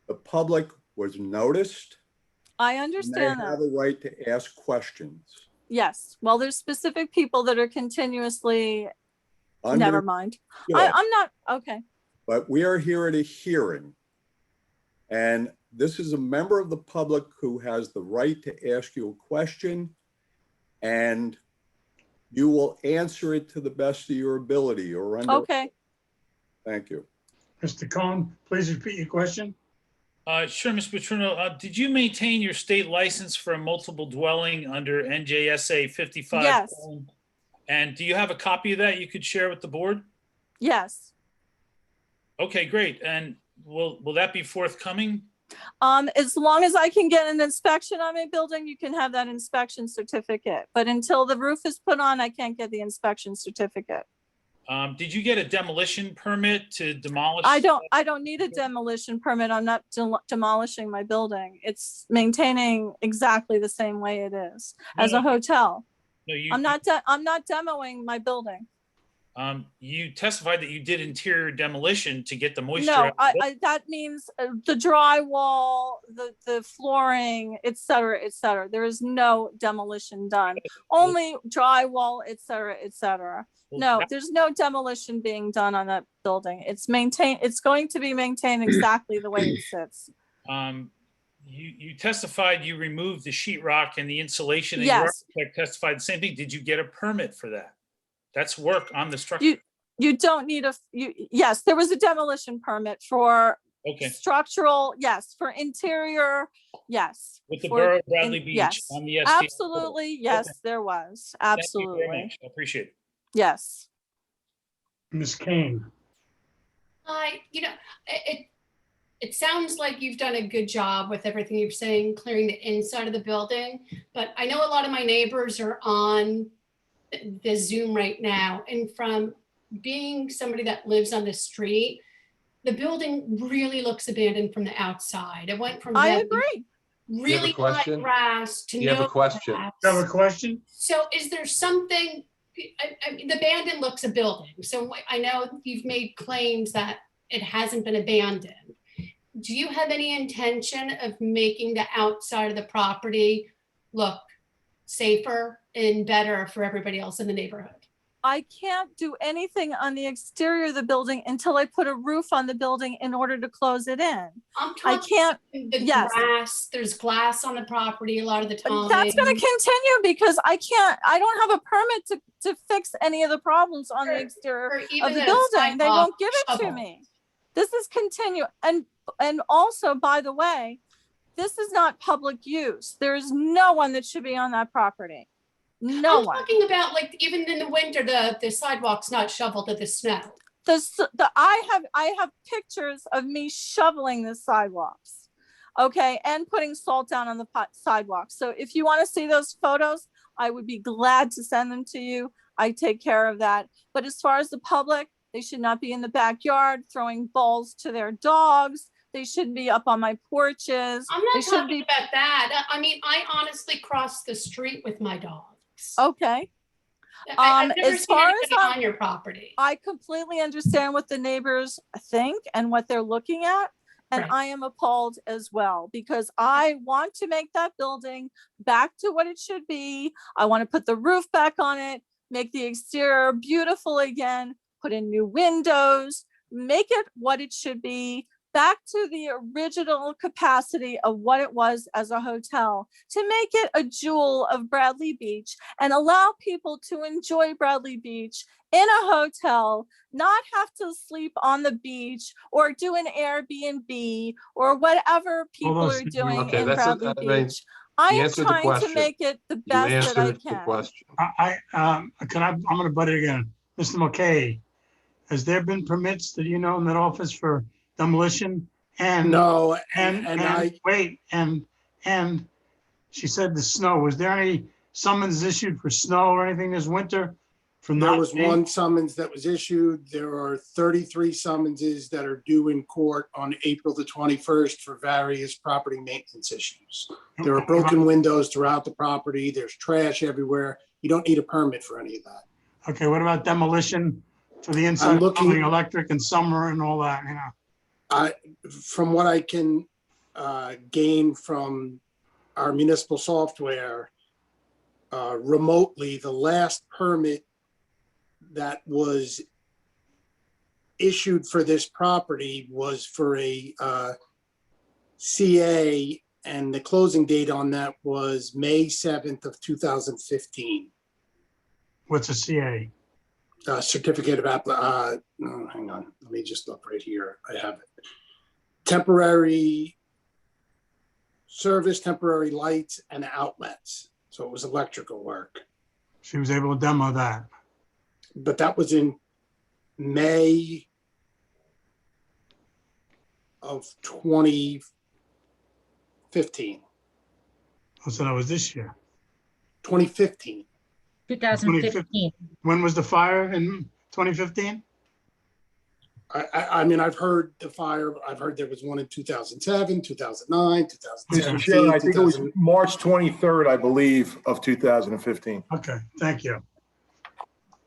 The public was noticed. I and understand they that. have a right to ask questions. Yes. Well, there's specific people that are continuously, never mind. Understood. I'm not, okay. But we are here at a hearing. And this is a member of the public who has the right to ask you a question, and you will answer it to the best of your ability or under. Okay. Thank you. Mr. Cohen, please repeat your question. Sure, Ms. Petruno. Did you maintain your state license for a multiple dwelling under NJSA 55? Yes. And do you have a copy of that you could share with the board? Yes. Okay, great. And will that be forthcoming? As long as I can get an inspection on my building, you can have that inspection certificate. But until the roof is put on, I can't get the inspection certificate. Did you get a demolition permit to demolish? I don't need a demolition permit. I'm not demolishing my building. It's maintaining exactly the same way it is as a hotel. No, I'm not demoing my building. You testified that you did interior demolition to get the moisture No, out. that means the drywall, the flooring, et cetera, et cetera. There is no demolition done. Only drywall, et cetera, et cetera. No, there's no demolition being done on that building. It's maintained. It's going to be maintained exactly the way it sits. You testified you removed the sheetrock and the insulation, and Yes. your architect testified the same thing. Did you get a permit for that? That's work on the structure. You don't need yes, there was a demolition permit for structural, yes, for interior, yes. With the Borough of Bradley Beach yes, on the STL. absolutely, yes, there was, absolutely. Thank you very much. I appreciate it. Yes. Ms. Kane. It sounds like you've done a good job with everything you're saying, clearing the inside of the building. But I know a lot of my neighbors are on the Zoom right now. And from being somebody that lives on the street, the building really looks abandoned from the outside. It went from I agree. really high grass to no grass. You have a question? So is there something, the abandoned looks a building. So I know you've made claims that it hasn't been abandoned. Do you have any intention of making the outside of the property look safer and better for everybody else in the neighborhood? I can't do anything on the exterior of the building until I put a roof on the building in order to close it in. I can't. Glass, there's glass on the property a lot of the time. That's going to continue because I don't have a permit to fix any of the problems on the exterior of the building. They won't give it to me. This is continue. And also, by the way, this is not public use. There is no one that should be on that property. I'm talking about like even in the winter, the sidewalk's not shoveled to the snow. I have pictures of me shoveling the sidewalks, okay, and putting salt down on the sidewalks. So if you want to see those photos, I would be glad to send them to you. I take care of that. But as far as the public, they should not be in the backyard throwing balls to their dogs. They shouldn't be up on my porches. I'm not talking about that. I mean, I honestly cross the street with my dog. Okay. I've never as seen far anybody as on your property. I completely understand what the neighbors think and what they're looking at. And I am appalled as well, because I want to make that building back to what it should be. I want to put the roof back on it, make the exterior beautiful again, put in new windows, make it what it should be, back to the original capacity of what it was as a hotel, to make it a jewel of Bradley Beach and allow people to enjoy Bradley Beach in a hotel, not have to sleep on the beach or do an Airbnb or whatever people are doing in Bradley Beach. I am trying to make it the best that I can. I'm going to butt it again. Mr. McKay, has there been permits that you know in that office for demolition? And no, and she said the snow. Was there any summons issued for snow or anything this winter? There was one summons that was issued. There are 33 summonses that are due in court on April the 21st for various property maintenance issues. There are broken windows throughout the property. There's trash everywhere. You don't need a permit for any of that. Okay, what about demolition for the inside plumbing, electric, and summer and all that? You know, from what I can gain from our municipal software remotely, the last permit that was issued for this property was for a CA, and the closing date on that was May 7th of 2015. What's a CA? Certificate of no, hang on. Let me just look right here. I have it. Temporary service, temporary lights and outlets. So it was electrical work. She was able to demo that. But that was in May of 2015. Oh, so that was this year. 2015. 2015. When was the fire? In 2015? I mean, I've heard the fire, I've heard there was one in 2007, 2009, Mr. Chairman, I 2017, think it was 2000. March 23rd, I believe, of 2015. Okay, thank you.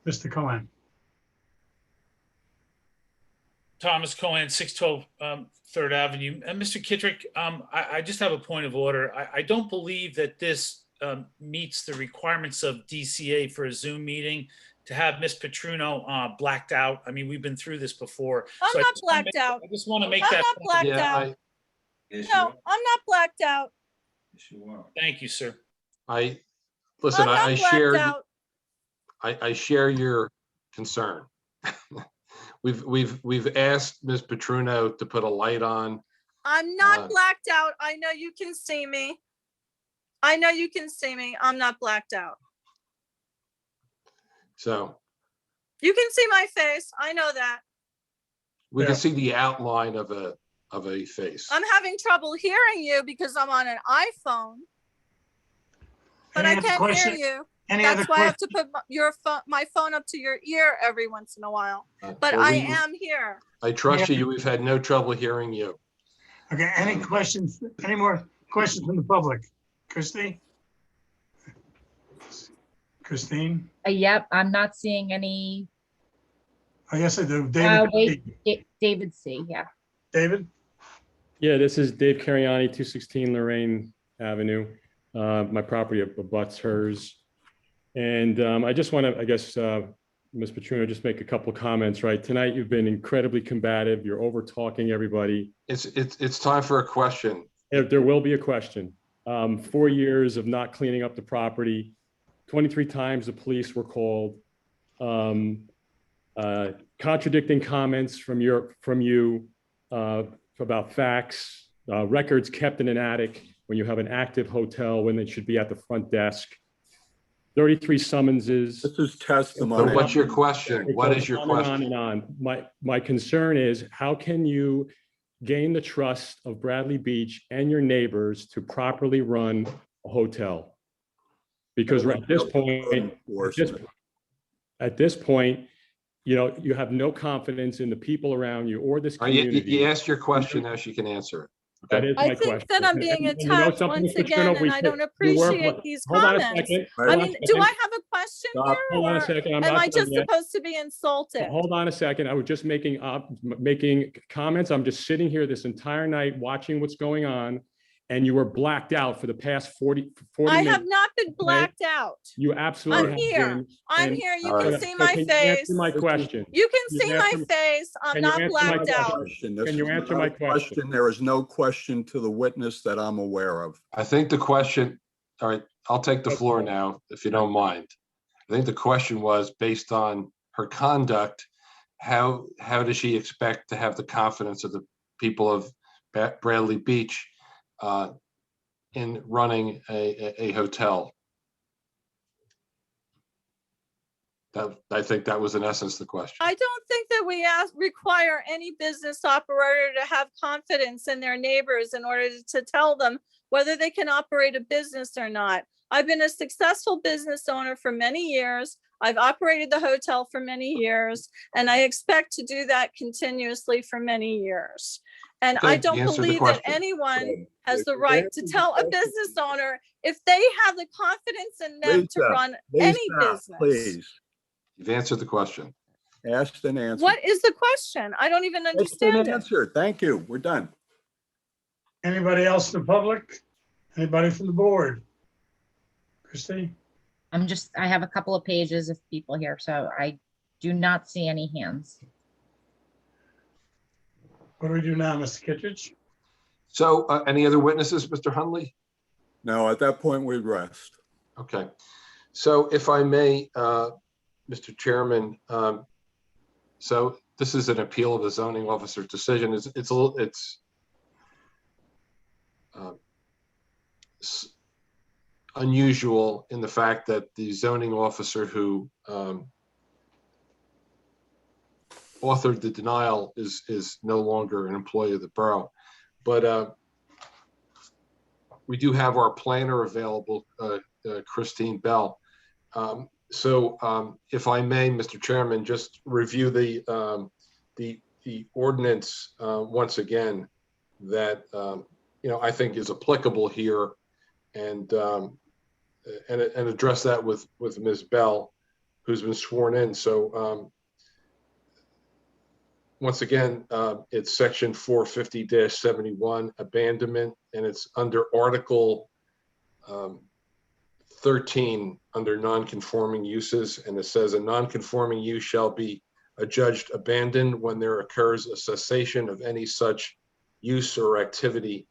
Mr. Cohen. Thomas Cohen, 612 3rd Avenue. And Mr. Kittrick, I just have a point of order. I don't believe that this meets the requirements of DCA for a Zoom meeting to have Ms. Petruno blacked out. I mean, we've been through this before. I'm So not blacked out. I just want to make I'm that. not blacked out. No, I'm not blacked out. Thank you, sir. Listen, I'm not I blacked share, out. I share your concern. We've asked Ms. Petruno to put a light on. I'm not blacked out. I know you can see me. I know you can see me. I'm not blacked out. So You can see my face. I know that. we can see the outline of a face. I'm having trouble hearing you because I'm on an iPhone. But I can't hear you. That's why I have to put my phone up to your ear every once in a while. But Well, I am here. I trust you. We've had no trouble hearing you. Okay, any questions, any more questions from the public? Christine? Christine? Yep, I'm not seeing any. I guess I do. David? Wait, David C, yeah. David? Yeah, this is Dave Cariani, 216 Lorraine Avenue. My property abuts hers. And I just want to, I guess, Ms. Petruno, just make a couple of comments, right? Tonight, you've been incredibly combative. You're over talking everybody. It's time for a question. There will be a question. 4 years of not cleaning up the property. 23 times the police were called. Contradicting comments from you about facts, records kept in an attic when you have an active hotel when they should be at the front desk. 33 summonses. This is testimony. So what's your question? What is your question? On and on. My concern is, how can you gain the trust of Bradley Beach and your neighbors to properly run a hotel? Because at this point, you know, you have no confidence in the people around you or this community. You asked your question, now she can answer it. That is my I think question. that I'm being And you know attacked something, once Mr. again, Petruno, and I don't appreciate these Hold on a comments. second. I mean, do I have a question here? Hold on a or second. I'm Am not I done just yet. supposed to be insulted? Hold on a second. I was just making comments. I'm just sitting here this entire night watching what's going on, and you were blacked out for the past 40 I minutes. have not been blacked out. You absolutely I'm have here. been. I'm And- here. You All can right. see So my can you face. answer my question? You can Can see you my answer- face. I'm can you not answer my blacked out. question? This Can you is answer not my a question? There is no question to the witness that I'm aware of. I think the question, all right, I'll take the floor now, if you don't mind. I think the question was based on her conduct, how does she expect to have the confidence of the people of Bradley Beach in running a hotel? I think that was in essence the question. I don't think that we require any business operator to have confidence in their neighbors in order to tell them whether they can operate a business or not. I've been a successful business owner for many years. I've operated the hotel for many years, and I expect to do that continuously for many years. And Okay, I you don't answered the believe that question. anyone has If the you right to answered the tell a question- business owner if they have the confidence in them to run any business. Please, You've answered the question. asked and answered. What is the question? I don't even Asked understand and it. answered. Thank you. We're done. Anybody else in the public? Anybody from the board? Christine? I have a couple of pages of people here, so I do not see any hands. What do we do now, Mr. Kittredge? So any other witnesses, Mr. Hunley? No, at that point, we'd rest. Okay. So if I may, Mr. Chairman, so this is an appeal of the zoning officer's decision. It's unusual in the fact that the zoning officer who authored the denial is no longer an employee of the borough. But we do have our planner available, Christine Bell. So if I may, Mr. Chairman, just review the ordinance once again that I think is applicable here, and address that with Ms. Bell, who's been sworn in. So once again, it's section 450-71 abandonment, and it's under Article 13 under non-conforming uses, and it says a non-conforming use shall be adjudged abandoned when there occurs a cessation of any such use or activity,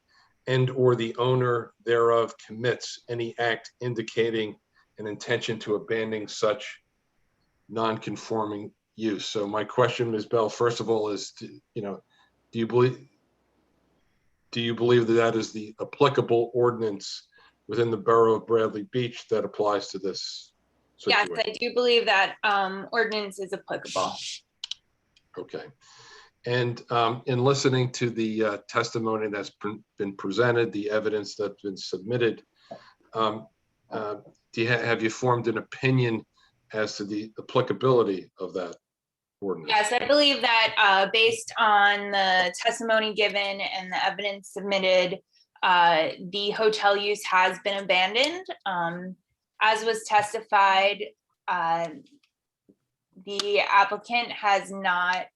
and or the owner thereof commits any act indicating an intention to abandon such non-conforming use. So my question, Ms. Bell, first of all, is, do you believe that that is the applicable ordinance within the Borough of Bradley Beach that applies to this Yes, situation? I do believe that ordinance is applicable. Okay. And in listening to the testimony that's been presented, the evidence that's been submitted, have you formed an opinion as to the applicability of that ordinance? Yes, I believe that based on the testimony given and the evidence submitted, the hotel use has been abandoned. As was testified, the applicant has not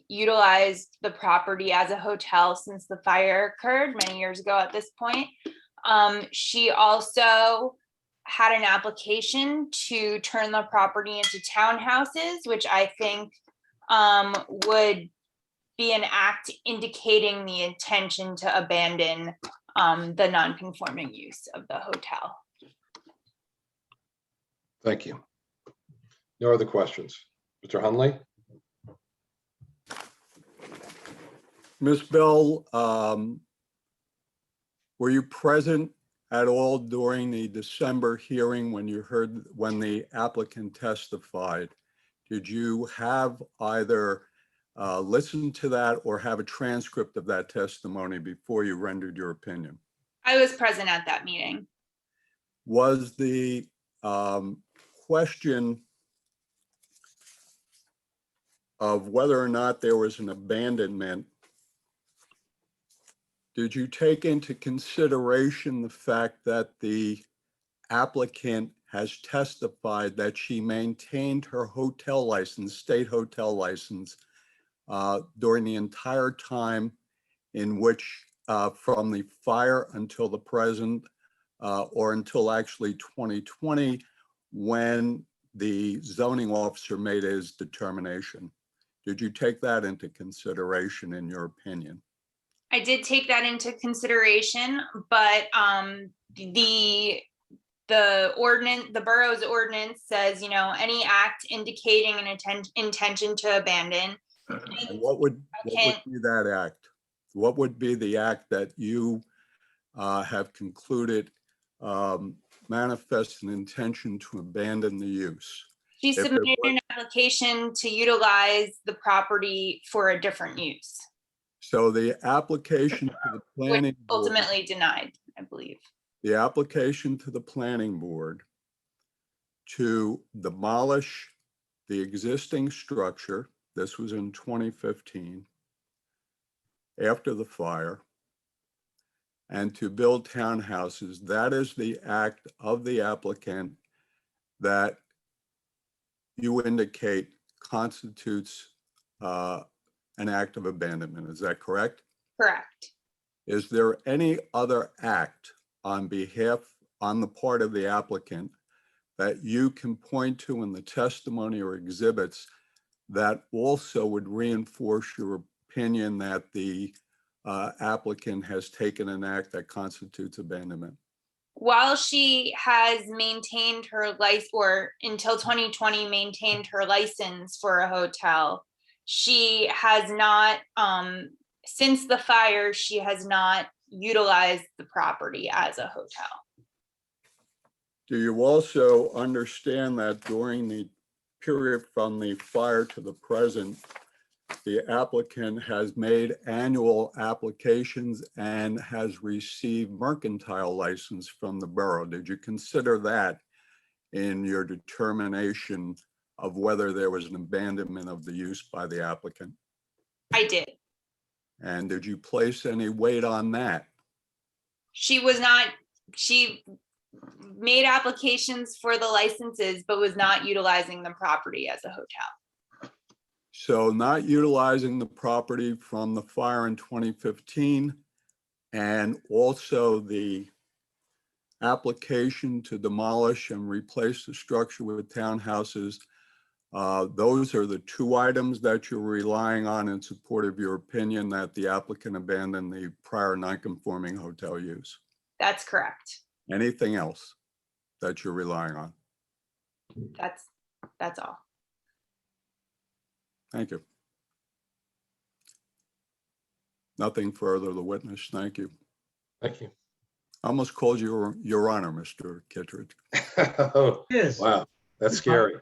utilized the property as a hotel since the fire occurred many years ago at this point. She also had an application to turn the property into townhouses, which I think would be an act indicating the intention to abandon the non-conforming use of the hotel. Thank you. No other questions. Mr. Hunley? Ms. Bell, were you present at all during the December hearing when the applicant testified? Did you have either listened to that or have a transcript of that testimony before you rendered your opinion? I was present at that meeting. Was the question of whether or not there was an abandonment, did you take into consideration the fact that the applicant has testified that she maintained her hotel license, state hotel license, during the entire time in which from the fire until the present, or until actually 2020, when the zoning officer made his determination? Did you take that into consideration in your opinion? I did take that into consideration, but the ordinance, the borough's ordinance says, any act indicating an intention to abandon. And what would be that act? What would be the act that you have concluded manifests an intention to abandon the use? She submitted an application to utilize the property for a different use. So the application to the planning board, Ultimately denied, I believe. the application to the planning board to demolish the existing structure, this was in 2015, after the fire, and to build townhouses, that is the act of the applicant that you indicate constitutes an act of abandonment. Is that correct? Correct. Is there any other act on the part of the applicant that you can point to in the testimony or exhibits that also would reinforce your opinion that the applicant has taken an act that constitutes abandonment? While she has maintained her license, or until 2020 maintained her license for a hotel, she has not, since the fire, she has not utilized the property as a hotel. Do you also understand that during the period from the fire to the present, the applicant has made annual applications and has received mercantile license from the borough? Did you consider that in your determination of whether there was an abandonment of the use by the applicant? I did. And did you place any weight on that? She made applications for the licenses, but was not utilizing the property as a hotel. So not utilizing the property from the fire in 2015 and also the application to demolish and replace the structure with townhouses. Those are the two items that you're relying on in support of your opinion that the applicant abandoned the prior non-conforming hotel use. That's correct. Anything else that you're relying on? That's all. Thank you. Nothing further, the witness. Thank you. Thank you. I almost called you Your Honor, Mr. Kittredge. Oh, Yes. wow, that's scary.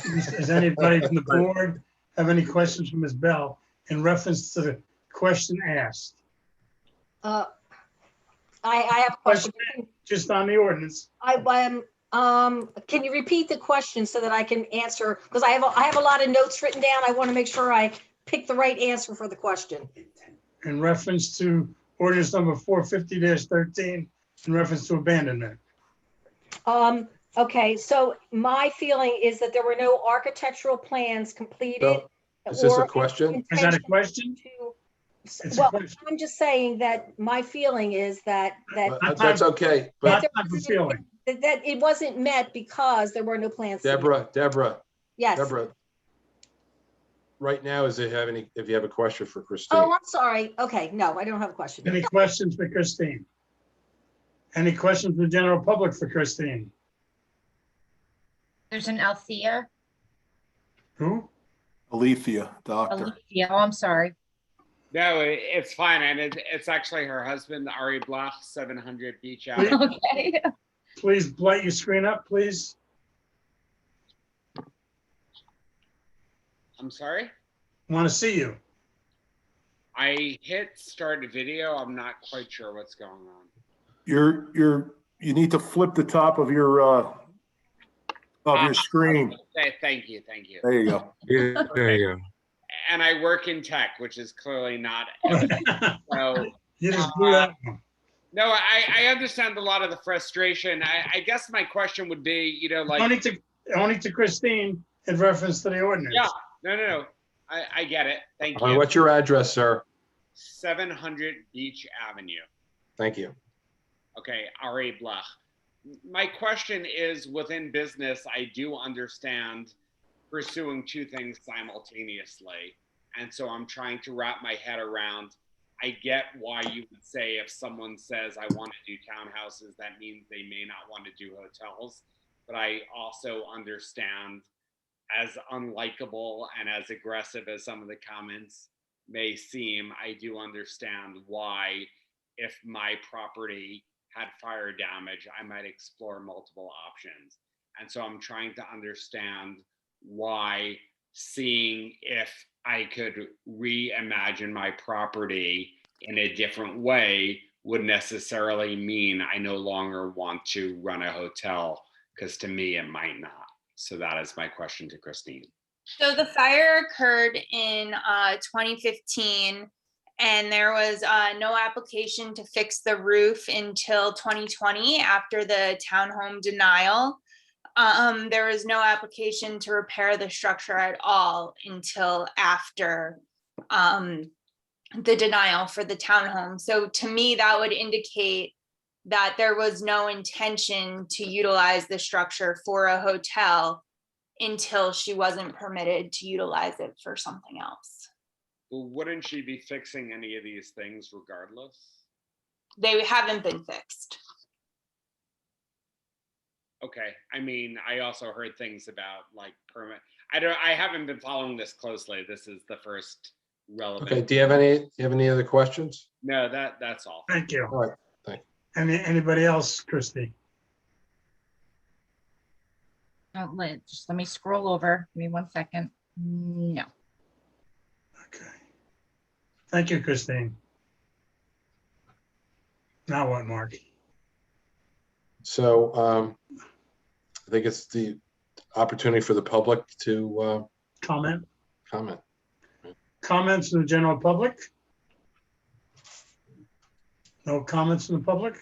Does anybody from the board have any questions for Ms. Bell in reference to the question asked? I have a question. Just on the ordinance. Can you repeat the question so that I can answer? Because I have a lot of notes written down. I want to make sure I pick the right answer for the question. In reference to ordinance number 450-13, in reference to abandonment. Okay, so my feeling is that there were no architectural plans completed. Is this a or question? Is that a question? Well, I'm just saying that my feeling is that That's okay, but that it wasn't met because there were no plans. Deborah. Yes. Deborah. Right now, if you have a question for Christine? Oh, I'm sorry. Okay, no, I don't have a question. Any questions for Christine? Any questions for the general public for Christine? There's an Althea. Who? Alethea, doctor. Alethea. Oh, I'm sorry. No, it's fine. And it's actually her husband, Ari Bloch, 700 Beach Avenue. Okay. Please light your screen up, please. I'm sorry? Want to see you. I hit start video. I'm not quite sure what's going on. You need to flip the top of your screen. Thank you. There you go. Yeah, there you go. And I work in tech, which is clearly not. So, You just blew that one. no, I understand a lot of the frustration. I guess my question would be, like only to Christine in reference to the ordinance. Yeah, no. I get it. Thank you. What's your address, sir? 700 Beach Avenue. Thank you. Okay, Ari Bloch. My question is, within business, I do understand pursuing two things simultaneously. And so I'm trying to wrap my head around, I get why you would say if someone says, I want to do townhouses, that means they may not want to do hotels. But I also understand, as unlikable and as aggressive as some of the comments may seem, I do understand why, if my property had fire damage, I might explore multiple options. And so I'm trying to understand why, seeing if I could reimagine my property in a different way would necessarily mean I no longer want to run a hotel, because to me it might not. So that is my question to Christine. So the fire occurred in 2015, and there was no application to fix the roof until 2020 after the townhome denial. There was no application to repair the structure at all until after the denial for the townhome. So to me, that would indicate that there was no intention to utilize the structure for a hotel until she wasn't permitted to utilize it for something else. Well, wouldn't she be fixing any of these things regardless? They haven't been fixed. Okay. I mean, I also heard things about like permit. I haven't been following this closely. This is the first relevant. Okay, do you have any other questions? No, that's all. Thank you. All right, thank you. Anybody else, Christy? Just let me scroll over. Give me 1 second. No. Okay. Thank you, Christine. Now what, Mark? So I think it's the opportunity for the public to Comment? comment. Comments from the general public? No comments from the public?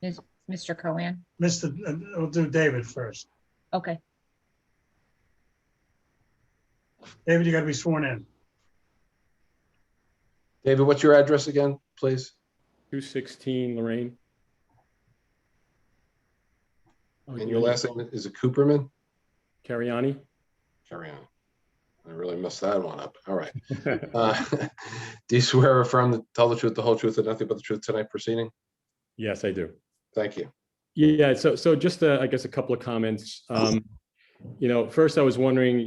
Is Mr. Cohen? We'll do David first. Okay. David, you got to be sworn in. David, what's your address again, please? 216 Lorraine. And your last name, is it Cooperman? Cariani. Cariani. I really messed that one up. All right. Do you swear or affirm to tell the truth, the whole truth, and nothing but the truth tonight proceeding? Yes, I do. Thank you. Yeah, so just I guess a couple of comments. First I was wondering,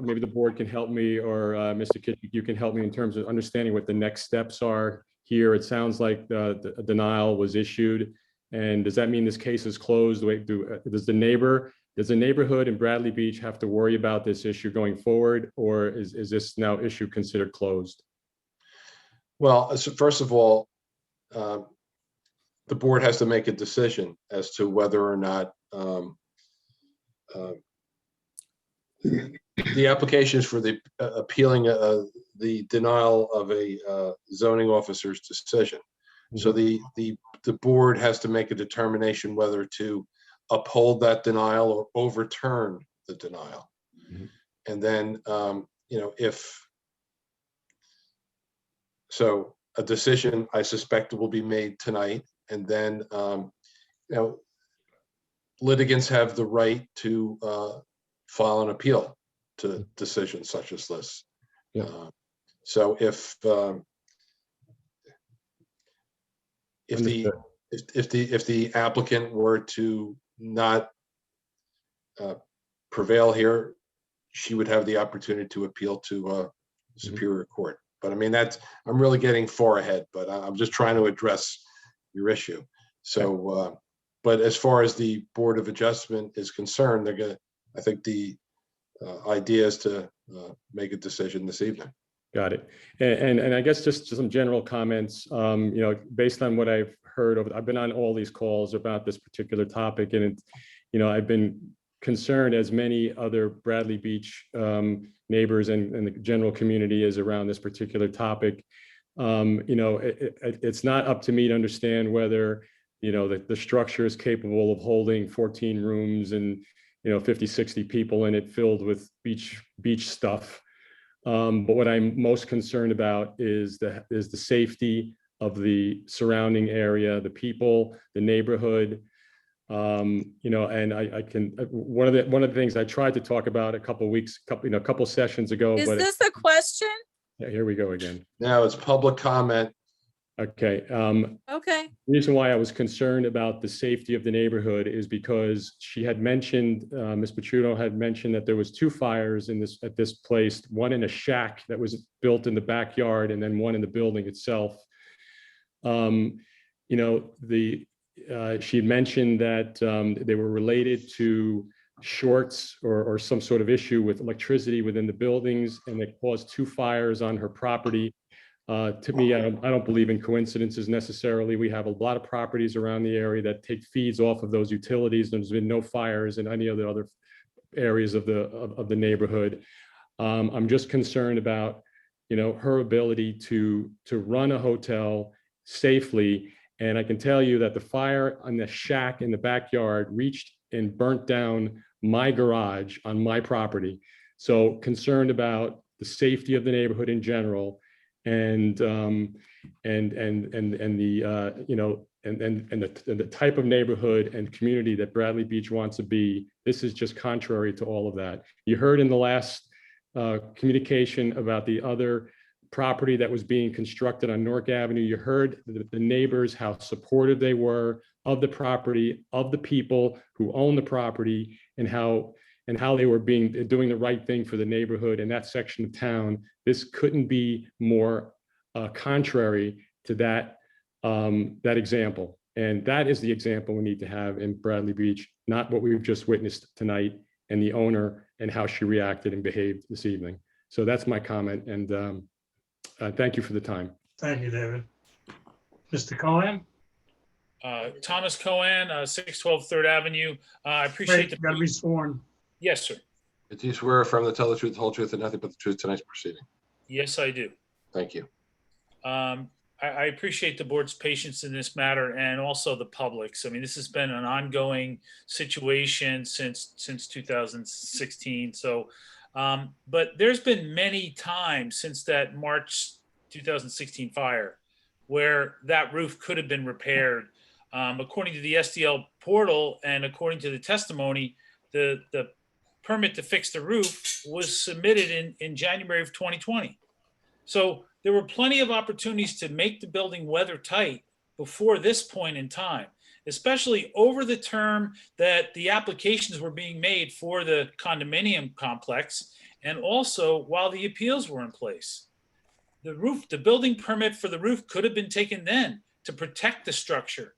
maybe the board can help me, or Mr. Kitchik, you can help me in terms of understanding what the next steps are here. It sounds like the denial was issued, and does that mean this case is closed? Does the neighborhood in Bradley Beach have to worry about this issue going forward, or is this now issue considered closed? Well, so first of all, the board has to make a decision as to whether or not the applications for the appealing the denial of a zoning officer's decision. So the board has to make a determination whether to uphold that denial or overturn the denial. And then, if so, a decision I suspect will be made tonight, and then litigants have the right to file an appeal to decisions such as this. So if the applicant were to not prevail here, she would have the opportunity to appeal to Superior Court. But I mean, I'm really getting far ahead, but I'm just trying to address your issue. So, but as far as the Board of Adjustment is concerned, I think the idea is to make a decision this evening. Got it. And I guess just some general comments, based on what I've heard I've been on all these calls about this particular topic, and I've been concerned, as many other Bradley Beach neighbors and the general community is around this particular topic. It's not up to me to understand whether, the structure is capable of holding 14 rooms and, 50, 60 people in it filled with beach stuff. But what I'm most concerned about is the safety of the surrounding area, the people, the neighborhood. And I can, one of the things I tried to talk about a couple sessions ago. Is this a question? Yeah, here we go again. Now it's public comment. Okay. Okay. The reason why I was concerned about the safety of the neighborhood is because she had mentioned, Ms. Petruno had mentioned that there was 2 fires at this place, one in a shack that was built in the backyard, and then one in the building itself. She had mentioned that they were related to shorts or some sort of issue with electricity within the buildings, and it caused 2 fires on her property. To me, I don't believe in coincidences necessarily. We have a lot of properties around the area that take feeds off of those utilities. There's been no fires in any of the other areas of the neighborhood. I'm just concerned about, her ability to run a hotel safely. And I can tell you that the fire on the shack in the backyard reached and burnt down my garage on my property. So concerned about the safety of the neighborhood in general, and the type of neighborhood and community that Bradley Beach wants to be. This is just contrary to all of that. You heard in the last communication about the other property that was being constructed on Newark Avenue. You heard the neighbors, how supportive they were of the property, of the people who own the property, and how they were doing the right thing for the neighborhood in that section of town. This couldn't be more contrary to that example. And that is the example we need to have in Bradley Beach, not what we've just witnessed tonight, and the owner and how she reacted and behaved this evening. So that's my comment, and thank you for the time. Thank you, David. Mr. Cohen? Thomas Cohen, 612 3rd Avenue. I appreciate Wait, you gotta be the, sworn. yes, sir. Do you swear affirm to tell the truth, the whole truth, and nothing but the truth tonight's proceeding? Yes, I do. Thank you. I appreciate the board's patience in this matter and also the public's. I mean, this has been an ongoing situation since 2016. So, but there's been many times since that March 2016 fire where that roof could have been repaired. According to the SDL portal and according to the testimony, the permit to fix the roof was submitted in January of 2020. So there were plenty of opportunities to make the building weather tight before this point in time, especially over the term that the applications were being made for the condominium complex, and also while the appeals were in place. The building permit for the roof could have been taken then to protect the structure.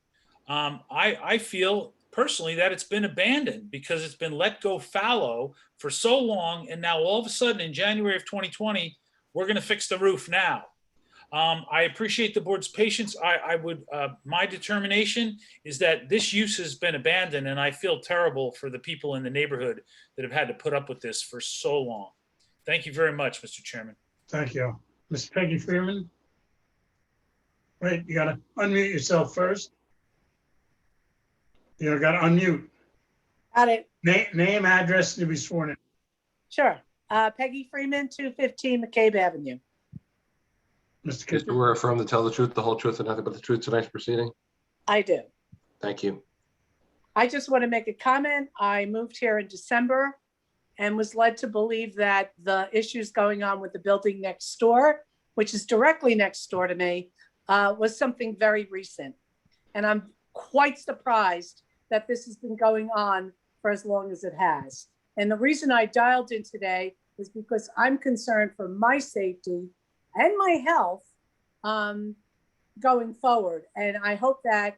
I feel personally that it's been abandoned because it's been let go fallow for so long, and now all of a sudden in January of 2020, we're going to fix the roof now. I appreciate the board's patience. My determination is that this use has been abandoned, and I feel terrible for the people in the neighborhood that have had to put up with this for so long. Thank you very much, Mr. Chairman. Thank you. Ms. Peggy Freeman? Wait, you gotta unmute yourself first. You gotta unmute. Got it. Name, address to be sworn in. Sure. Peggy Freeman, 215 McCabe Avenue. Mr. Do you swear affirm to tell the truth, the whole truth, and nothing but the truth tonight's proceeding? I do. Thank you. I just want to make a comment. I moved here in December and was led to believe that the issues going on with the building next door, which is directly next door to me, was something very recent. And I'm quite surprised that this has been going on for as long as it has. And the reason I dialed in today is because I'm concerned for my safety and my health going forward. And I hope that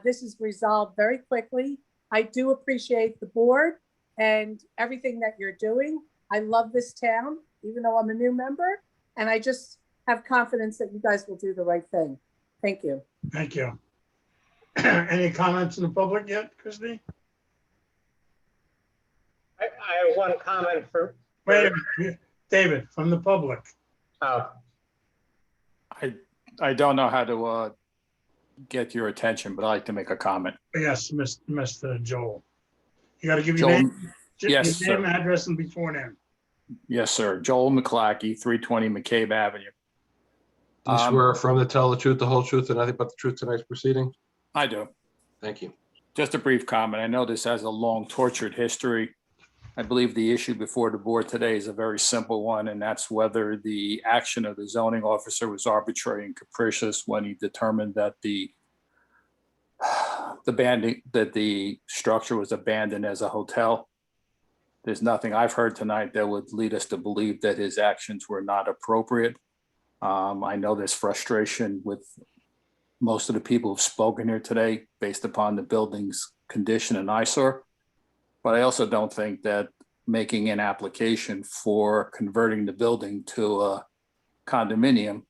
this is resolved very quickly. I do appreciate the board and everything that you're doing. I love this town, even though I'm a new member, and I just have confidence that you guys will do the right thing. Thank you. Thank you. Any comments in the public yet, Christie? I have one comment for. Wait a minute, David, from the public. Oh, I don't know how to get your attention, but I'd like to make a comment. Yes, Mr. Joel. You got to give your Joel, name, yes, your name, sir. address, and be sworn in. Yes, sir. Joel McClackey, 320 McCabe Avenue. Do you swear affirm to tell the truth, the whole truth, and nothing but the truth tonight's proceeding? I do. Thank you. Just a brief comment. I know this has a long tortured history. I believe the issue before the board today is a very simple one, and that's whether the action of the zoning officer was arbitrary and capricious when he determined that the structure was abandoned as a hotel. There's nothing I've heard tonight that would lead us to believe that his actions were not appropriate. I know there's frustration with most of the people who've spoken here today based upon the building's condition and eyesore. But I also don't think that making an application for converting the building to a condominium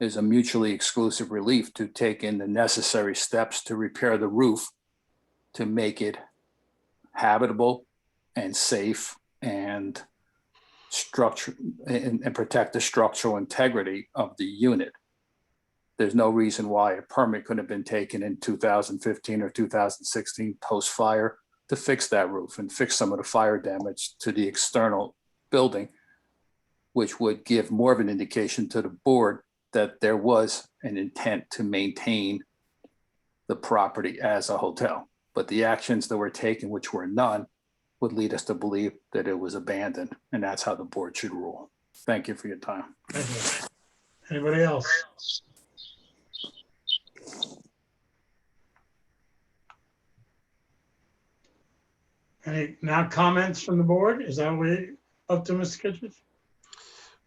is a mutually exclusive relief to take in the necessary steps to repair the roof to make it habitable and safe and structure and protect the structural integrity of the unit. There's no reason why a permit couldn't have been taken in 2015 or 2016 post-fire to fix that roof and fix some of the fire damage to the external building, which would give more of an indication to the board that there was an intent to maintain the property as a hotel. But the actions that were taken, which were none, would lead us to believe that it was abandoned, and that's how the board should rule. Thank you for your time. Thank you. Anybody else? Any now comments from the board? Is that way up to Mr. Kitchens?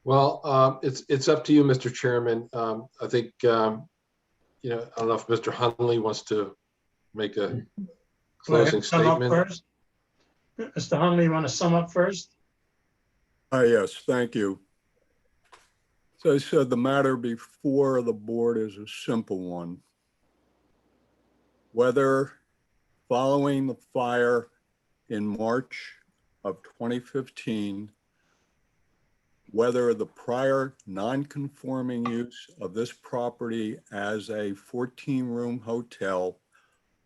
Well, it's up to you, Mr. Chairman. I think, I don't know if Mr. Hunley wants to make a closing statement. First. Mr. Hunley, you want to sum up first? Yes, thank you. So I said the matter before the board is a simple one. whether following the fire in March of 2015, whether the prior non-conforming use of this property as a 14-room hotel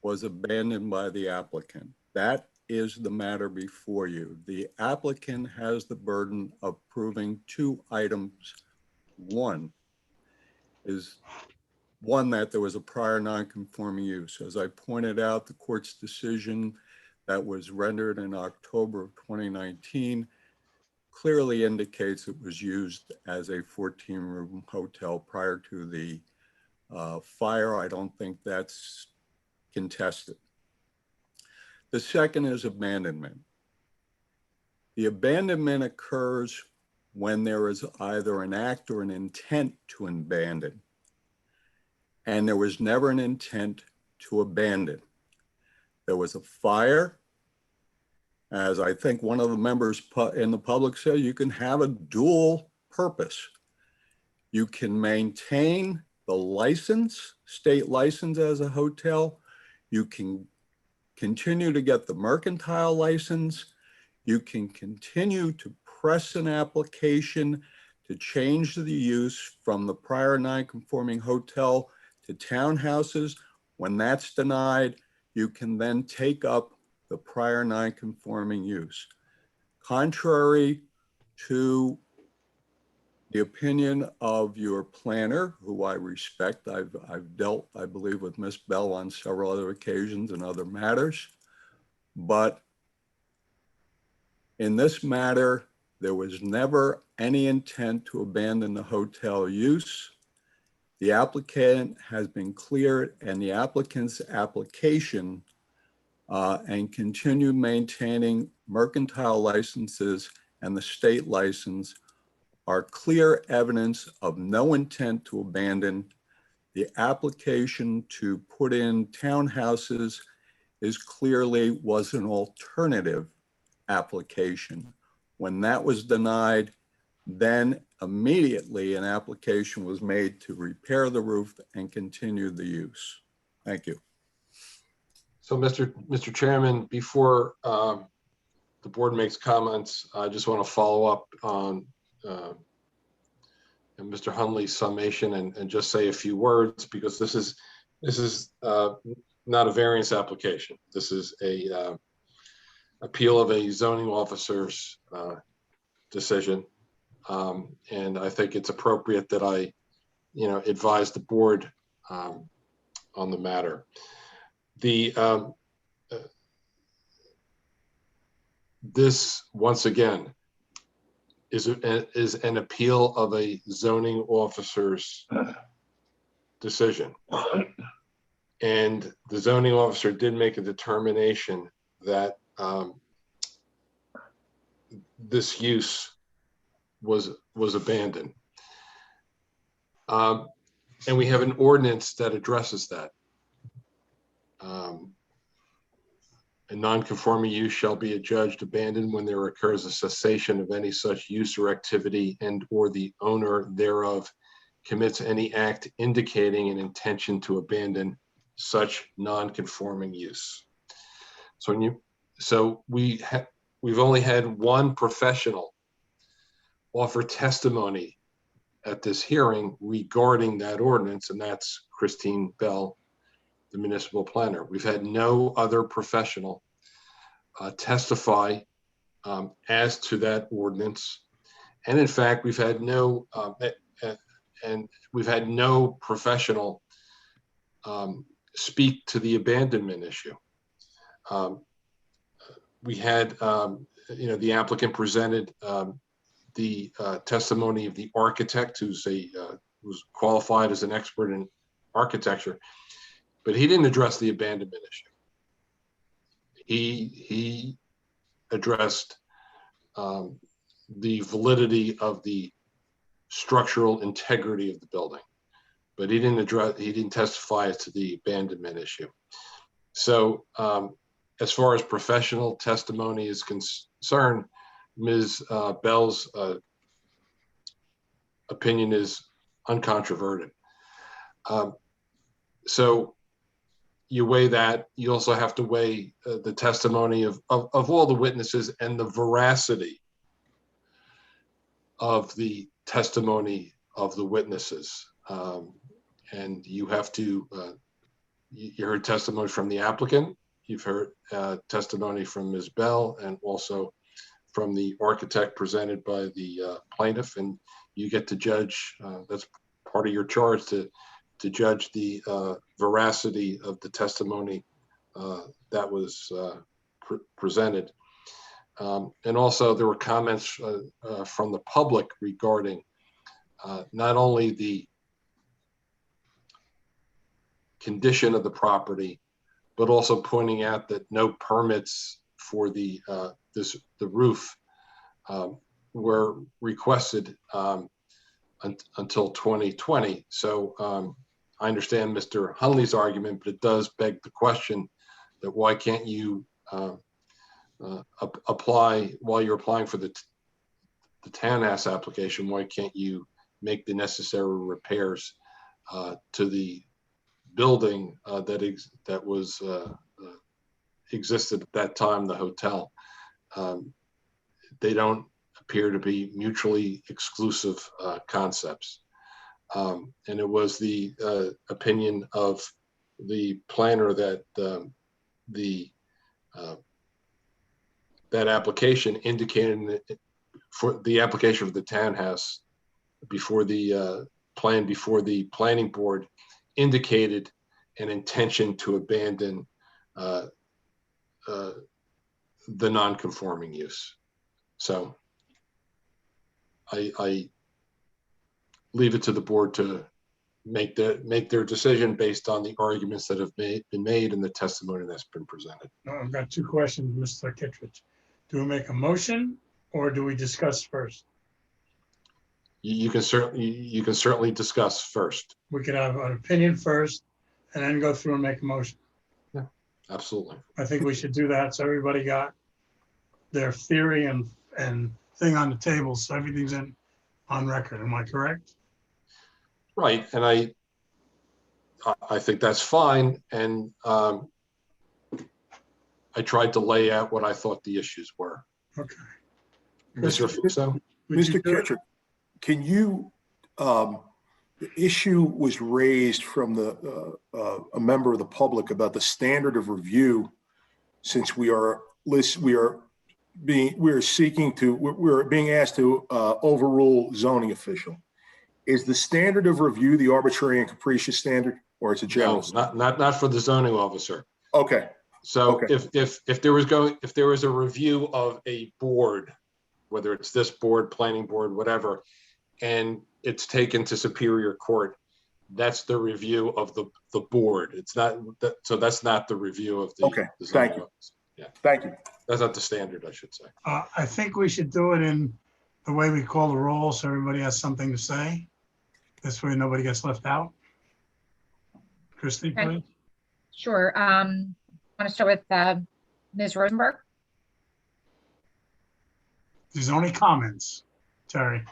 was abandoned by the applicant. That is the matter before you. The applicant has the burden of proving two items. One is that there was a prior non-conforming use. As I pointed out, the court's decision that was rendered in October of 2019 clearly indicates it was used as a 14-room hotel prior to the fire. I don't think that's contested. The second is abandonment. The abandonment occurs when there is either an act or an intent to abandon, and there was never an intent to abandon. There was a fire. As I think one of the members in the public said, you can have a dual purpose. You can maintain the license, state license as a hotel. You can continue to get the mercantile license. You can continue to press an application to change the use from the prior non-conforming hotel to townhouses. When that's denied, you can then take up the prior non-conforming use. Contrary to the opinion of your planner, who I respect, I've dealt, I believe, with Ms. Bell on several other occasions and other matters, but in this matter, there was never any intent to abandon the hotel use. The applicant has been cleared, and the applicant's application and continue maintaining mercantile licenses and the state license are clear evidence of no intent to abandon. The application to put in townhouses was an alternative application. When that was denied, then immediately an application was made to repair the roof and continue the use. Thank you. So Mr. Chairman, before the board makes comments, I just want to follow up on Mr. Hunley's summation and just say a few words, because this is not a variance application. This is a appeal of a zoning officer's decision. And I think it's appropriate that I, advise the board on the matter. This, once again, is an appeal of a zoning officer's decision. And the zoning officer did make a determination that this use was abandoned. And we have an ordinance that addresses that. A non-conforming use shall be adjudged abandoned when there occurs a cessation of any such use or activity and or the owner thereof commits any act indicating an intention to abandon such non-conforming use. So we've only had one professional offer testimony at this hearing regarding that ordinance, and that's Christine Bell, the municipal planner. We've had no other professional testify as to that ordinance, and in fact, we've had no professional speak to the abandonment issue. We had, the applicant presented the testimony of the architect, who's qualified as an expert in architecture. But he didn't address the abandonment issue. He addressed the validity of the structural integrity of the building, but he didn't testify as to the abandonment issue. So as far as professional testimony is concerned, Ms. Bell's opinion is uncontroverted. So you weigh that. You also have to weigh the testimony of all the witnesses and the veracity of the testimony of the witnesses. And you have to, you heard testimony from the applicant, you've heard testimony from Ms. Bell, and also from the architect presented by the plaintiff, and you get to judge, that's part of your charge, to judge the veracity of the testimony that was presented. And also there were comments from the public regarding not only the condition of the property, but also pointing out that no permits for the roof were requested until 2020. So I understand Mr. Hunley's argument, but it does beg the question that why can't you apply, while you're applying for the townhouse application, why can't you make the necessary repairs to the building that was existed at that time, the hotel? They don't appear to be mutually exclusive concepts. And it was the opinion of the planner that that application indicated for the application of the townhouse before the planning board indicated an intention to abandon the non-conforming use. So I leave it to the board to make their decision based on the arguments that have been made and the testimony that's been presented. I've got two questions, Mr. Kittredge. Do we make a motion or do we discuss first? You can certainly discuss first. We could have an opinion first and then go through and make a motion. Yeah, absolutely. I think we should do that so everybody got their theory and thing on the table, so everything's on record. Am I correct? Right, and I think that's fine. And I tried to lay out what I thought the issues were. Okay. Mr. Fuso? Mr. Kittredge, can you, the issue was raised from a member of the public about the standard of review, since we're being asked to overrule zoning official. Is the standard of review the arbitrary and capricious standard, or it's a general? No, not for the zoning officer. Okay. So okay. If there was a review of a board, whether it's this board, planning board, whatever, and it's taken to Superior Court, that's the review of the board. It's not that, so that's not the review of the. Okay. Thank you. Yeah. Thank you. That's not the standard, I should say. I think we should do it in the way we call the roll, so everybody has something to say. This way nobody gets left out. Christie, Okay. please. Sure. I want to start with Ms. Rosenberg. There's only comments. Terry.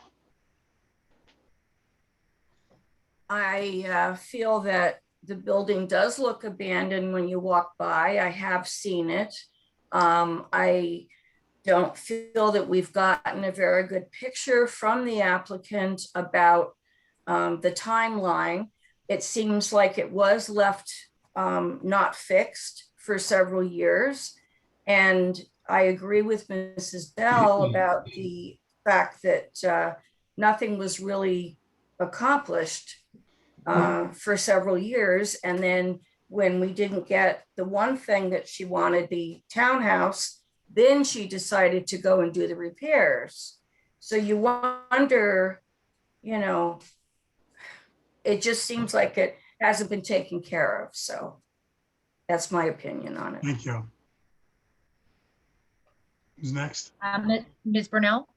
I feel that the building does look abandoned when you walk by. I have seen it. I don't feel that we've gotten a very good picture from the applicant about the timeline. It seems like it was left not fixed for several years. And I agree with Mrs. Bell about the fact that nothing was really accomplished for several years. And then when we didn't get the one thing that she wanted, the townhouse, then she decided to go and do the repairs. So you wonder, you know, it just seems like it hasn't been taken care of. So that's my opinion on it. Thank you. Who's next? Ms. Brunel.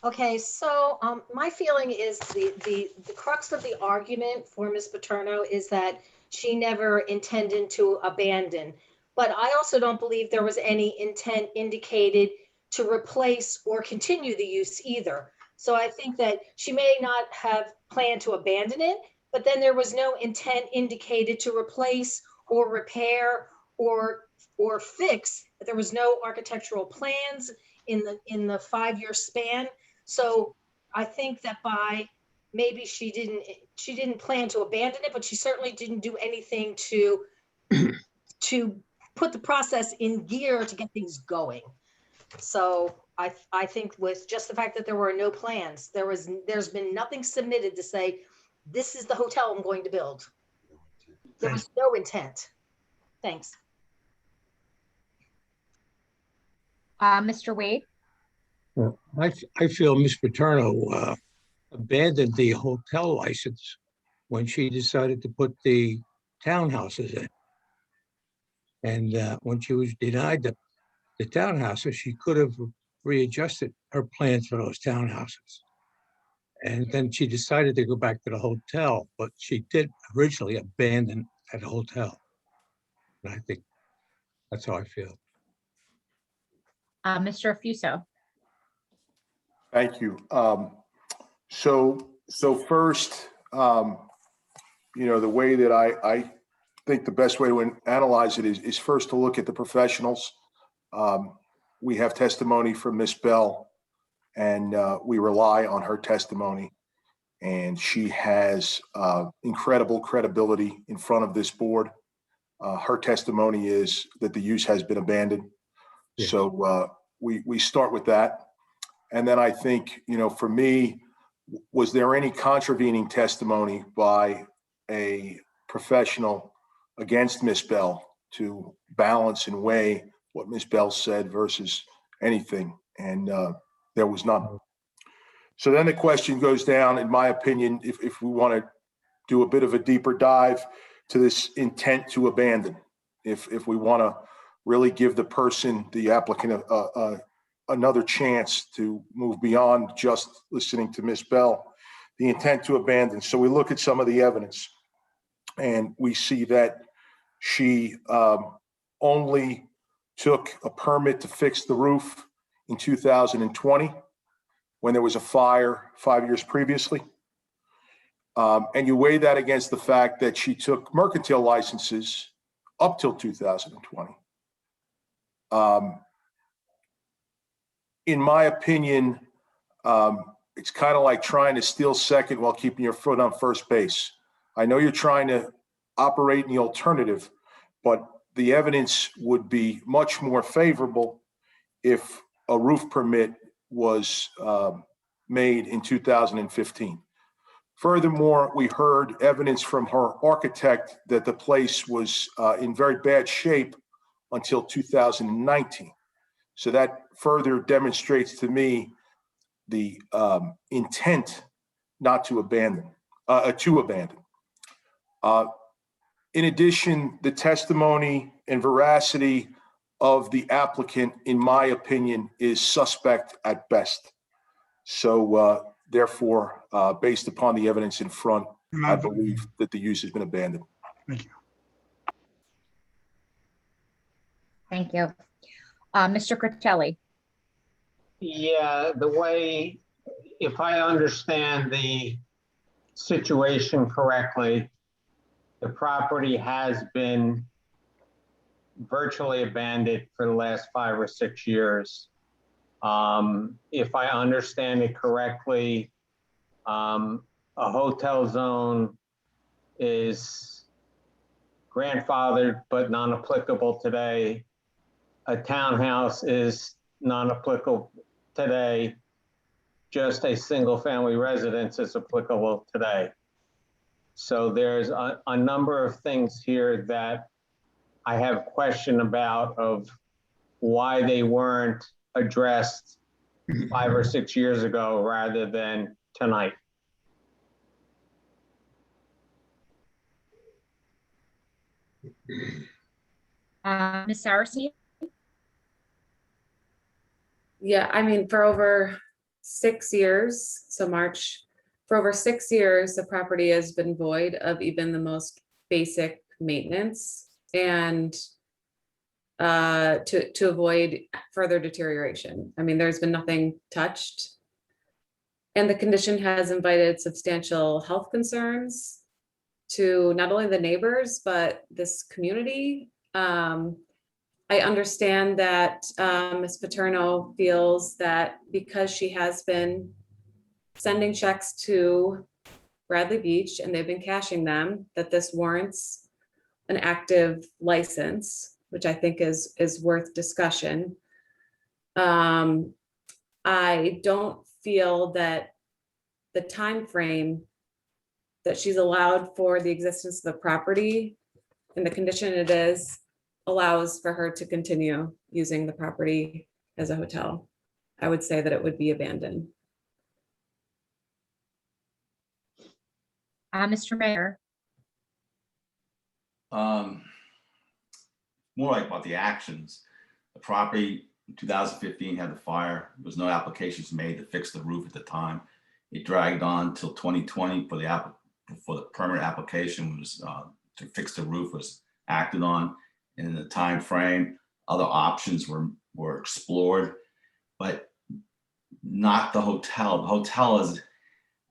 Okay, so my feeling is the crux of the argument for Ms. Paterno is that she never intended to abandon. But I also don't believe there was any intent indicated to replace or continue the use either. So I think that she may not have planned to abandon it, but then there was no intent indicated to replace or repair or fix. There was no architectural plans in the 5-year span. So I think that maybe she didn't plan to abandon it, but she certainly didn't do anything to put the process in gear to get things going. So I think with just the fact that there were no plans, there's been nothing submitted to say, this is the hotel I'm going to build. There was no intent. Thanks. Mr. Wade? Well, I feel Ms. Paterno abandoned the hotel license when she decided to put the townhouses in. And when she was denied the townhouses, she could have readjusted her plans for those townhouses. And then she decided to go back to the hotel, but she did originally abandon that hotel. And I think that's how I feel. Mr. Fuso? Thank you. So first, the way that I think the best way to analyze it is first to look at the professionals. We have testimony from Ms. Bell, and we rely on her testimony. And she has incredible credibility in front of this board. Her testimony is that the use has been abandoned. Yeah. So we start with that. And then I think, for me, was there any contravening testimony by a professional against Ms. Bell to balance and weigh what Ms. Bell said versus anything? And there was none. So then the question goes down, in my opinion, if we want to do a bit of a deeper dive to this intent to abandon, if we want to really give the applicant another chance to move beyond just listening to Ms. Bell, the intent to abandon. So we look at some of the evidence and we see that she only took a permit to fix the roof in 2020 when there was a fire 5 years previously. And you weigh that against the fact that she took mercantile licenses up till 2020. In my opinion, it's kind of like trying to steal second while keeping your foot on first base. I know you're trying to operate in the alternative, but the evidence would be much more favorable if a roof permit was made in 2015. Furthermore, we heard evidence from her architect that the place was in very bad shape until 2019. So that further demonstrates to me the intent not to abandon, in addition, the testimony and veracity of the applicant, in my opinion, is suspect at best. So therefore, based upon the evidence in front, I believe that the use has been abandoned. Thank you. Thank you. Mr. Critelli? Yeah, if I understand the situation correctly, the property has been virtually abandoned for the last 5 or 6 years. If I understand it correctly, a hotel zone is grandfathered but non-applicable today. A townhouse is non-applicable today. Just a single family residence is applicable today. So there's a number of things here that I have question about of why they weren't addressed 5 or 6 years ago rather than tonight. Ms. Saracen? Yeah, I mean, for over 6 years, for over 6 years, the property has been void of even the most basic maintenance and to avoid further deterioration. I mean, there's been nothing touched. And the condition has invited substantial health concerns to not only the neighbors, but this community. I understand that Ms. Paterno feels that because she has been sending checks to Bradley Beach and they've been cashing them, that this warrants an active license, which I think is worth discussion. I don't feel that the time frame that she's allowed for the existence of the property and the condition it is allows for her to continue using the property as a hotel. I would say that it would be abandoned. Mr. Mayor, More like about the actions. The property in 2015 had the fire. There was no applications made to fix the roof at the time. It dragged on till 2020 for the permit application was to fix the roof was acted on. And in the time frame, other options were explored, but not the hotel. The hotel is,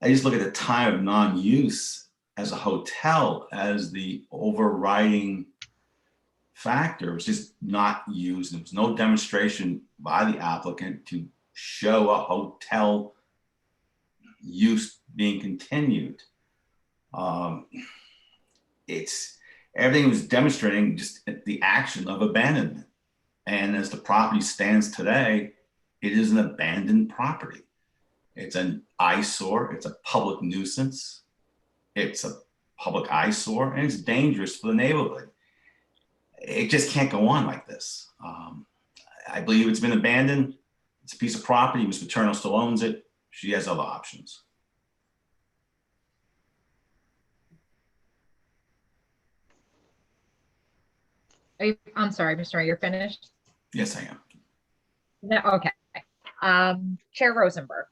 I just look at the time of non-use as a hotel as the overriding factor. It was just not used. There was no demonstration by the applicant to show a hotel use being continued. Everything was demonstrating just the action of abandonment. And as the property stands today, it is an abandoned property. It's an eyesore. It's a public nuisance. It's a public eyesore, and it's dangerous for the neighborhood. It just can't go on like this. I believe it's been abandoned. It's a piece of property. Ms. Paterno still owns it. She has other options. I'm sorry, Mr. Mayor, you're finished? Yes, I am. No, okay. Chair Rosenberg.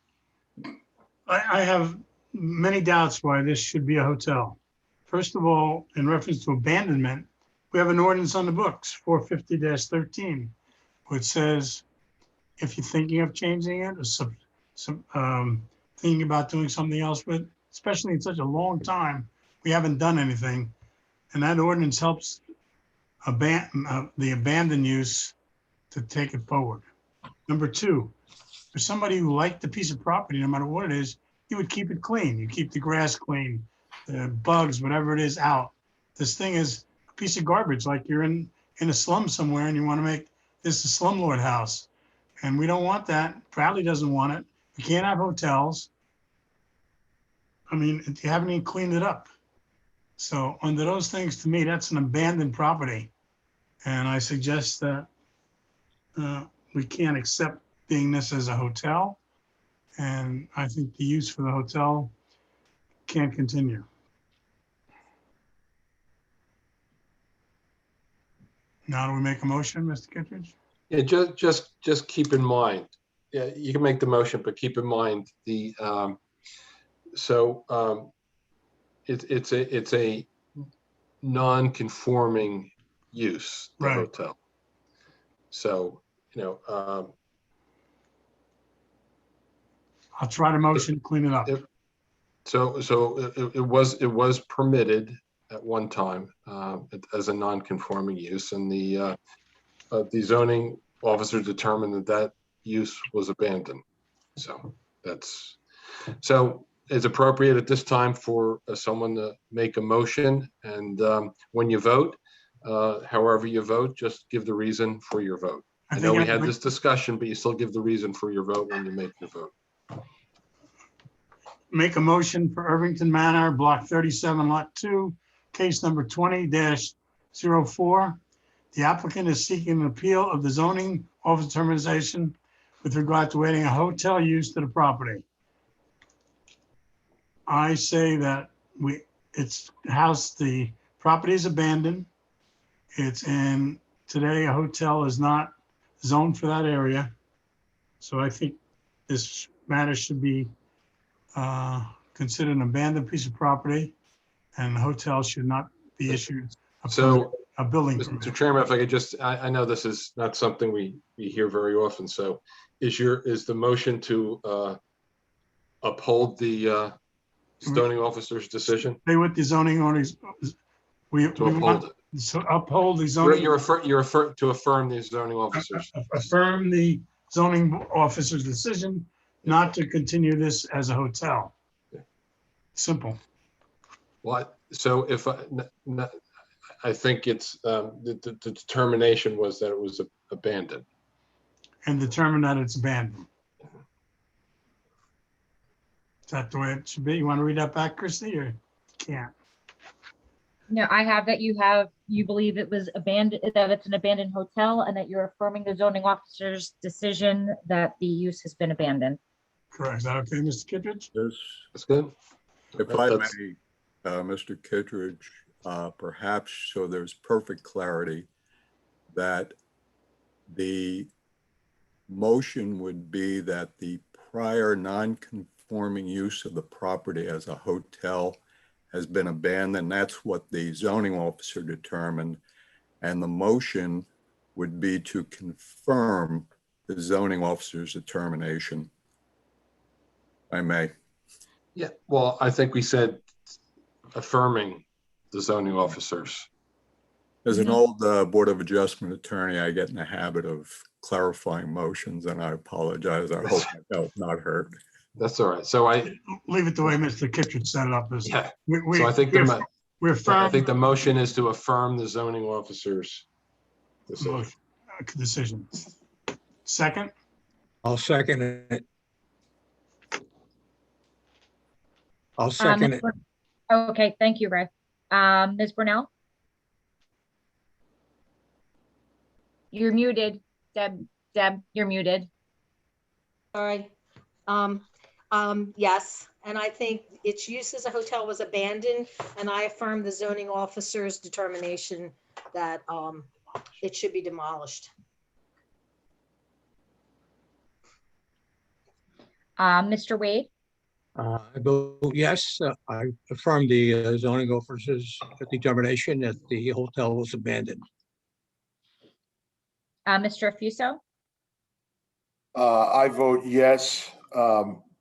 I have many doubts why this should be a hotel. First of all, in reference to abandonment, we have an ordinance on the books, 450-13, which says if you're thinking of changing it or thinking about doing something else with, especially in such a long time, we haven't done anything. And that ordinance helps the abandoned use to take it forward. Number two, for somebody who liked the piece of property, no matter what it is, you would keep it clean. You keep the grass clean, the bugs, whatever it is, out. This thing is a piece of garbage, like you're in a slum somewhere and you want to make this a slumlord house. And we don't want that. Bradley doesn't want it. We can't have hotels. I mean, you haven't even cleaned it up. So under those things, to me, that's an abandoned property. And I suggest that we can't accept being this as a hotel. And I think the use for the hotel can't continue. Now do we make a motion, Mr. Kittredge? Yeah, just keep in mind, yeah, you can make the motion, but keep in mind the, it's a non-conforming use, the Right. hotel. So, I'll try to motion, clean it up. So it was permitted at one time as a non-conforming use, and the zoning officer determined that use was abandoned. So it's appropriate at this time for someone to make a motion, and when you vote, however you vote, just give the reason for your vote. I know we had this discussion, but you still give the reason for your vote when you make your vote. Make a motion for Irvington Manor, Block 37, Lot 2, case number 20-04. The applicant is seeking an appeal of the zoning office determination with regard to adding a hotel use to the property. I say that the property is abandoned. Today a hotel is not zoned for that area. So I think this matter should be considered an abandoned piece of property, and the hotel should not be issued a building permit. Mr. Chairman, if I could just, I know this is not something we hear very often. So is the motion to uphold the zoning officer's decision Stay with the zoning orders. We to we want uphold. to uphold the You're, zoning, you're to affirm the zoning officers. affirm the zoning officer's decision not to continue this as a hotel. Simple. What? So if I think it's the determination was that it was abandoned. And determine that it's abandoned. Is that the way it should be? You want to read that back, Christie, or can't? No, I have that you believe it was abandoned, that it's an abandoned hotel, and that you're affirming the zoning officer's decision that the use has been abandoned. Correct. Is that okay, Mr. Kittredge? Yes. That's good. If I That's- may, Mr. Kittredge, perhaps so there's perfect clarity that the motion would be that the prior non-conforming use of the property as a hotel has been abandoned. That's what the zoning officer determined. And the motion would be to confirm the zoning officer's determination. If I may. Yeah, well, I think we said affirming the zoning officers. As an old Board of Adjustment attorney, I get in the habit of clarifying motions, and I apologize. I hope I felt not heard. That's all right. So I leave it the way Mr. Kittredge set it up. Yeah. So I think we're I think the motion is to affirm the zoning officers' decision. Second? I'll second it. I'll second it. Okay, thank you, Ray. Ms. Brunel? You're muted. Deb, you're muted. Sorry. Yes, and I think its use as a hotel was abandoned, and I affirm the zoning officer's determination that it should be demolished. Mr. Wade? I vote yes. I affirm the zoning officer's determination that the hotel was abandoned. Mr. Afuso? I vote yes,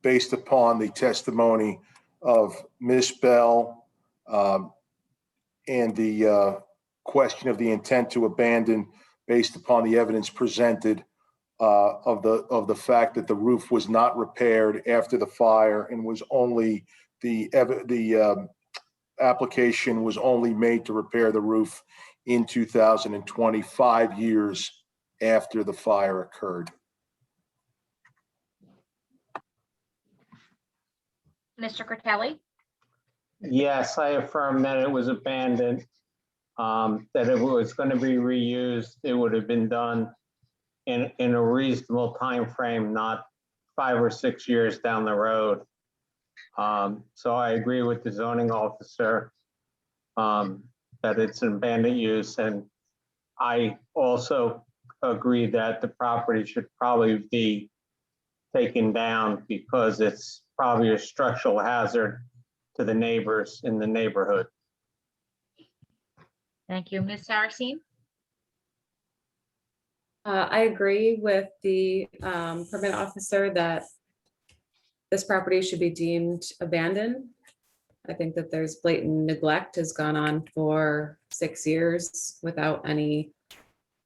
based upon the testimony of Ms. Bell and the question of the intent to abandon based upon the evidence presented of the fact that the roof was not repaired after the fire and was only the application was only made to repair the roof in 2020, 5 years after the fire occurred. Mr. Critelli? Yes, I affirm that it was abandoned, that if it was going to be reused, it would have been done in a reasonable time frame, not 5 or 6 years down the road. So I agree with the zoning officer that it's an abandoned use, and I also agree that the property should probably be taken down because it's probably a structural hazard to the neighbors in the neighborhood. Thank you. Ms. Saracine? I agree with the permit officer that this property should be deemed abandoned. I think that there's blatant neglect has gone on for 6 years without any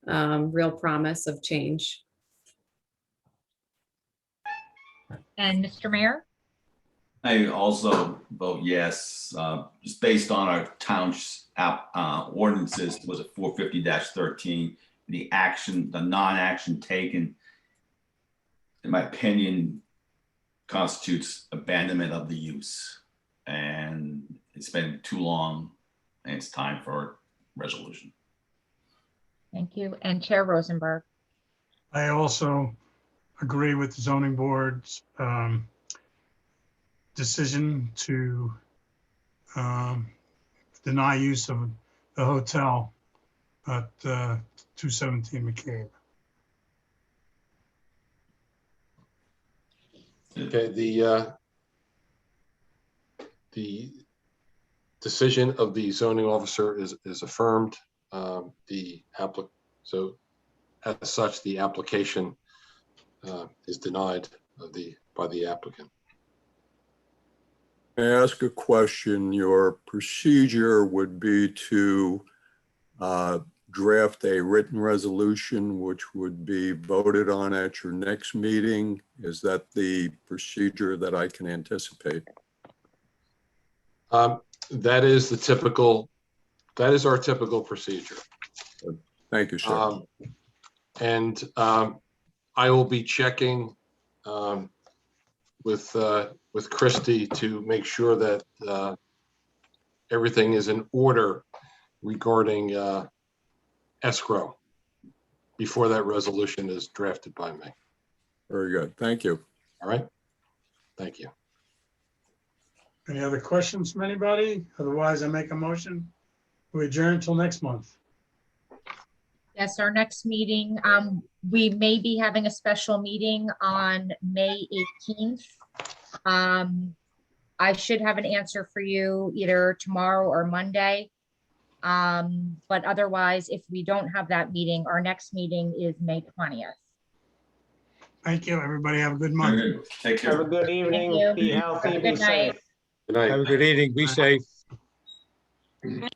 real promise of change. And Mr. Mayor? I also vote yes, just based on our town's ordinances, was it 450-13? The non-action taken, in my opinion, constitutes abandonment of the use. And it's been too long, and it's time for resolution. Thank you. And Chair Rosenberg? I also agree with the zoning board's decision to deny use of the hotel at 217 McCabe. Okay, the decision of the zoning officer is affirmed. So as such, the application is denied by the applicant. May I ask a question? Your procedure would be to draft a written resolution which would be voted on at your next meeting. Is that the procedure that I can anticipate? That is our typical procedure. Thank you, sir. And I will be checking with Christie to make sure that everything is in order regarding escrow before that resolution is drafted by me. Very good. Thank you. All right. Thank you. Any other questions from anybody? Otherwise, I make a motion. We adjourn until next month. Yes, our next meeting, we may be having a special meeting on May 18th. I should have an answer for you either tomorrow or Monday. But otherwise, if we don't have that meeting, our next meeting is May 20th. Thank you. Everybody have a good month. Very good. Take care. Have a good evening. you. Be healthy, be Good night. safe. Good night. Have a good evening. Be safe. Good night.